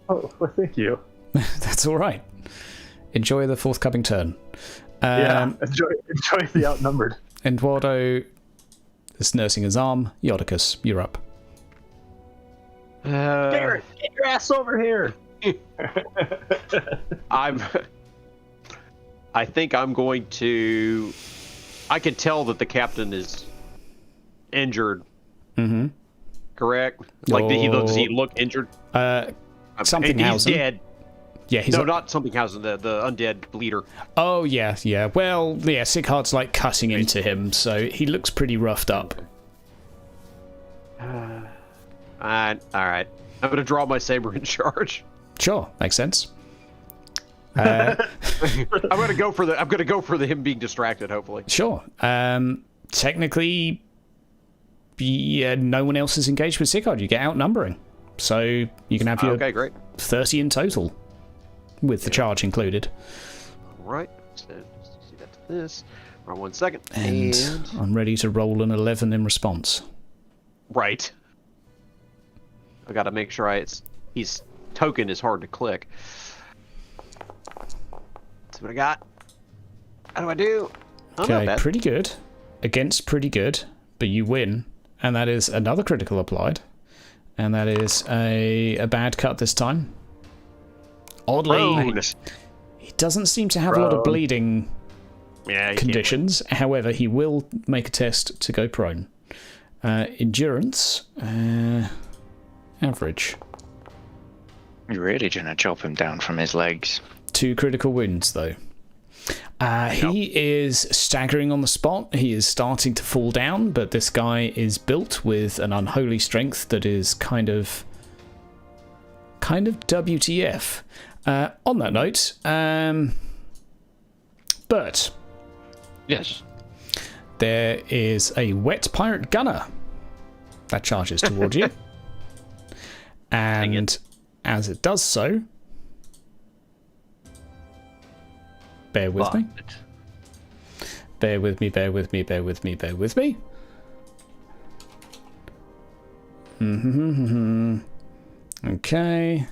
Oh, well, thank you. That's all right. Enjoy the forthcoming turn. Yeah, enjoy the outnumbered. Eduardo is nursing his arm. Yodicus, you're up. Garrett, get your ass over here. I think I'm going to. I can tell that the captain is injured. Mm-hmm. Correct? Like he look injured. Something He's dead. Yeah, he's not something housing the undead bleeder. Oh yeah. Well, yeah, Sighard's like cutting into him, so he looks pretty roughed up. All right. I'm gonna draw my saber and charge. Sure, makes sense. I'm gonna go for the him being distracted. Hopefully. Sure. Technically, no one else is engaged with Sighard. You get outnumbering, so you can have your great 30 in total, with the charge included. All right. So see that to this. Right, 1 second. And I'm ready to roll an 11 in response. Right. I gotta make sure he's token is hard to click. That's what I got. How do I do? Oh, Okay, pretty good. Against pretty good, but you win. And that is another critical applied. And that is a bad cut this time. Oddly, he doesn't seem to have a lot of bleeding conditions. However, he will make a test to go prone. Endurance, average. You're really gonna chop him down from his legs. 2 critical wounds, though. He is staggering on the spot. He is starting to fall down, but this guy is built with an unholy strength that is kind of WTF. On that note, Bert. Yes. There is a wet pirate gunner that charges toward you. And as it does so, bear with me. Bear with me. Okay.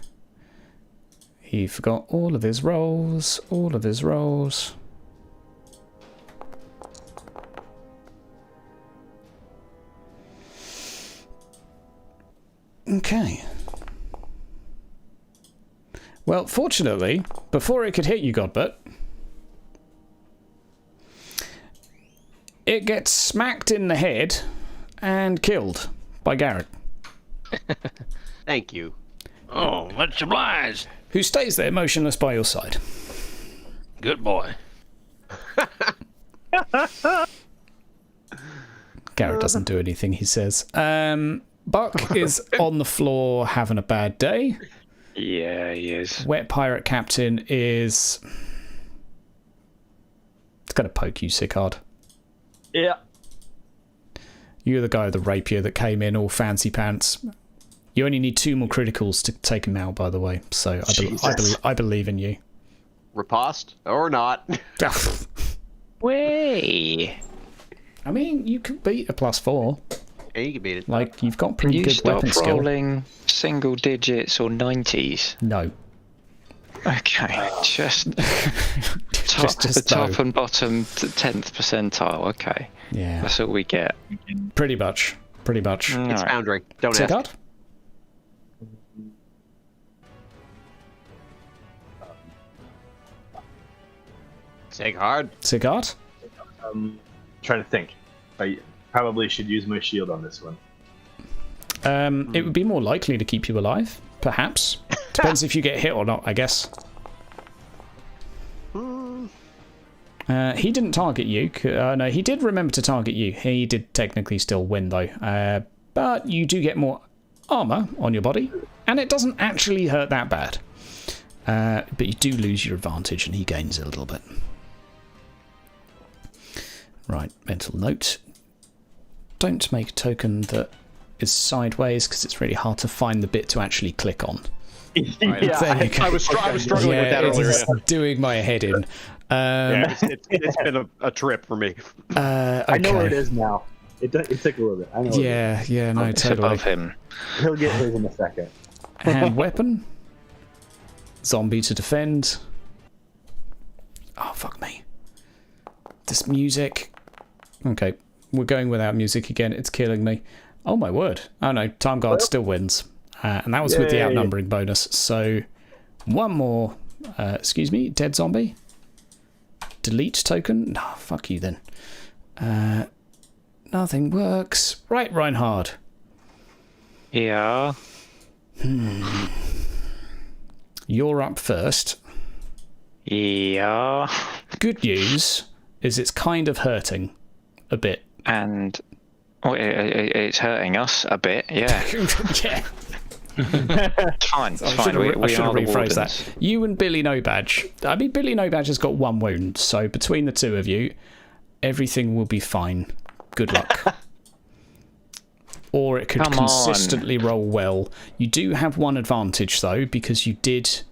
He forgot all of his rolls. Okay. Well, fortunately, before it could hit you, Godbert, it gets smacked in the head and killed by Garrett. Thank you. Oh, much obliged. Who stays there motionless by your side. Good boy. Garrett doesn't do anything, he says. Buck is on the floor having a bad day. Yeah, he is. Wet pirate captain is... It's going to poke you, Sighard. Yeah. You're the guy with the rapier that came in all fancy pants. You only need 2 more criticals to take him out, by the way. So I believe in you. Riposte or not? Way. I mean, you could beat a +4. Yeah, you can beat it. Like, you've got pretty good weapon stop skill. rolling single digits or 90s? No. Okay, just Just the top though. and bottom 10th percentile. Okay, Yeah. that's all we get. Pretty much. It's Alright. Foundry. Don't ask. Sighard? Sighard? Trying to think. I probably should use my shield on this one. It would be more likely to keep you alive, perhaps. Depends if you get hit or not, I guess. He didn't target you. No, he did remember to target you. He did technically still win, though. But you do get more armor on your body, and it doesn't actually hurt that bad. But you do lose your advantage, and he gains a little bit. Right, mental note. Don't make a token that is sideways, because it's really hard to find the bit to actually click on. Yeah, I was struggling with that earlier. It's doing my head in. It's been a trip for me. Okay. I know where it is now. It took a little bit. I know. Yeah, no, It's totally. above him. He'll get his in a second. Hand weapon. Zombie to defend. Oh, fuck me. This music. Okay, we're going without music again. It's killing me. Oh, my word. Oh, no, Time Guard still wins. And that was with the Yay. outnumbering bonus. So, one more. Excuse me, dead zombie. Delete token. No, fuck you then. Nothing works. Right, Reinhard. Yeah. You're up first. Yeah. Good news is it's kind of hurting a bit. And it's hurting us a bit. Yeah. Yeah. It's fine. It's I fine. should have We are the rephrased wardens. that. You and Billy No Badge. I mean, Billy No Badge has got 1 wound, so between the two of you, everything will be fine. Good luck. Or it could Come consistently roll well. You do have 1 advantage though, because you did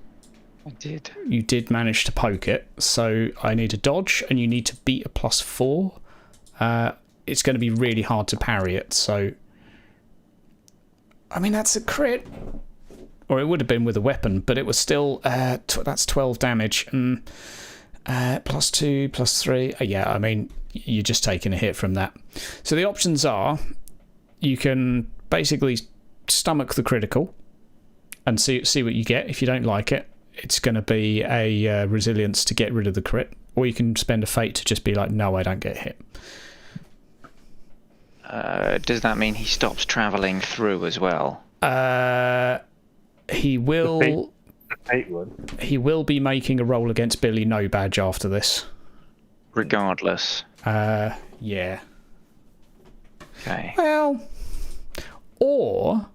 manage to poke it. So I need a dodge, and you need to beat a +4. It's going to be really hard to parry it. So, I mean, that's a crit, or it would have been with a weapon, but it was still that's 12 damage. +2, +3. Yeah, I mean, you're just taking a hit from that. So the options are, you can basically stomach the critical and see what you get. If you don't like it, it's going to be a resilience to get rid of the crit, or you can spend a fate to just be like, no, I don't get hit. Does that mean he stops travelling through as well? He will. Fate would. He will be making a roll against Billy No Badge after this. Regardless. Yeah. Okay. Well, or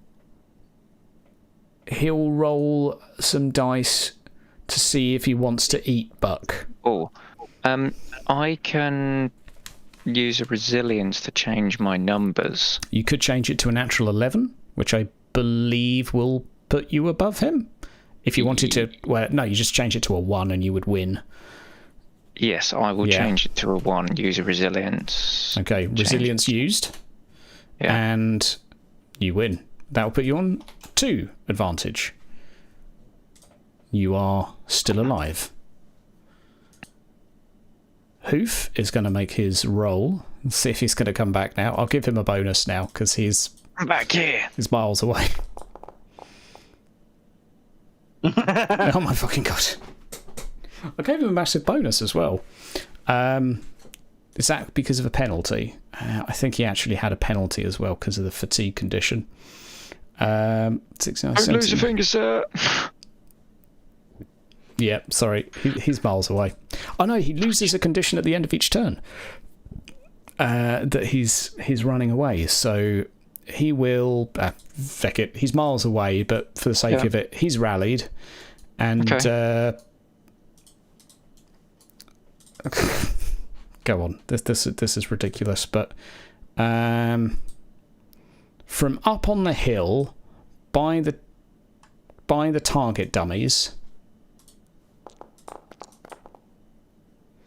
he'll roll some dice to see if he wants to eat Buck. Oh. I can use a resilience to change my numbers. You could change it to a natural 11, which I believe will put you above him. If you wanted to, well, no, you just change it to a 1 and you would win. Yes, I will change it to a 1, use a resilience. Okay, resilience used. Yeah. And you win. That will put you on 2 advantage. You are still alive. Hoof is going to make his roll. Let's see if he's going to come back now. I'll give him a bonus now because he's back here. He's miles away. Oh my fucking god. I gave him a massive bonus as well. Is that because of a penalty? I think he actually had a penalty as well because of the fatigue condition. 69 Don't lose your finger, sir. Yeah, sorry. He's miles away. Oh no, he loses a condition at the end of each turn. That he's running away. So he will... feck it. He's miles away, but for the sake of it, he's rallied. And... go on. This is ridiculous, but... from up on the hill, by the target dummies...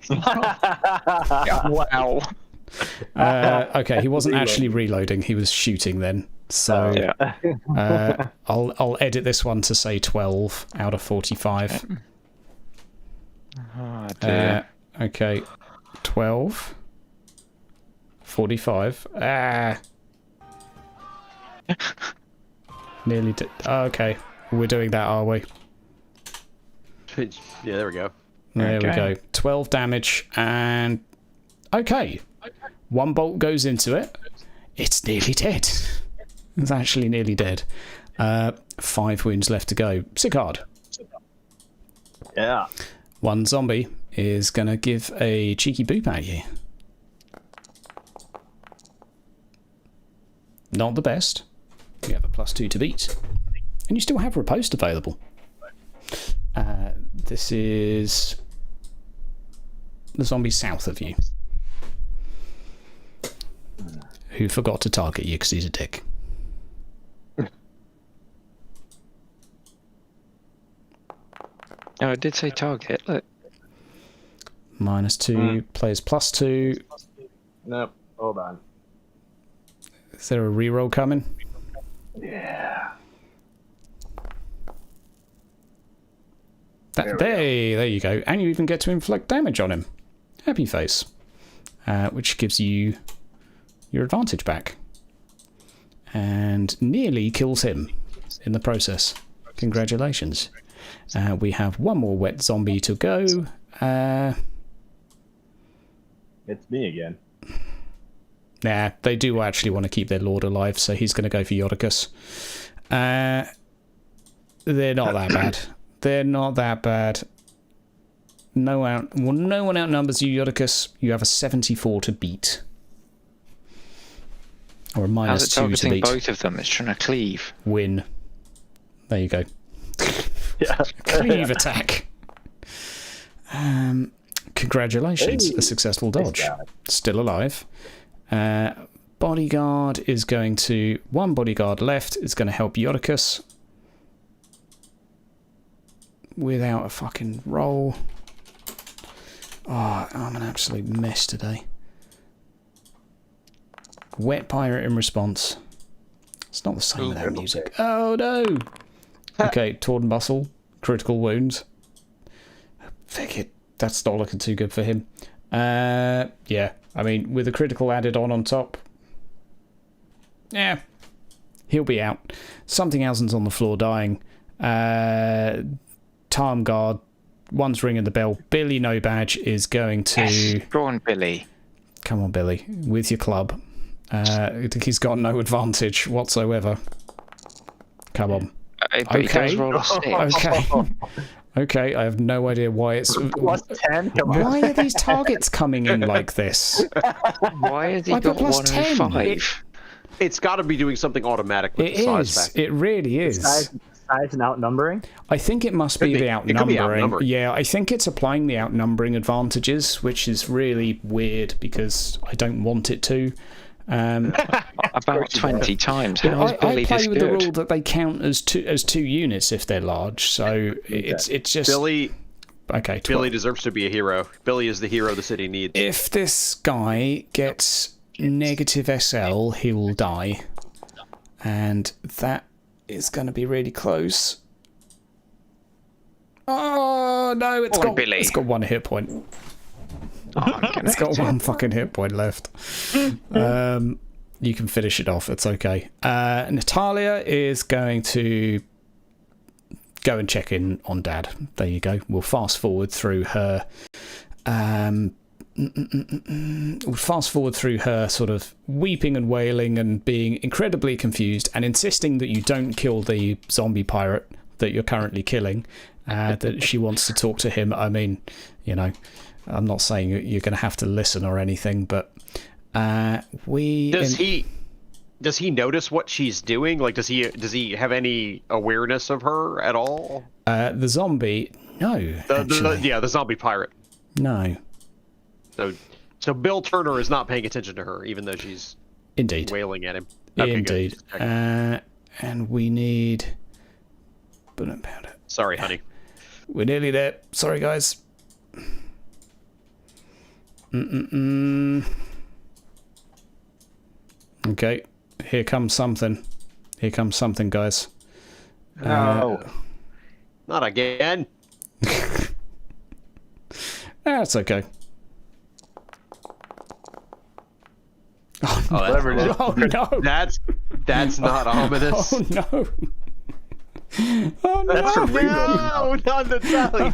Wow. Okay, he wasn't actually reloading, he was shooting then. So I'll edit this one to say 12 out of 45. Oh, dear. Okay, 12. 45. Nearly did. Okay, we're doing that, are we? Yeah, there we go. There we go. 12 damage, and okay. 1 bolt goes into it. It's nearly dead. It's actually nearly dead. 5 wounds left to go. Sigurd. Yeah. 1 zombie is going to give a cheeky boop at you. Not the best. You have a +2 to beat. And you still have riposte available. This is the zombie south of you, who forgot to target you because he's a dick. Oh, I did say target. Look. -2, players +2. Nope. Hold on. Is there a reroll coming? Yeah. There you go. And you even get to inflict damage on him. Happy face. Which gives you your advantage back. And nearly kills him in the process. Congratulations. We have one more wet zombie to go. It's me again. Nah, they do actually want to keep their lord alive, so he's going to go for Yodicus. They're not that bad. They're not that bad. No one outnumbers you, Yodicus. You have a 74 to beat. Or a minus 2 How's it to targeting beat. both of them? It's trying to cleave. Win. There you go. Yeah. Cleave attack. Congratulations. Hey. A successful dodge. Nice guy. Still alive. Bodyguard is going to... One bodyguard left is going to help Yodicus. Without a fucking roll. Oh, I'm an absolute mess today. Wet pirate in response. It's not the same without music. Oh no! Okay, torn muscle, critical wounds. Fuck it, that's not looking too good for him. Yeah, I mean, with a critical added on top. Yeah, he'll be out. Something else's on the floor dying. Time guard, one's ringing the bell. Billy No Badge is going to... Yes. Go on, Billy. Come on, Billy, with your club. He's got no advantage whatsoever. Come on. But he does roll a 6. Okay. Okay, I have no idea why it's... Plus 10? Come on. Why are these targets coming in like this? Why has he I put got plus 105? It's got to be doing something automatic with It the size is. factor. It really is. Size and outnumbering? I think it must be Could the be. It could be outnumbering. outnumbering. Yeah, I think it's applying the outnumbering advantages, which is really weird because I don't want it to. About 20 times. How is I Billy play this with the good? rule that they count as two units if they're large, so it's just Billy okay. Billy deserves to be a hero. Billy is the hero the city needs. If this guy gets negative SL, he will die, and that is going to be really close. Oh no! It's got one hit point. It's got one fucking hit point left. You can finish it off. It's okay. Natalia is going to go and check in on Dad. There you go. We'll fast forward through her. We'll fast forward through her sort of weeping and wailing and being incredibly confused and insisting that you don't kill the zombie pirate that you're currently killing. That she wants to talk to him. I mean, you know, I'm not saying you're going to have to listen or anything, but does he notice what she's doing? Like, does he have any awareness of her at all? The zombie, no. The zombie pirate. No. So Bill Turner is not paying attention to her, even though she's Indeed. wailing at him. Indeed. And we need bullet powder. Sorry, honey. We're nearly there. Sorry, guys. Okay. Here comes something. Here comes something, guys. No. Not again. That's okay. Whatever it is. Oh no! That's not ominous. Oh no! Oh no! That's for real. No, not Natalia.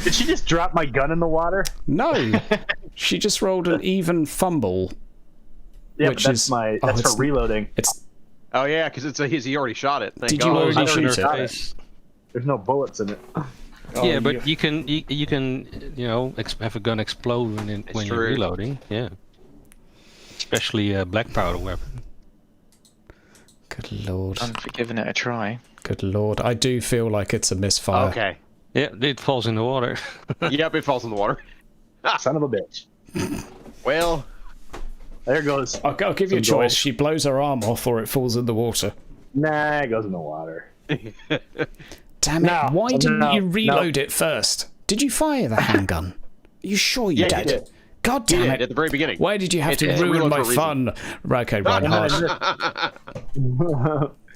Did she just drop my gun in the water? No! She just rolled an even fumble. Yeah, Which but that's is- that's it's- for reloading. It's. Oh yeah, because he already shot it. Thank Did you God. already I already shoot shot it? it. There's no bullets in it. Yeah, but you can have a gun explode when you're true. reloading. Yeah, especially a black powder weapon. Good lord. I'm for giving it a try. Good lord. I do feel like it's a misfire. Okay. Yeah, it falls in the water. Yep, it falls in the water. Son of a bitch. Well, There goes. I'll give you a Some choice. gold. She blows her arm off or it falls in the water. Nah, it goes in the water. Damn it. No, Why didn't no, you reload it first? Did you fire the handgun? Are you sure you Yeah, did? you did. God You damn did it. at the very beginning. Why did you have to It's a ruin real my reason. fun? Okay, Reinhardt.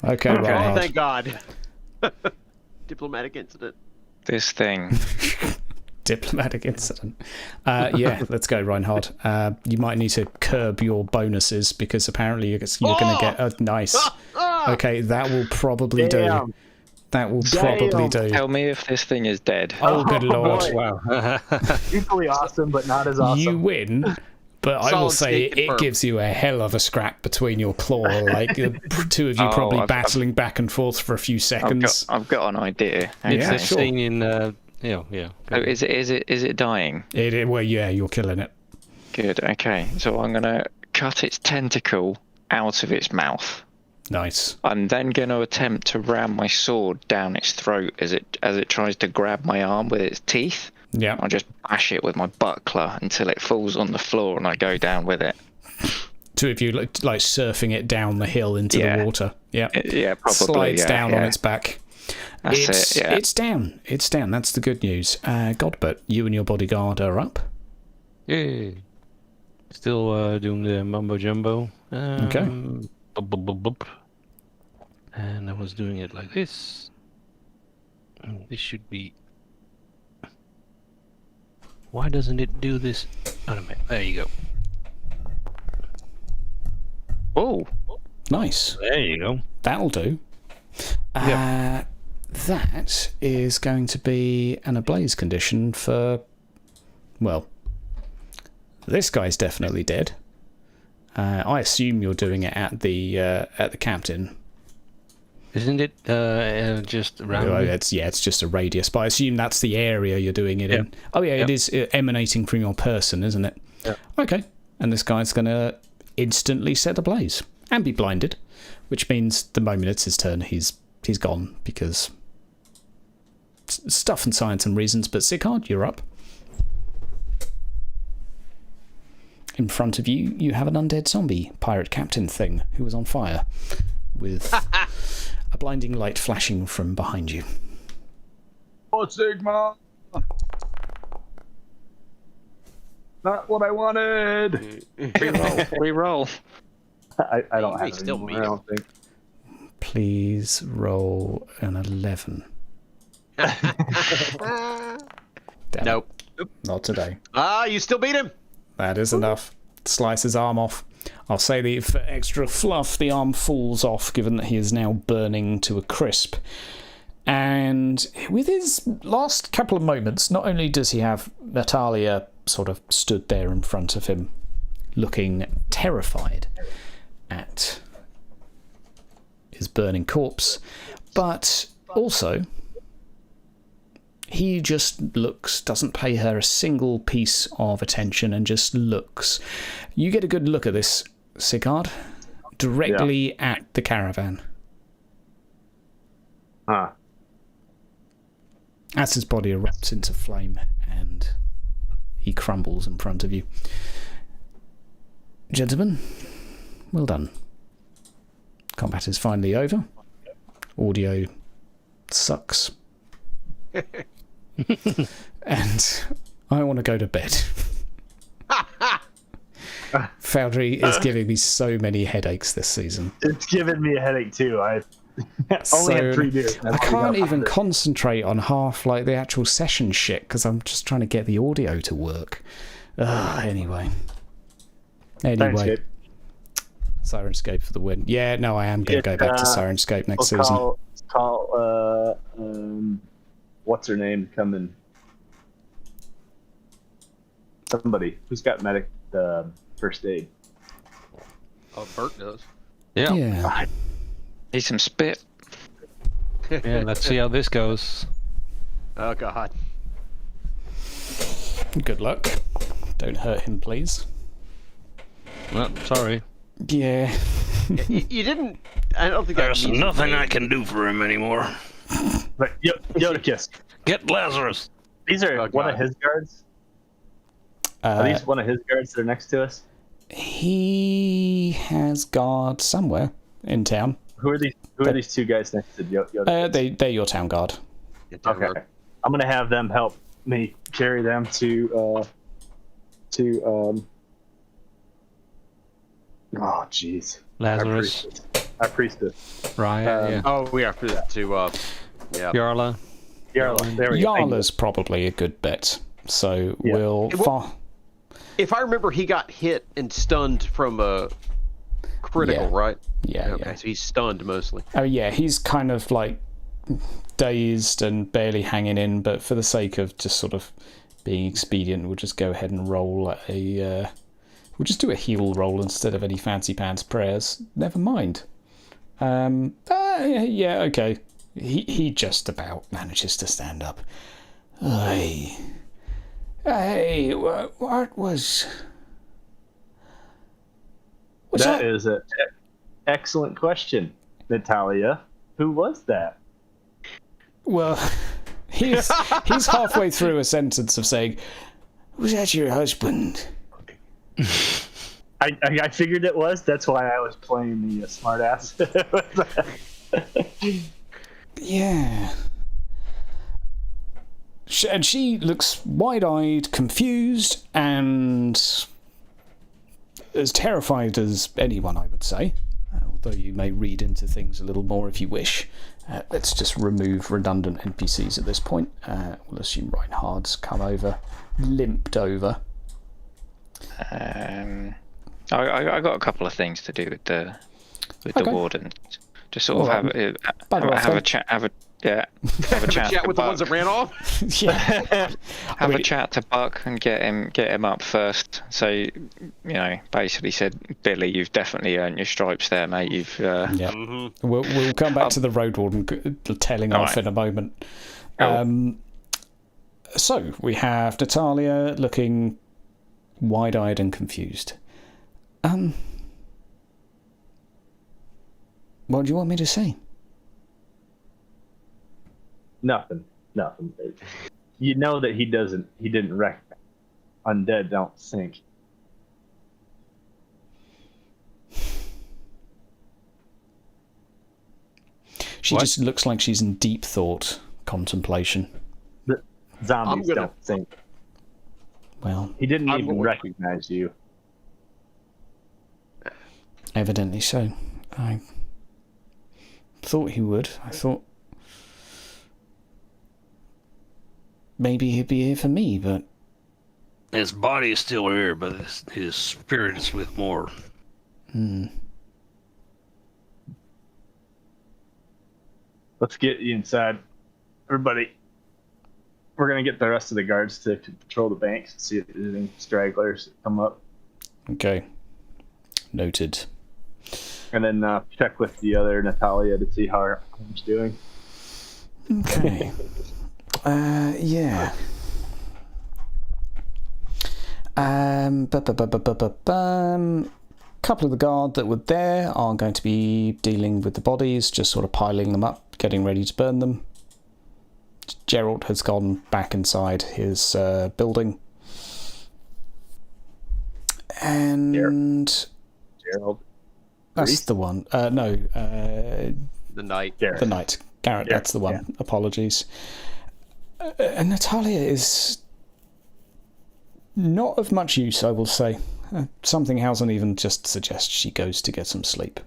Okay, Oh, Reinhardt. thank God. Diplomatic incident. This thing. Diplomatic incident. Yeah, let's go, Reinhardt. You might need to curb your bonuses because apparently you're going to get a nice. Okay, that will probably do. Damn. That will probably do. Tell me if this thing is dead. Oh, good lord. boy. Wow. Equally awesome, but not as awesome. You win, but I will Solid say state it confirmed. gives you a hell of a scrap between your claw. Like the two of you Oh, probably I've- battling back and forth for a few seconds. I've got an idea. Yeah, It's Okay. a sure. scene in. Yeah. Oh, is it dying? Well, yeah, you're killing it. Good. Okay. So I'm gonna cut its tentacle out of its mouth. Nice. I'm then going to attempt to ram my sword down its throat as it tries to grab my arm with its teeth. Yeah. I'll just bash it with my buckler until it falls on the floor and I go down with it. Two of you like surfing it down the hill into Yeah. the water. Yeah. Yeah, probably. Slides yeah, down on yeah. its back. That's it. Yeah. It's down. It's down. That's the good news. Godbert, you and your bodyguard are up. Yay. Still doing the mumbo jumbo. Okay. Bup, bup, bup, bup. And I was doing it like this. This should be. Why doesn't it do this? Oh, no, there you go. Oh, Nice. There you go. That'll do. That is going to be an ablaze condition for. Well, this guy's definitely dead. I assume you're doing it at the captain. Isn't it just around? Well, it's just a radius, but I assume that's the area you're doing it in. Oh yeah, it is emanating from your person, isn't it? Yeah. Okay, and this guy's going to instantly set ablaze and be blinded, which means the moment it's his turn, he's gone because stuff and science and reasons. But Sigurd, you're up. In front of you, you have an undead zombie pirate captain thing who was on fire with a blinding light flashing from behind you. Oh, Sigma! Not what I wanted. re-roll. I don't You may have still any beat more, I don't think. Please roll an 11. Damn Nope. it, not today. You still beat him. That is enough. Slice his arm off. I'll say that for extra fluff, the arm falls off, given that he is now burning to a crisp. And with his last couple of moments, not only does he have Natalia sort of stood there in front of him, looking terrified at his burning corpse, but also he just looks, doesn't pay her a single piece of attention, and just looks. You get a good look at this, Sigurd, directly at the caravan. Huh. As his body erupts into flame and he crumbles in front of you. Gentlemen, well done. Combat is finally over. Audio sucks. And I want to go to bed. Foundry is giving me so many headaches this season. It's given me a headache too. I only had 3 beers. I can't even concentrate on half like the actual session shit because I'm just trying to get the audio to work. Anyway, Sirenscape for the win. Yeah, no, I am going to go back to Sirenscape next season. Call what's her name coming? Somebody who's got medic first aid. Oh, Bert does. Yeah. Yeah. Need some spit. Yeah. Let's see how this goes. Oh God. Good luck. Don't hurt him, please. Well, sorry. Yeah. You didn't. I don't think There's I nothing I can do for him anymore. But Yoda Get Lazarus. these are Oh, one God. of his guards. Are these one of his guards that are next to us? He has guard somewhere in town. Who are these 2 guys next to Yoda? They're your town guard. Okay. I'm gonna have them help me carry them to to oh jeez, Lazarus, our priestess. Raya, yeah. Oh, we have to yeah. Yarla. Yarla. There we go. Yarla's probably a good bet. So Yeah. we'll... If I remember, he got hit and stunned from a critical, Yeah. right? Yeah, Okay, yeah. so he's stunned mostly. Oh, yeah, he's kind of like dazed and barely hanging in, but for the sake of just sort of being expedient, we'll just go ahead and roll a... we'll just do a heal roll instead of any fancy pants prayers. Never mind. Yeah, okay. He just about manages to stand up. Hey, what was... That is an excellent question, Natalia. Who was that? Well, he's halfway through a sentence of saying, "Was that your husband?" I figured it was. That's why I was playing the smartass. Yeah. And she looks wide-eyed, confused, and as terrified as anyone, I would say. Although you may read into things a little more if you wish. Let's just remove redundant NPCs at this point. We'll assume Reinhard's come over, limped over. I got a couple of things to do with the Okay. warden. Just sort of Alright. have a chat. Have a chat With the ones that ran off. Yeah. Have a chat to Buck and get him up first. So, basically said, Billy, you've definitely earned your stripes there, mate. You've Yeah. Mm-hmm. We'll come back to the road warden tailing off in a moment. So we have Natalia looking wide-eyed and confused. What do you want me to say? Nothing. You know that he didn't recognize. Undead don't think. She just looks like she's in deep thought, contemplation. The zombies don't think. Well, He didn't even recognize you. evidently so. I thought he would. I thought maybe he'd be here for me, but... His body is still here, but his spirit is with more. Let's get you inside. Everybody, we're going to get the rest of the guards to patrol the banks and see if there's any stragglers that come up. Okay. Noted. And then check with the other Natalia to see how her arm's doing. Okay. Yeah. Couple of the guard that were there are going to be dealing with the bodies, just sort of piling them up, getting ready to burn them. Gerald has gone back inside his building. And Gerald. that's Reese? the one. No, The night. the knight. Garrett, Yeah, that's the one. yeah. Apologies. And Natalia is not of much use, I will say. Something Howden even just suggests she goes to get some sleep.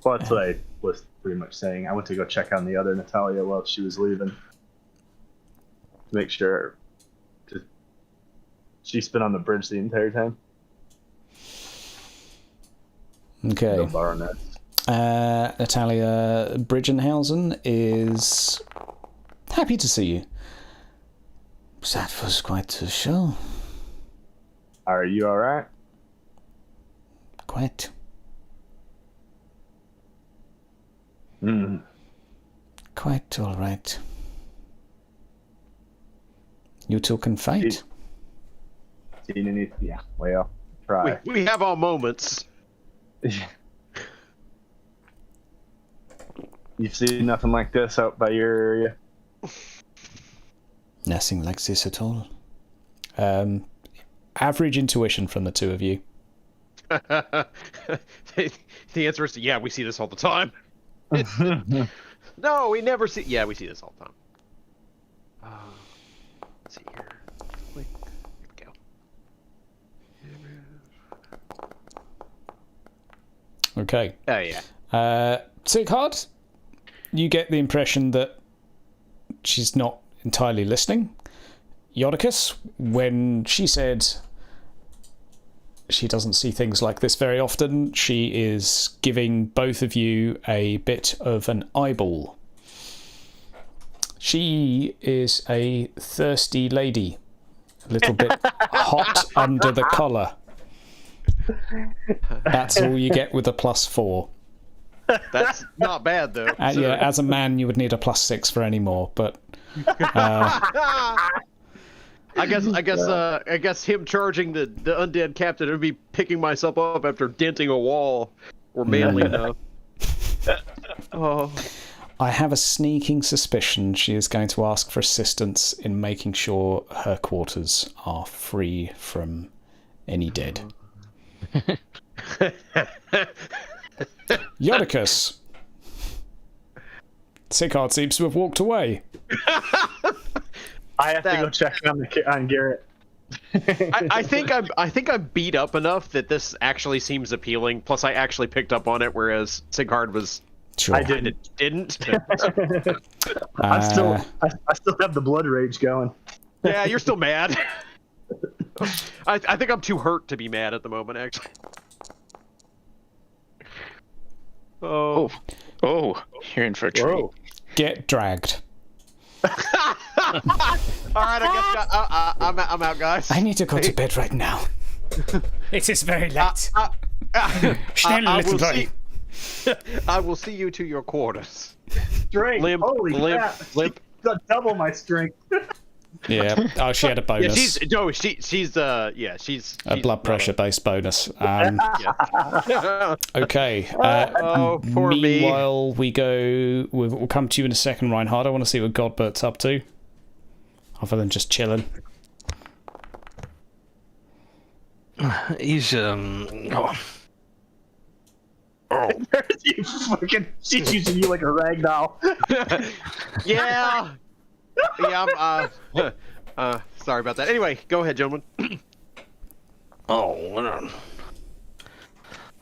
Well, that's what I was pretty much saying. I went to go check on the other Natalia while she was leaving. To make sure. She's been on the bridge the entire time. Okay. No baroness. Natalia Bridgenhausen is happy to see you. That was quite a show. Are you alright? Quite. Quite all right. You two can fight. Seen any? Yeah, well, try. We have our moments. You've seen nothing like this out by your area? Nothing like this at all. Average intuition from the two of you. The answer is yeah, we see this all the time. No, we never see. Yeah, we see this all the time. Let's see here. Wait, here we go. Okay. Oh yeah. Sigurd, you get the impression that she's not entirely listening. Yodicus, when she said she doesn't see things like this very often, she is giving both of you a bit of an eyeball. She is a thirsty lady, a little bit hot under the collar. That's all you get with a +4. That's not bad though. Yeah, as a man, you would need a +6 for any more, but. I guess him charging the undead captain would be picking myself up after denting a wall or manly enough. Oh. I have a sneaking suspicion she is going to ask for assistance in making sure her quarters are free from any dead. Yodicus. Sigurd seems to have walked away. I have to go check on Garrett. I think I'm beat up enough that this actually seems appealing. Plus, I actually picked up on it, whereas Sigurd was. Sure. I didn't. I still have the blood rage going. Yeah, you're still mad. I think I'm too hurt to be mad at the moment, actually. Oh, you're in for a treat. Whoa. Get dragged. All right, I guess I'm out, guys. I need to go to bed right now. It is very late. Schnell, little boy. I will see you to your quarters. Strength. Holy crap. Limp. Double my strength. Yeah. Oh, she had a bonus. She's A blood pressure based bonus. Okay. Poor me. Meanwhile, we'll come to you in a second, Reinhard. I want to see what Godbert's up to. Other than just chilling. He's You fucking, she's using you like a rag doll. Yeah. Yeah, sorry about that. Anyway, go ahead, gentlemen.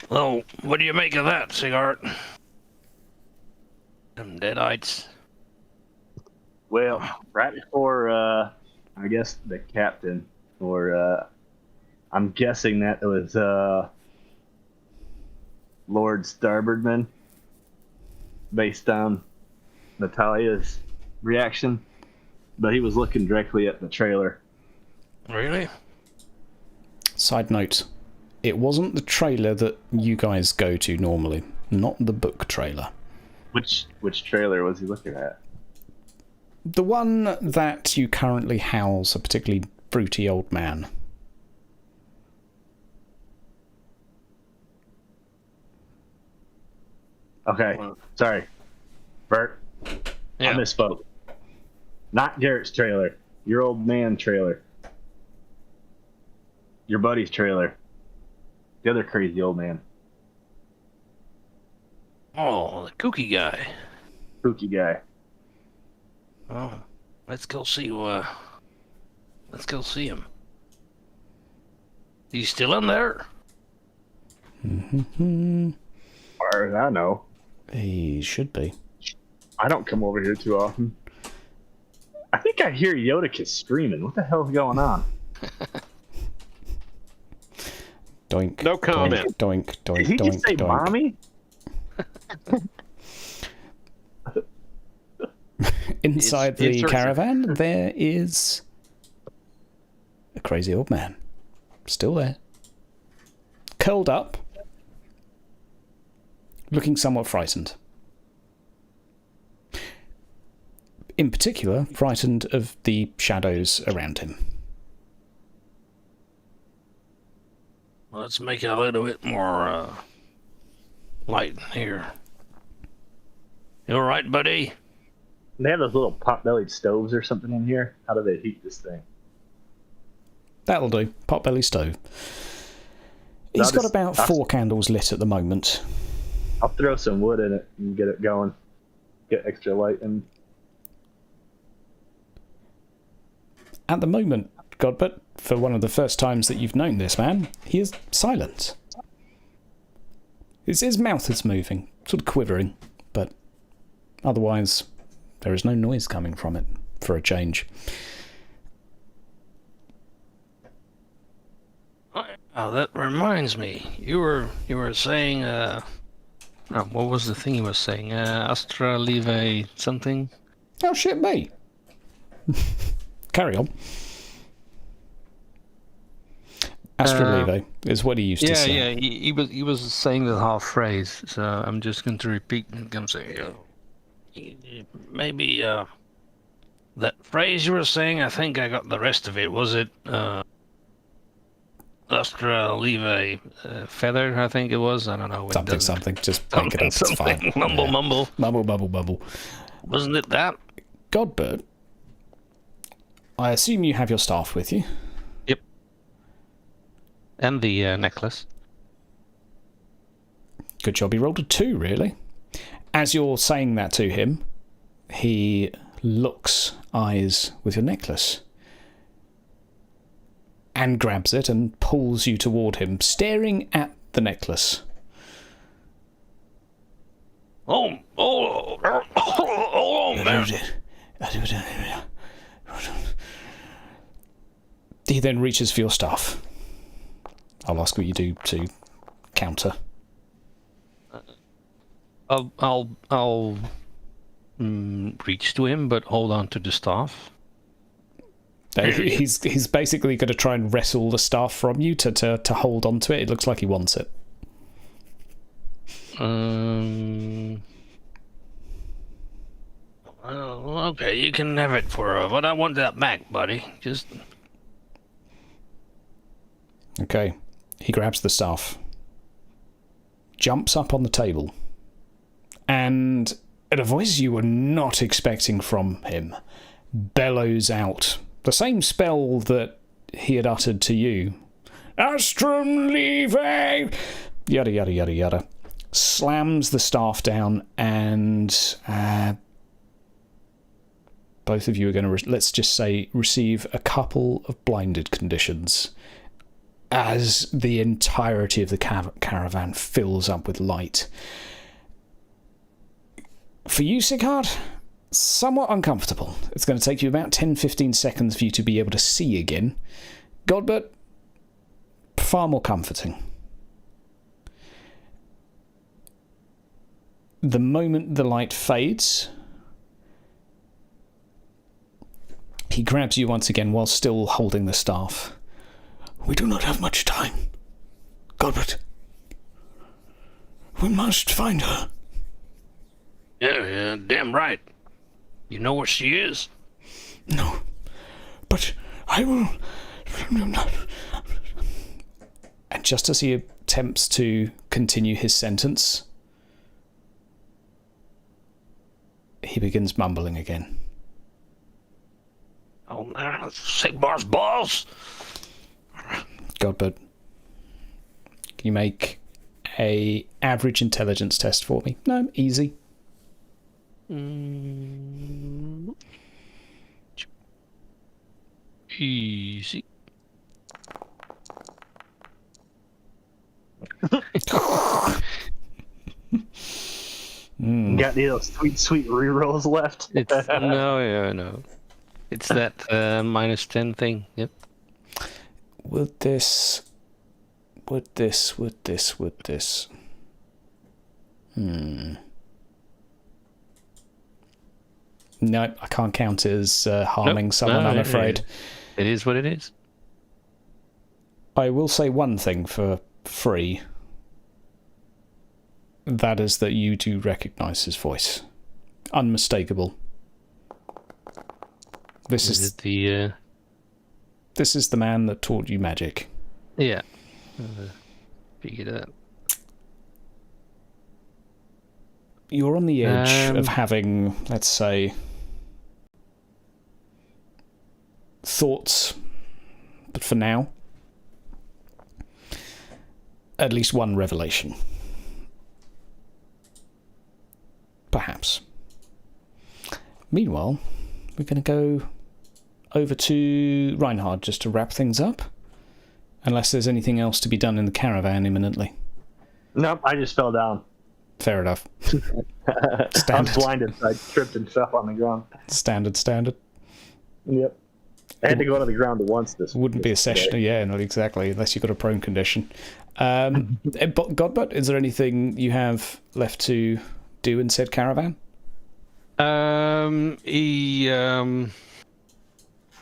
well, what do you make of that, Sigurd? Them deadites. Well, right before, I guess the captain, or I'm guessing that it was Lord Starboardman, based on Natalia's reaction, but he was looking directly at the trailer. Really? Side note, it wasn't the trailer that you guys go to normally, not the book trailer. Which trailer was he looking at? The one that you currently house a particularly fruity old man. Okay, sorry. Bert, Yeah. I misspoke. Not Garrett's trailer. Your old man trailer. Your buddy's trailer. The other crazy old man. Oh, the kooky guy. Spooky guy. Oh, let's go see. Let's go see him. He's still in there. As far as I know. He should be. I don't come over here too often. I think I hear Yodicus screaming. What the hell's going on? Doink. No comment. Doink, doink, Did he doink, just say doink. mommy? Inside the Insert- caravan, there is a crazy old man. Still there. Curled up. Looking somewhat frightened. In particular, frightened of the shadows around him. Well, let's make it a little bit more light here. You all right, buddy? They have those little pot-bellied stoves or something in here. How do they heat this thing? That'll do. Potbelly stove. He's got about 4 candles lit at the moment. I'll throw some wood in it and get it going. Get extra light and At the moment, Godbert, for one of the first times that you've known this man, he is silent. His mouth is moving, sort of quivering, but otherwise there is no noise coming from it, for a change. Oh, that reminds me. You were saying, what was the thing you were saying? Astra Leve something? Oh shit, me. Carry on. Astra Leve is what he used to say. Yeah, he was saying the half phrase, so I'm just going to repeat and I'm saying, maybe that phrase you were saying, I think I got the rest of it. Was it Astra Leve feather, I think it was? I don't know. Something. Just make it up, it's fine. Mumble. Mumble. Wasn't it that? Godbert, I assume you have your staff with you. Yep. And the necklace. Good job, he rolled a 2, really. As you're saying that to him, he looks eyes with your necklace and grabs it and pulls you toward him, staring at the necklace. Oh, man. He then reaches for your staff. I'll ask what you do to counter. I'll reach to him, but hold on to the staff. He's basically going to try and wrestle the staff from you to hold on to it. It looks like he wants it. Well, okay, you can have it but I want that back, buddy. Just... Okay. He grabs the staff, jumps up on the table, and in a voice you were not expecting from him, bellows out the same spell that he had uttered to you. Astrum Leve! Yada, yada, yada, yada. Slams the staff down, and both of you are going to, let's just say, receive a couple of blinded conditions as the entirety of the caravan fills up with light. For you, Sigurd, somewhat uncomfortable. It's going to take you about 10-15 seconds for you to be able to see again. Godbert, far more comforting. The moment the light fades, he grabs you once again while still holding the staff. We do not have much time. Godbert, we must find her. Yeah, damn right. You know where she is? No, but I will... And just as he attempts to continue his sentence, he begins mumbling again. Oh, man, Sigmar's balls! Godbert, can you make a average intelligence test for me? No, easy. Easy. Got any of those sweet rerolls left? No. It's that -10 thing. Yep. Would this. No, I can't count it as harming someone, I'm afraid. It is what it is. I will say one thing for free. That is that you do recognise his voice. Unmistakable. This is the... This is the man that taught you magic. Yeah. Figured that. You're on the edge of having, let's say, thoughts, but for now, at least one revelation. Perhaps. Meanwhile, we're going to go over to Reinhard just to wrap things up, unless there's anything else to be done in the caravan imminently. Nope, I just fell down. Fair enough. I was Standard. blinded, so I tripped and fell on the ground. Standard. Yep. I had to go to the ground once this Wouldn't be a session, day. yeah, not exactly, unless you've got a prone condition. Godbud, is there anything you have left to do in said caravan? He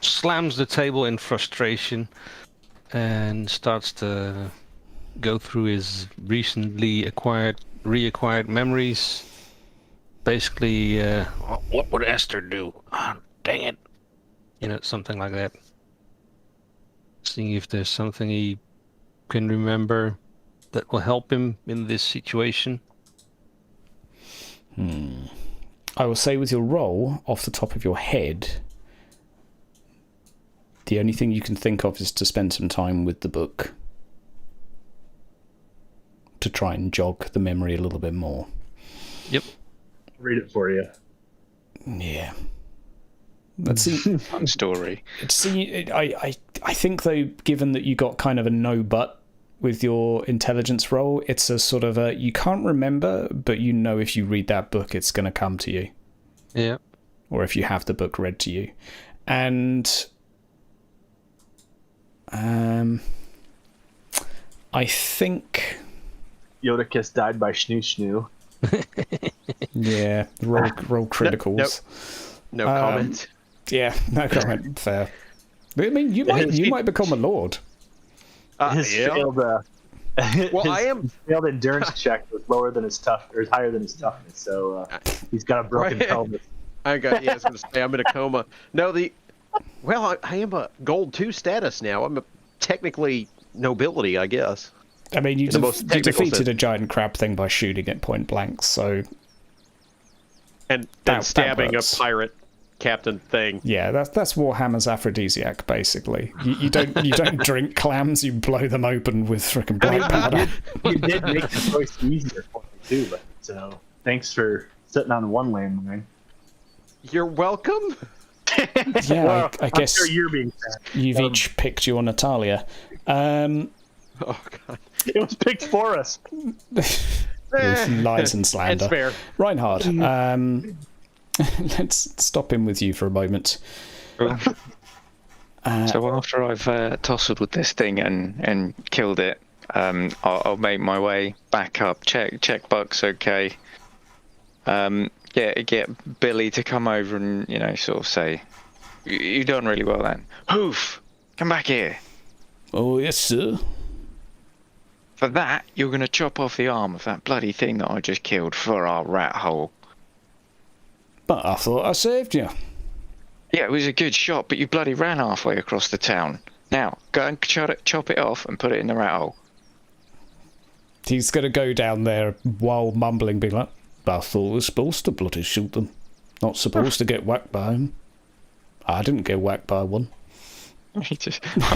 slams the table in frustration and starts to go through his recently reacquired memories. Basically, What would Esther do? Ah, dang it. Something like that. Seeing if there's something he can remember that will help him in this situation. I will say with your roll, off the top of your head, the only thing you can think of is to spend some time with the book to try and jog the memory a little bit more. Yep. Read it for you. Yeah. Let's see. Fun story. I think, though, given that you got kind of a no but with your intelligence roll, it's a sort of a, you can't remember, but you know if you read that book, it's going to come to you. Yeah. Or if you have the book read to you. And I think... Yodicus died by Schnoo. Yeah, roll criticals. No comment. Yeah, no comment. Fair. I mean, you might become a lord. His Yeah. failed, Well, his failed endurance check was lower than his higher than his toughness, so he's got a broken Right. pelvis. I was going to say I'm in a coma. No, I am a gold 2 status now. I'm technically nobility, I guess. I mean, you In the most technical defeated sense. a giant crab thing by shooting it point blank, so And That stabbing a works. pirate captain thing. yeah, that's Warhammer's aphrodisiac, basically. You don't drink clams, you blow them open with frickin' black powder. You did make the choice easier for me too, but so thanks for sitting on one landmine. You're welcome. Yeah, Well, I I'm guess sure you're being sad. you've each picked your Natalia. Oh god. It was picked for us. With lies and slander. It's fair. Reinhard, let's stop in with you for a moment. So after I've tussled with this thing and killed it, I'll make my way back up. Check Buck's okay. Get Billy to come over and sort of say, "You've done really well then. Hoof, come back here. Oh, yes, sir. For that, you're going to chop off the arm of that bloody thing that I just killed for our rat hole." But I thought I saved you. Yeah, it was a good shot, but you bloody ran halfway across the town. Now, go and chop it off and put it in the rat hole. He's going to go down there while mumbling, being like, I thought I was supposed to bloody shoot them. Not supposed to get whacked by them. I didn't get whacked by one. I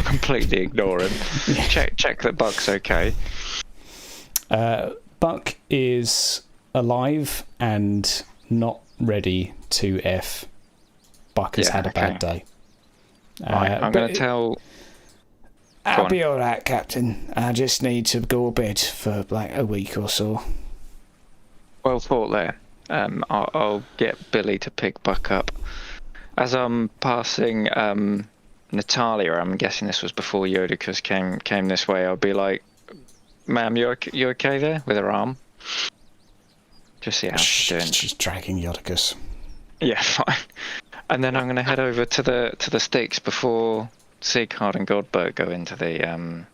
completely ignore him. Check that Buck's okay. Buck is alive and not ready to F. Buck has Yeah, had a bad okay. day. Right, I'm going to tell... I'll on. be alright, Captain. I just need to go to bed for like a week or so. Well thought there. I'll get Billy to pick Buck up. As I'm passing Natalia, I'm guessing this was before Yodicus came this way, I'll be like, "Ma'am, you okay there with her arm?" Just see how she's doing. She's dragging Yodicus. Yeah, fine. And then I'm going to head over to the sticks before Sigurd and Godbert go into the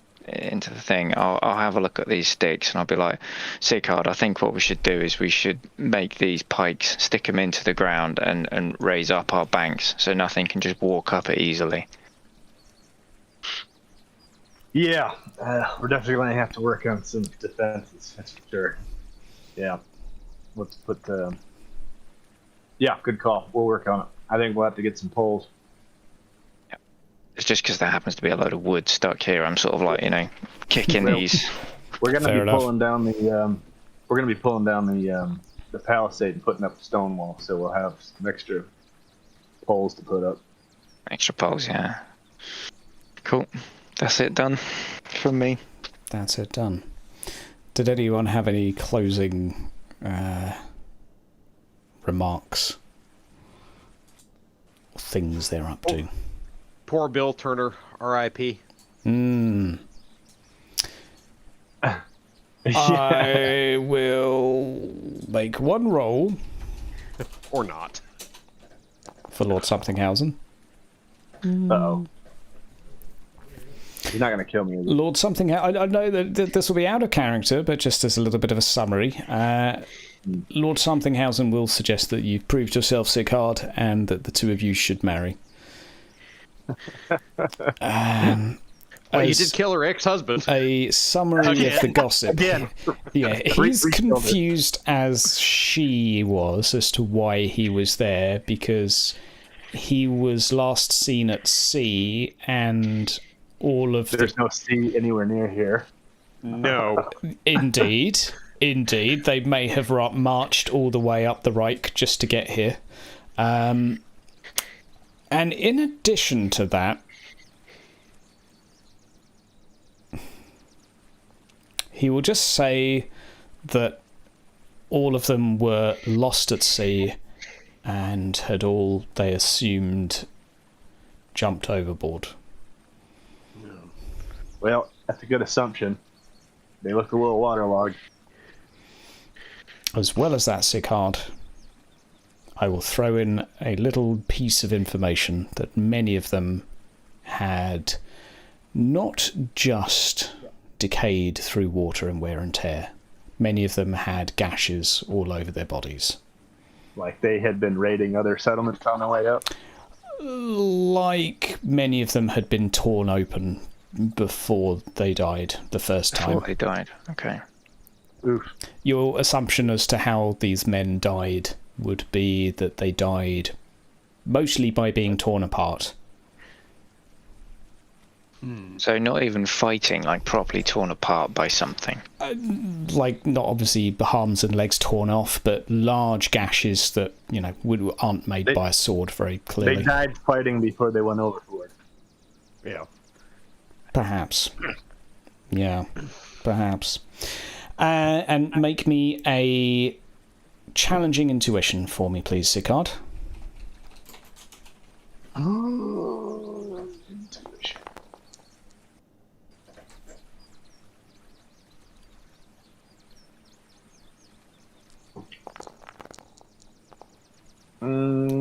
thing. I'll have a look at these sticks and I'll be like, "Sigurd, I think what we should do is we should make these pikes, stick them into the ground and raise up our banks so nothing can just walk up it easily." Yeah, we're definitely going to have to work on some defenses, that's for sure. Yeah, let's put the... Yeah, good call. We'll work on it. I think we'll have to get some poles. It's just because there happens to be a load of wood stuck here. I'm sort of like, kicking Well, these. We're going to Fair be enough. pulling down the... we're going to be pulling down the palisade and putting up the stone wall, so we'll have some extra poles to put up. Extra poles, yeah. Cool. That's it done from me. That's it done. Did anyone have any closing remarks? Or things they're up to? Poor Bill Turner, R.I.P. I will make one roll Or not. for Lord Somthinghausen. Uh-oh. You're not going to kill me. Lord Somthinghausen, I know that this will be out of character, but just as a little bit of a summary, Lord Somthinghausen will suggest that you've proved yourself sick hard and that the two of you should marry. Well, you did kill her ex-husband. A summary of the gossip. Again. Yeah, he's confused as she was as to why he was there, because he was last seen at sea and all of There's no sea anywhere near here. No. Indeed. They may have marched all the way up the Reich just to get here. And in addition to that, he will just say that all of them were lost at sea and had all, they assumed, jumped overboard. Well, that's a good assumption. They look a little waterlogged. As well as that, Sicard, I will throw in a little piece of information that many of them had not just decayed through water and wear and tear. Many of them had gashes all over their bodies. Like they had been raiding other settlements on the way up? Like many of them had been torn open before they died the first time. Before they died. Okay. Oof. Your assumption as to how these men died would be that they died mostly by being torn apart. So not even fighting, like properly torn apart by something. Like, not obviously arms and legs torn off, but large gashes that, aren't made by a sword very clearly. They died fighting before they went overboard. Yeah. Perhaps. Yeah, perhaps. And make me a challenging intuition for me, please, Sicard. Oh, intuition.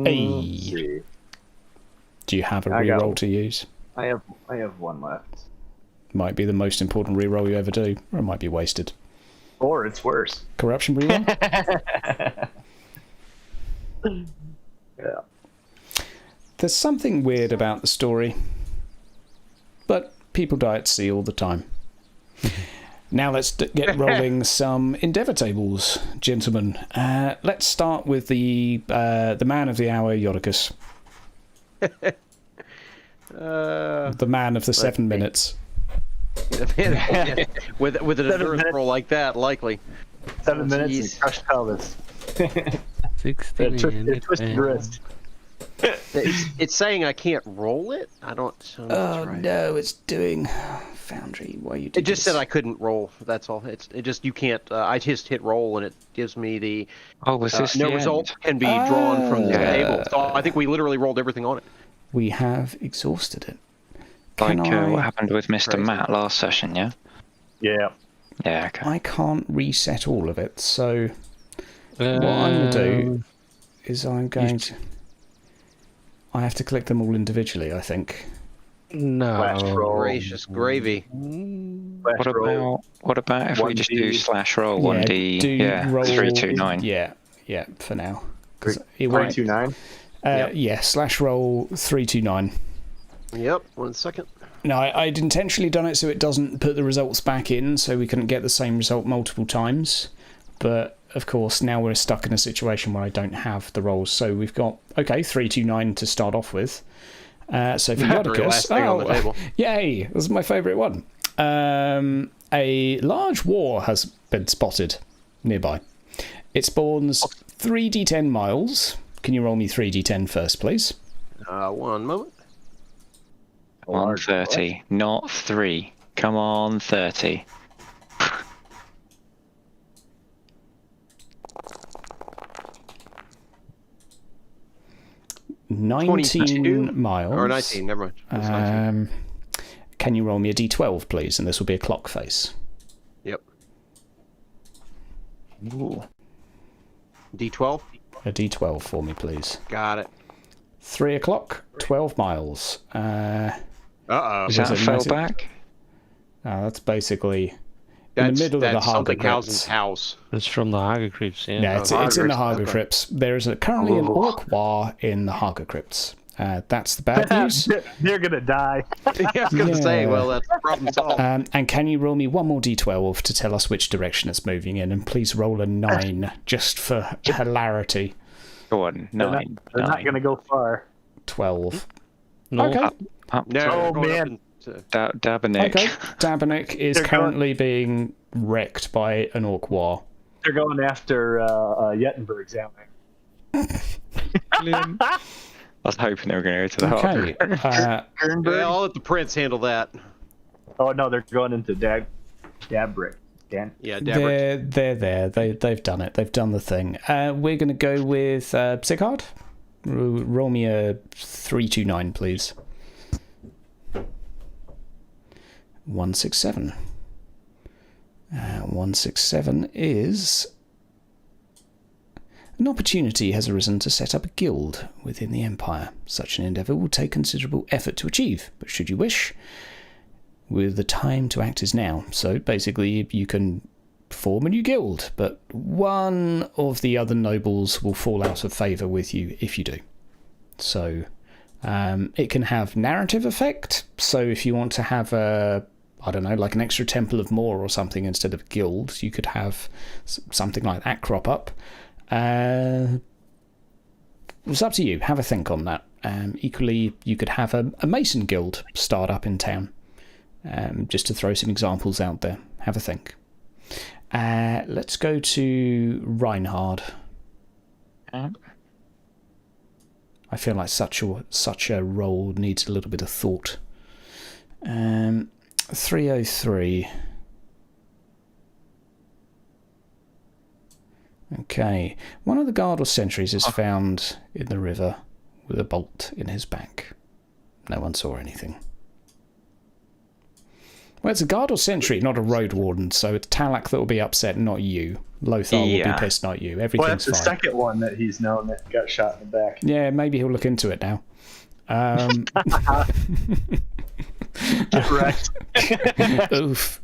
Hey. Do you have a reroll to use? I have one left. Might be the most important reroll you ever do, or it might be wasted. Or it's worse. Corruption reroll? Yeah. There's something weird about the story, but people die at sea all the time. Now let's get rolling some endeavour tables, gentlemen. Let's start with the man of the hour, Yodicus. The man of the 7 minutes. with an endurance roll like that, likely. 7 minutes and crushed pelvis. 16 It twisted wrist. It's saying I can't roll it? I don't... So that's right. No, it's doing... Foundry, why you It just said I couldn't roll. That's all. It just you can't. I just hit roll and it gives me the Was this no the result end? can be drawn from the table. So I think we literally rolled everything on it. We have exhausted it. Like Can what I... happened with Mr. Crazy. Matt last session, yeah? Yeah. Yeah, okay. I can't reset all of it, so what I'm going to do is I'm going to... I have to click them all individually, I think. Flash roll. Gracious gravy. Flash roll. What about if we just do 1D. /roll 1D? do Yeah, roll- 329. Yeah, for now. 'Cause it won't- 329. Yep. Yeah, /roll 329. Yep. 1 second. No, I'd intentionally done it so it doesn't put the results back in, so we couldn't get the same result multiple times. But of course, now we're stuck in a situation where I don't have the rolls. So we've got 329 to start off with. So for Very Yodicus, last thing on the table. yay! This is my favourite one. A large war has been spotted nearby. It spawns 3d10 miles. Can you roll me 3d10 first, please? 1 moment. 130, not 3. Come on, 30. 19 22? miles. Or 19, never mind. It's 19. Can you roll me a d12, please? And this will be a clock face. Yep. Ooh. D12? A d12 for me, please. Got it. 3 o'clock, 12 miles. Uh-oh. Is that Was it fell massive? back? That's basically in the middle of the That's something Hager Hausen's Crypts. house. It's from the Hager Crypts, yeah. Yeah, it's in the Hager Okay. Crypts. There is currently an orc war in the Hager Crypts. That's the bad news. They're gonna die. Yeah, I was going to say, Yeah. well, that's problem solved. And can you roll me one more d12 to tell us which direction it's moving in? And please roll a 9 just for hilarity. Go on, nine. They're not gonna go far. 12. No, Okay. Up. No, Oh, going man. up Dabernick. Okay. Dabernick is They're currently being wrecked by an orc war. They're going after Yettenberg's out there. I was hoping they were going to go to the Okay. harbour. well, I'll let the prince handle that. Oh no, they're going into Dabrick. Dan. Yeah, Deborah. They're there. They've done it. They've done the thing. We're going to go with Sigurd. Roll me a 329, please. 167. 167 is... An opportunity has arisen to set up a guild within the Empire. Such an endeavour will take considerable effort to achieve, but should you wish, with the time to act is now. So basically, you can form a new guild, but one of the other nobles will fall out of favour with you if you do. So it can have narrative effect. So if you want to have a, I don't know, like an extra Temple of Moor or something instead of a guild, you could have something like that crop up. It's up to you. Have a think on that. Equally, you could have a Mason guild start up in town. Just to throw some examples out there. Have a think. Let's go to Reinhard. I feel like such a role needs a little bit of thought. 303. Okay. One of the guard or sentries is found in the river with a bolt in his back. No one saw anything. Well, it's a guard or sentry, not a road warden, so it's Talak that will be upset, not you. Lothar will be pissed, not you. Well, Everything's that's the fine. second one that he's known that got shot in the back. Yeah, maybe he'll look into it now. Right. Oof.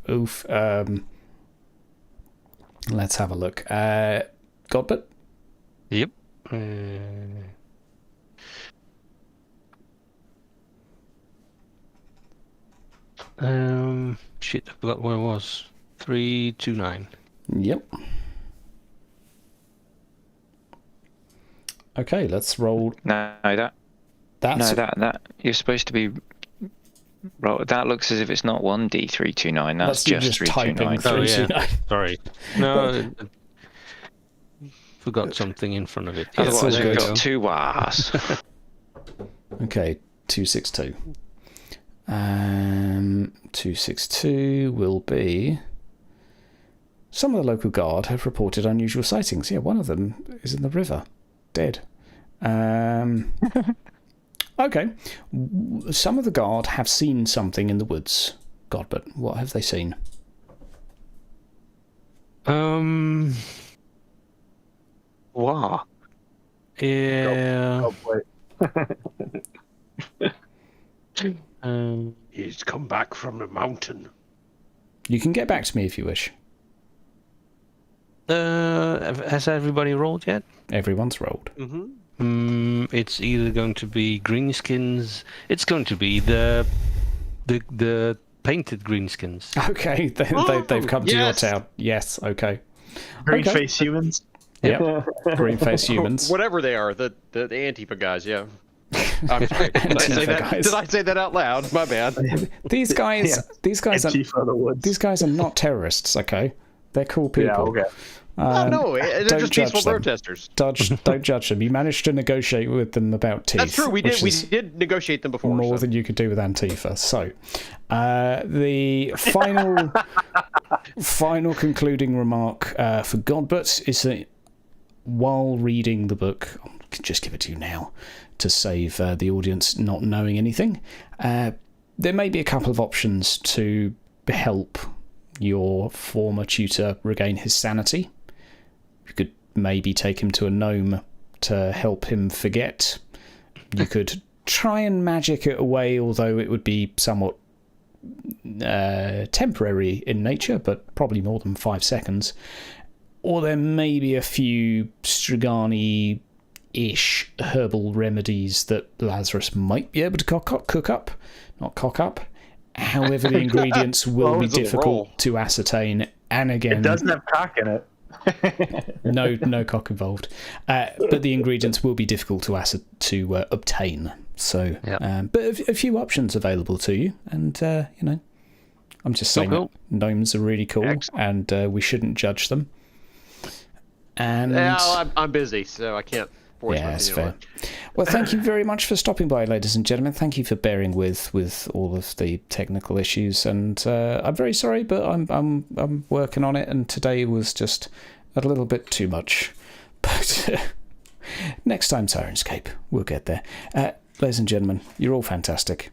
Let's have a look. Godbert? Yep. Shit, I forgot where it was. 329. Yep. Okay, let's roll. That you're supposed to be. That looks as if it's not 1D329. That's just typing 329. 329. Sorry. No, forgot something in front of it. Yeah, it's Otherwise, all we've good. got two wars. Okay, 262. 262 will be... Some of the local guard have reported unusual sightings. Yeah, one of them is in the river. Dead. Okay. Some of the guard have seen something in the woods. God, but what have they seen? Wow. Yeah. Oh boy. He's come back from the mountain. You can get back to me if you wish. Has everybody rolled yet? Everyone's rolled. It's either going to be greenskins. It's going to be the painted greenskins. Okay, they've come to your town. Yes, okay. Green Okay. face humans. Yep. Green face humans. Whatever they are, the Antifa guys, yeah. I'm sorry. Did I say that out loud? My bad. These guys, these guys are Antifa of the woods. these guys are not terrorists. Okay, they're cool people. Yeah, okay. Oh, no, they're don't just judge peaceful them. protesters. Don't judge them. You managed to negotiate with them about teeth. That's true. We which did. We is did negotiate them before. more so. than you could do with Antifa. So, the final concluding remark for Godbert is that while reading the book, I can just give it to you now. to save the audience not knowing anything. There may be a couple of options to help your former tutor regain his sanity. You could maybe take him to a gnome to help him forget. You could try and magic it away, although it would be somewhat temporary in nature, but probably more than 5 seconds. Or there may be a few Strigani-ish herbal remedies that Lazarus might be able to cook up. Not cock up. However, the ingredients will be difficult to ascertain. And again, It doesn't have cock in it. no cock involved. But the ingredients will be difficult to obtain. So, but a few options available to you, and I'm just saying that gnomes are really cool. Excellent. And we shouldn't judge them. And I'm busy, so I can't force my that's opinion fair. on it. Well, thank you very much for stopping by, ladies and gentlemen. Thank you for bearing with all of the technical issues, and I'm very sorry, but I'm working on it, and today was just a little bit too much. But next time, Sirenscape, we'll get there. Ladies and gentlemen, you're all fantastic.